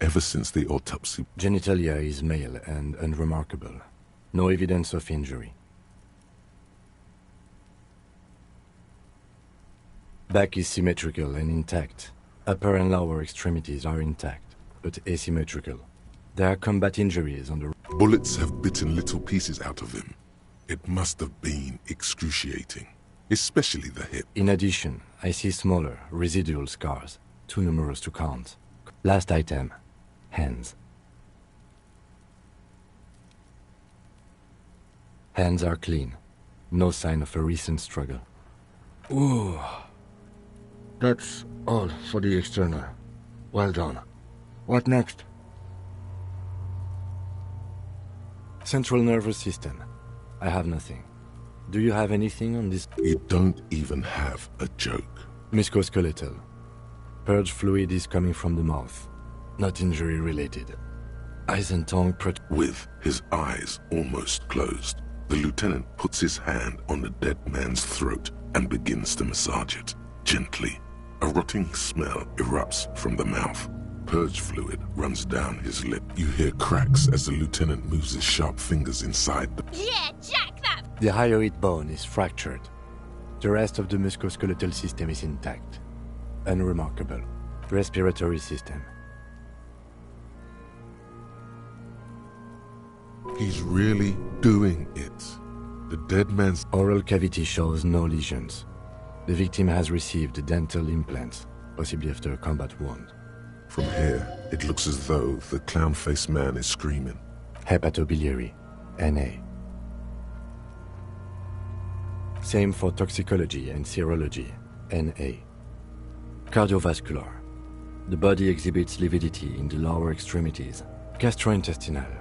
Ever since the autopsy... Genitalia is male and unremarkable. No evidence of injury. Back is symmetrical and intact. Upper and lower extremities are intact, but asymmetrical. There are combat injuries on the... Bullets have bitten little pieces out of him. It must have been excruciating, especially the hip. In addition, I see smaller, residual scars, too numerous to count. Last item, hands. Hands are clean. No sign of a recent struggle. Ooh. That's all for the external. Well done. What next? Central nervous system. I have nothing. Do you have anything on this? You don't even have a joke. Musculoskeletal. Purge fluid is coming from the mouth. Not injury related. Eyes and tongue With his eyes almost closed, the lieutenant puts his hand on the dead man's throat and begins to massage it, gently. A rotting smell erupts from the mouth. Purge fluid runs down his lip. You hear cracks as the lieutenant moves his sharp fingers inside the... Yeah, jack that! The hyoid bone is fractured. The rest of the musculoskeletal system is intact. Unremarkable. Respiratory system. He's really doing it. The dead man's... Oral cavity shows no lesions. The victim has received dental implants, possibly after a combat wound. From here, it looks as though the clown-faced man is screaming. Hepatobiliary, NA. Same for toxicology and serology, NA. Cardiovascular. The body exhibits lividity in the lower extremities. Gastrointestinal.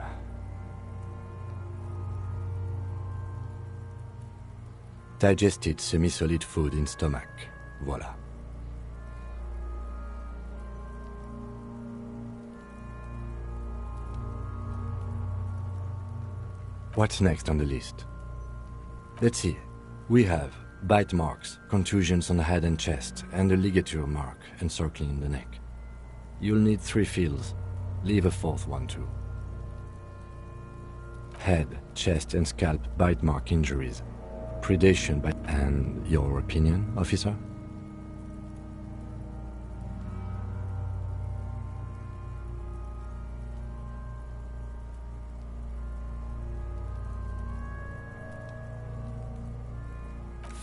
Digested semi-solid food in stomach. Voila. What's next on the list? Let's see. We have bite marks, contusions on the head and chest, and a ligature mark encircling the neck. You'll need 3 fields. Leave a 4th one too. Head, chest, and scalp bite mark injuries. Predation by... And your opinion, officer?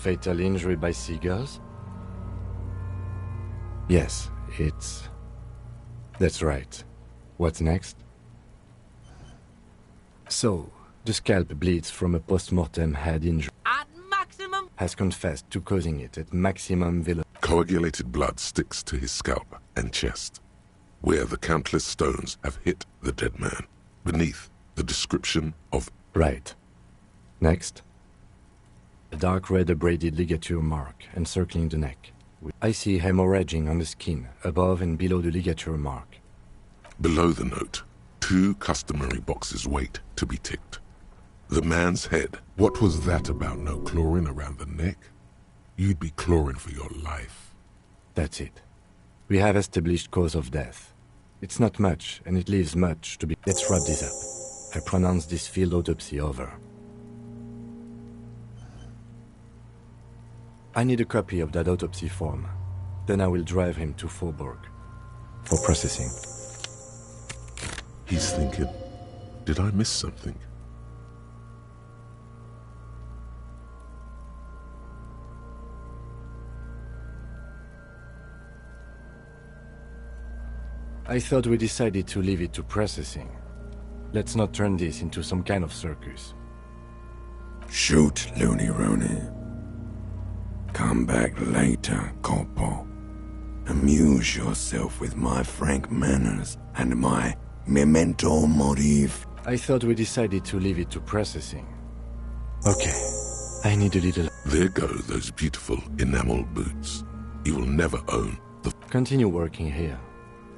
Fatal injury by seagulls? Yes, that's right. What's next? So, the scalp bleeds from a post-mortem head injury. At maximum. Has confessed to causing it at maximum velocity. Coagulated blood sticks to his scalp and chest, where the countless stones have hit the dead man. Beneath, the description of... Right. Next. A dark red abraded ligature mark encircling the neck. I see hemorrhaging on the skin, above and below the ligature mark. Below the note, 2 customary boxes wait to be ticked. The man's head. What was that about no chlorine around the neck? You'd be chlorine for your life. That's it. We have established cause of death. It's not much, and it leaves much to be... Let's wrap this up. I pronounce this field autopsy over. I need a copy of that autopsy form. Then I will drive him to Faubourg for processing. He's thinking, did I miss something? I thought we decided to leave it to processing. Let's not turn this into some kind of circus. Shoot, Looney Rooney. Come back later, Corpo. Amuse yourself with my frank manners and my memento mori. I thought we decided to leave it to processing. Okay, I need a little... There go those beautiful enamel boots. You will never own the... Continue working here.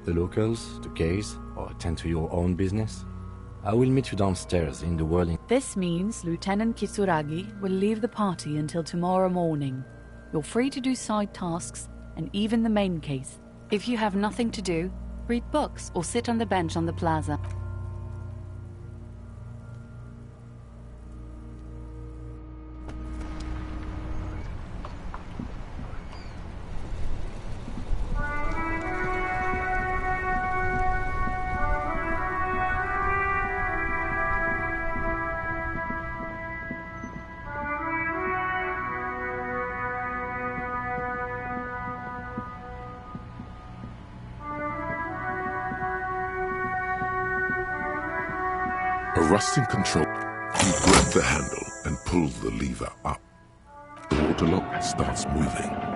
The locals, the case, or attend to your own business. I will meet you downstairs in the whirling... This means Lieutenant Kisuragi will leave the party until tomorrow morning. You're free to do side tasks, and even the main case. If you have nothing to do, read books or sit on the bench on the plaza. A rusting control. You grab the handle and pull the lever up. The water lock starts moving.